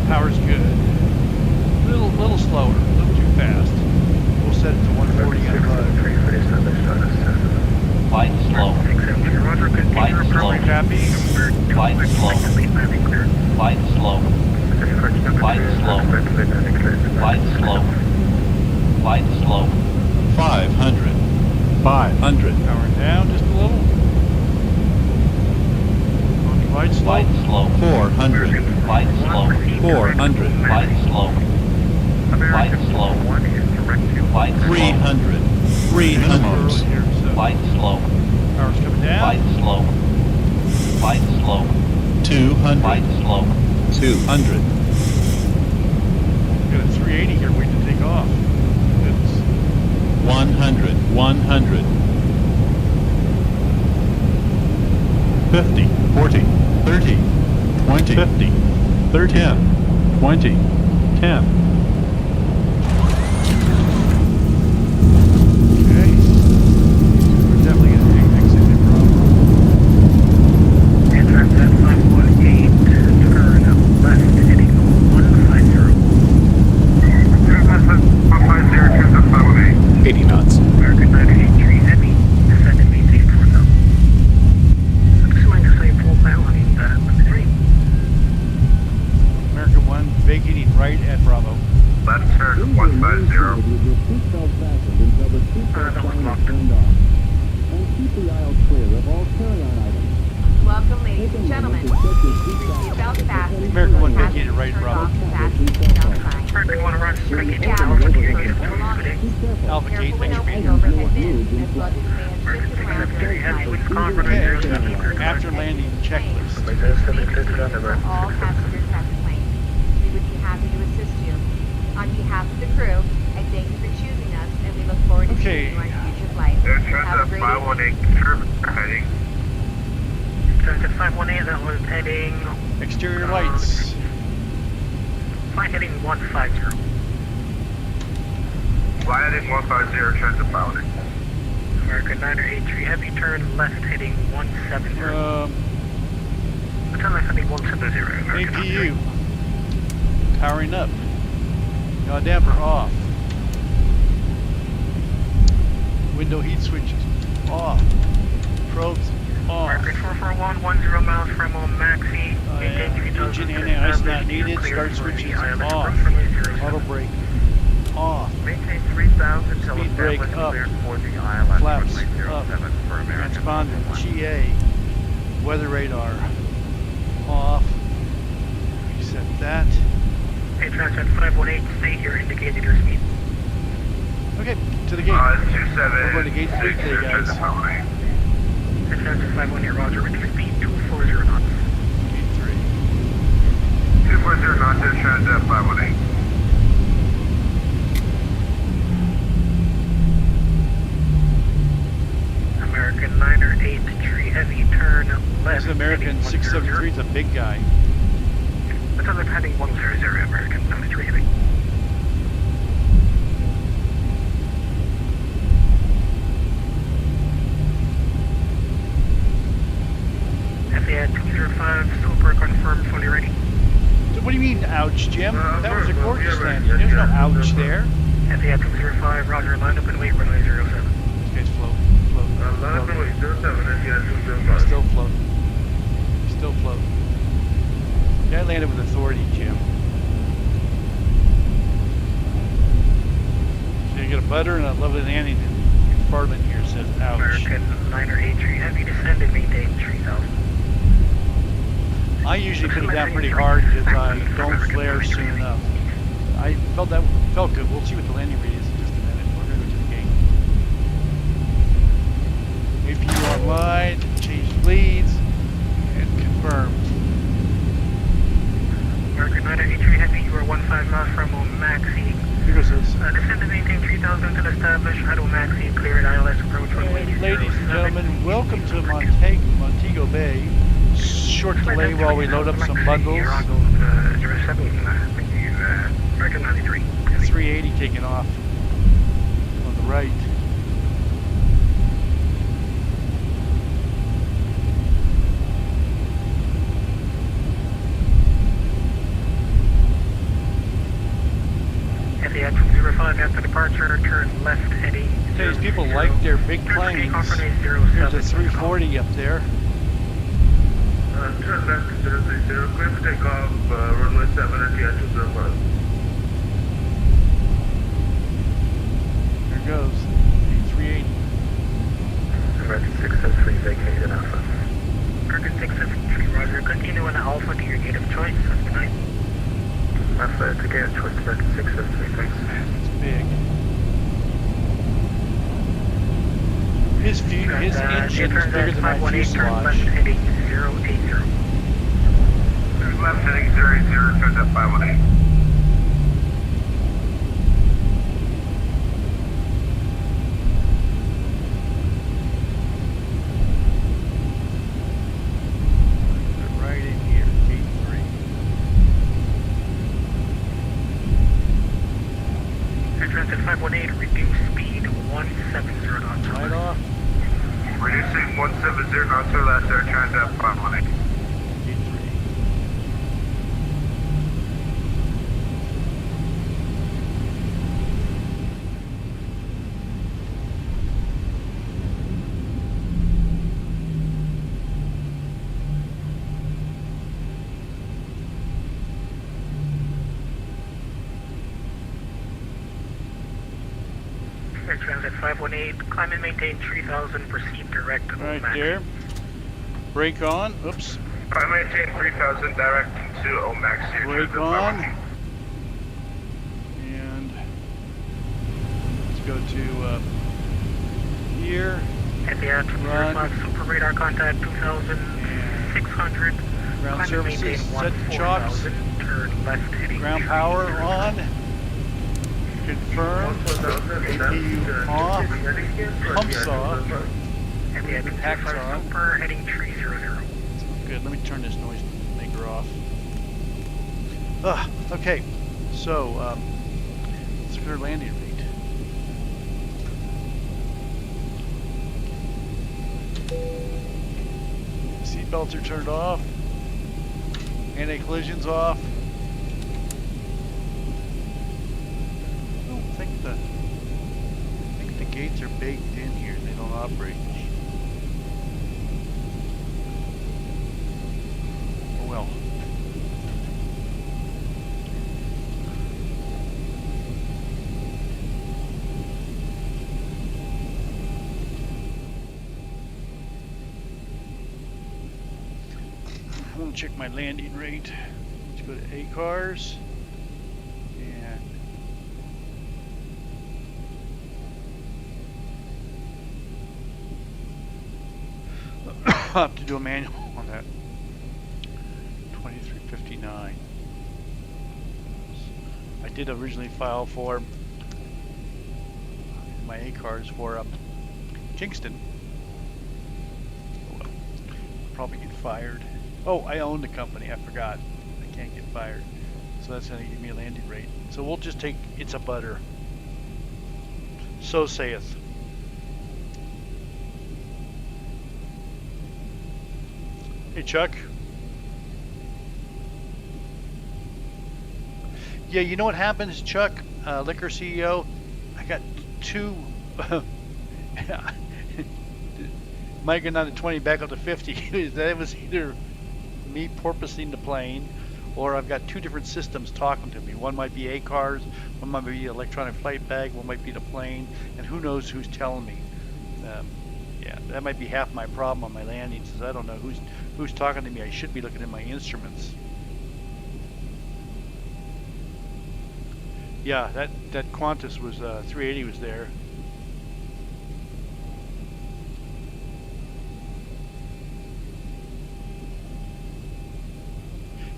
Power's good. Little slower. A little too fast. We'll set it to 140 on the Flight slow. Flight slow. Flight slow. Flight slow. Flight slow. 500. 500. Power down just a little. Flight slow. Flight slow. 400. Flight slow. 400. Flight slow. Flight slow. Flight slow. 300. 300. Here, so Flight slow. power's coming down. Flight slow. Flight slow. 200. Flight slow. 200. Got a 380 here waiting to take off. Goodness. 100. 100. 50. 40. 30. 20. 50. 30. 10. 20. 10. Okay. We're definitely going to exit it from. And transat 518, turn left, heading 150. 150, transat 518. 80 knots. American 983 Heavy, descend and maintain for now. Assuming to say full piloting, limit 3. American 1 vacating right at Bravo. Left turn 150. That was locked. Welcome, ladies and gentlemen. Keep your seatbelts fastened. American 1 Fasten vacated right, turn Bravo. off the fasten seatbelt sign. American 1 runs Please straight gather down for for the the first belongings. Alpha Kate, Careful when thanks for being opening here. overhead bins, as luggage may have shifted around during flight. After landing checklist. All passengers have the plane. We would be happy to assist you. On behalf of the crew, I thank you for choosing us, and we look forward to Okay. seeing you on future flights. Have a great evening. heading. Transat 518, that was heading. Exterior lights. Flight heading 150. Flight heading 150, transat piloting. American 983 Heavy, turn left heading 170. Turn left heading 170. American APU. Powering up. Yaw damper off. Window heat switches off. Probes off. American 441, 10 miles from Maxi. Engine anti-ice not needed. Start switches off. Auto brake off. Maintain 3000 till Speed brake up. for the ILS Flaps runway 07 up. for American. Transponder GA. Weather radar off. Reset that. Hey, Transat 518, stay here, indicated your speed. Okay, to the gate. 27. We're going to gate 3 today, guys. Hey, Transat 518, roger, reduce speed 240 knots. Gate 3. 240 knots, there's Transat 518. American 983 Heavy, turn left. This is American 673. It's a big guy. That's on the heading 100, American 983 Heavy. FAA 205, super confirmed, fully ready. What do you mean, ouch, Jim? That was a gorgeous landing. There's no ouch there. FAA 205, roger, line up and wait, runway 07. This guy's float. Still float. Still float. Guy landed with authority, Jim. So you get a butter and a lovely landing compartment here says ouch. American 983 Heavy, descend and maintain 3000. I usually put it down pretty hard because I don't flare soon enough. I felt that felt good. We'll see what the landing rate is in just a minute. We're going to go to the gate. APU online, change leads, and confirmed. American 983 Heavy, you are 15 miles from Maxi. Here goes this. Descend and maintain 3000 to establish Idle Maxi, cleared ILS approach runway 20. Ladies and gentlemen, welcome to Montego Bay. Short delay while we load up some bundles. American 93. 380 taking off on the right. FAA 205 after departure, turn left heading. These people like their big planes. Here's a 340 up there. onto your gate of choice. Good night. Left to gate of choice, American 603, thanks. It's big. His engine is bigger than my fuselage. Heading 080. Left heading 080, turns at 518. Right in here, gate 3. Transit 518, reduce speed 170 knots. Right off. Reducing 170 knots to last air transit 518. Gate 3. Air Transit 518, climb and maintain 3000, proceed direct to Right Omac. there. Brake on. Oops. I maintain 3000 direct to Omax here. Brake on. And let's go to here. At the Run. Super radar contact 2600. Ground Climb and maintain services set to chocks. 4000, turn left heading Ground power on. Confirm. APU off. Pumps off. At the end Packs on. Super heading 300. Good. Let me turn this noise maker off. Okay. So, let's get our landing rate. Seatbelts are turned off. Anti-collision's off. I think the gates are baked in here. They don't operate. Oh well. I want to check my landing rate. Let's go to ACARS. And I'll have to do a manual on that. 2359. I did originally file for my ACARS for Kingston. Oh, well. Probably get fired. Oh, I own the company. I forgot. I can't get fired. So that's going to give me a landing rate. So we'll just take it's a butter. So saith. Hey, Chuck. Yeah, you know what happens, Chuck, Liquor CEO? I got two. Might get down to 20, back up to 50. That was either me porpoising the plane, or I've got two different systems talking to me. One might be ACARS, one might be electronic flight bag, one might be the plane, and who knows who's telling me. Yeah, that might be half my problem on my landings, is I don't know who's talking to me. I should be looking at my instruments. Yeah, that Qantas was 380 was there.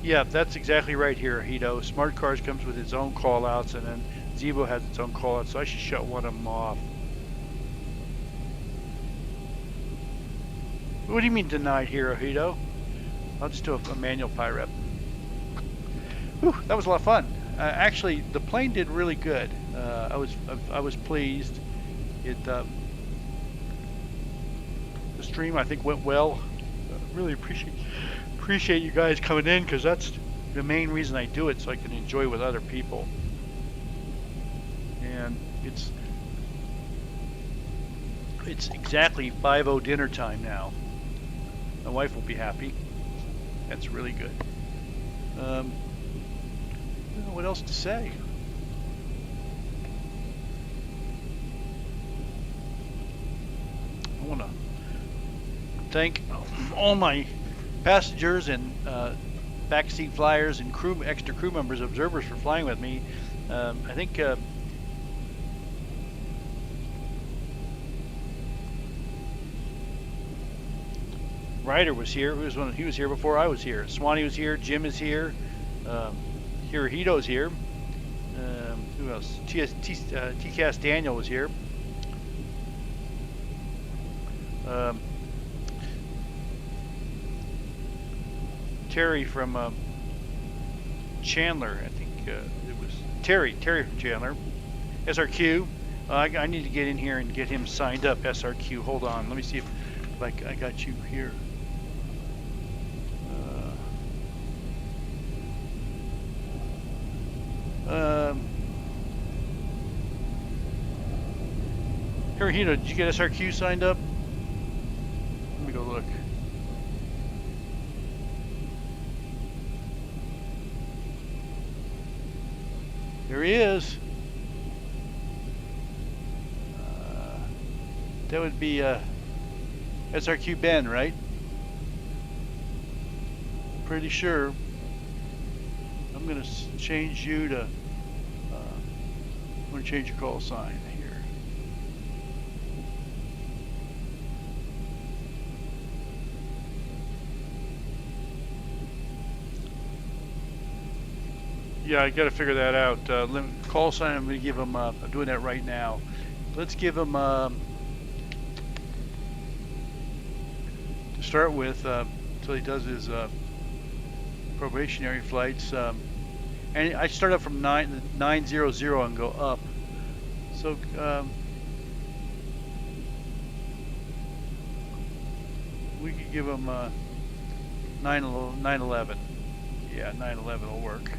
Yeah, that's exactly right here, Hito. Smart Cars comes with its own callouts, and then Zibo has its own callouts, so I should shut one of them off. What do you mean denied here, Hito? I'll just do a manual PIREP. Whew, that was a lot of fun. Actually, the plane did really good. I was pleased. The stream I think went well. Really appreciate you guys coming in, because that's the main reason I do it, so I can enjoy with other people. And it's exactly 5:00 dinner time now. My wife will be happy. That's really good. I don't know what else to say. I want to thank all my passengers and backseat flyers and extra crew members, observers for flying with me. I think Ryder was here. He was here before I was here. Swanee was here. Jim is here. Hirohito's here. Who else? TCAS Daniel was here. Terry from Chandler, I think it was Terry from Chandler. SRQ. I need to get in here and get him signed up. SRQ. Hold on. Let me see if I got you here. Hirohito, did you get SRQ signed up? Let me go look. There he is. That would be SRQ Ben, right? Pretty sure. I'm going to change you to. I'm going to change your call sign here. Yeah, I got to figure that out. Call sign. I'm going to give him. I'm doing that right now. Let's give him. To start with, until he does his probationary flights, and I start up from 900 and go up. So we could give him 911. Yeah, 911 will work.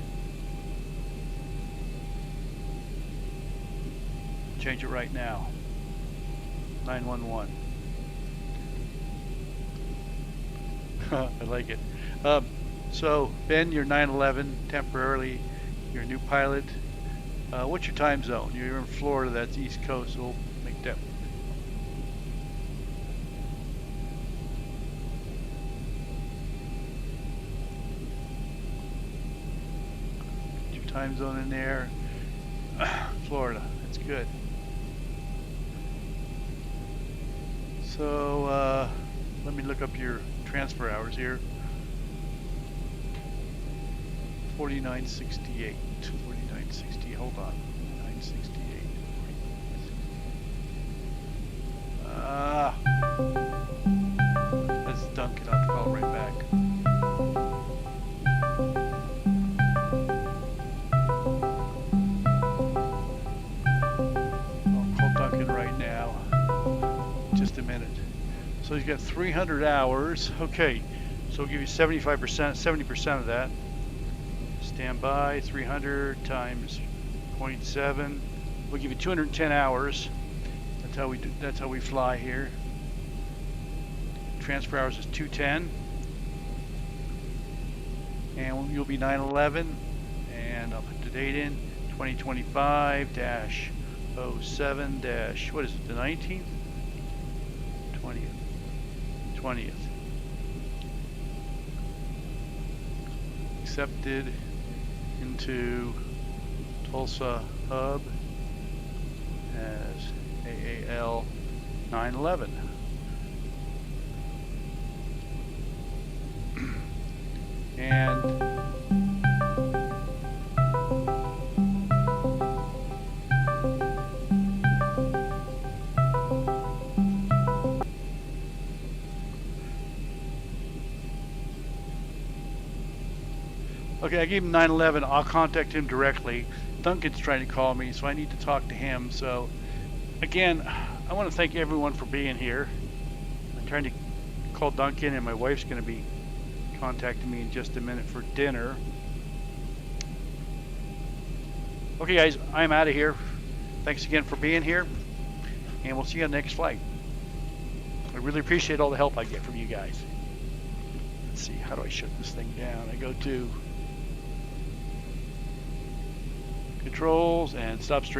Change it right now. 911. I like it. So Ben, you're 911 temporarily. You're a new pilot. What's your time zone? You're in Florida. That's East Coast. So we'll make that. Get your time zone in there. Florida. That's good. So let me look up your transfer hours here. 4968. 4960. Hold on. 968. That's Duncan. I'll have to call right back. I'll call Duncan right now. Just a minute. So he's got 300 hours. Okay, so we'll give you 75%, 70% of that. Stand by, 300 times 0.7. We'll give you 210 hours. That's how we do. That's how we fly here. Transfer hours is 210, and you'll be 911. And I'll put the date in 2025-07- what is it? The 19th, 20th. Accepted into Tulsa Hub as AAL911. And okay, I gave him 911. I'll contact him directly. Duncan's trying to call me, so I need to talk to him. So, again, I want to thank everyone for being here. I'm trying to call Duncan, and my wife's going to be contacting me in just a minute for dinner. Okay, guys, I'm out of here. Thanks again for being here, and we'll see you on the next flight. I really appreciate all the help I get from you guys. Let's see, how do I shut this thing down? I go to controls and stop stream.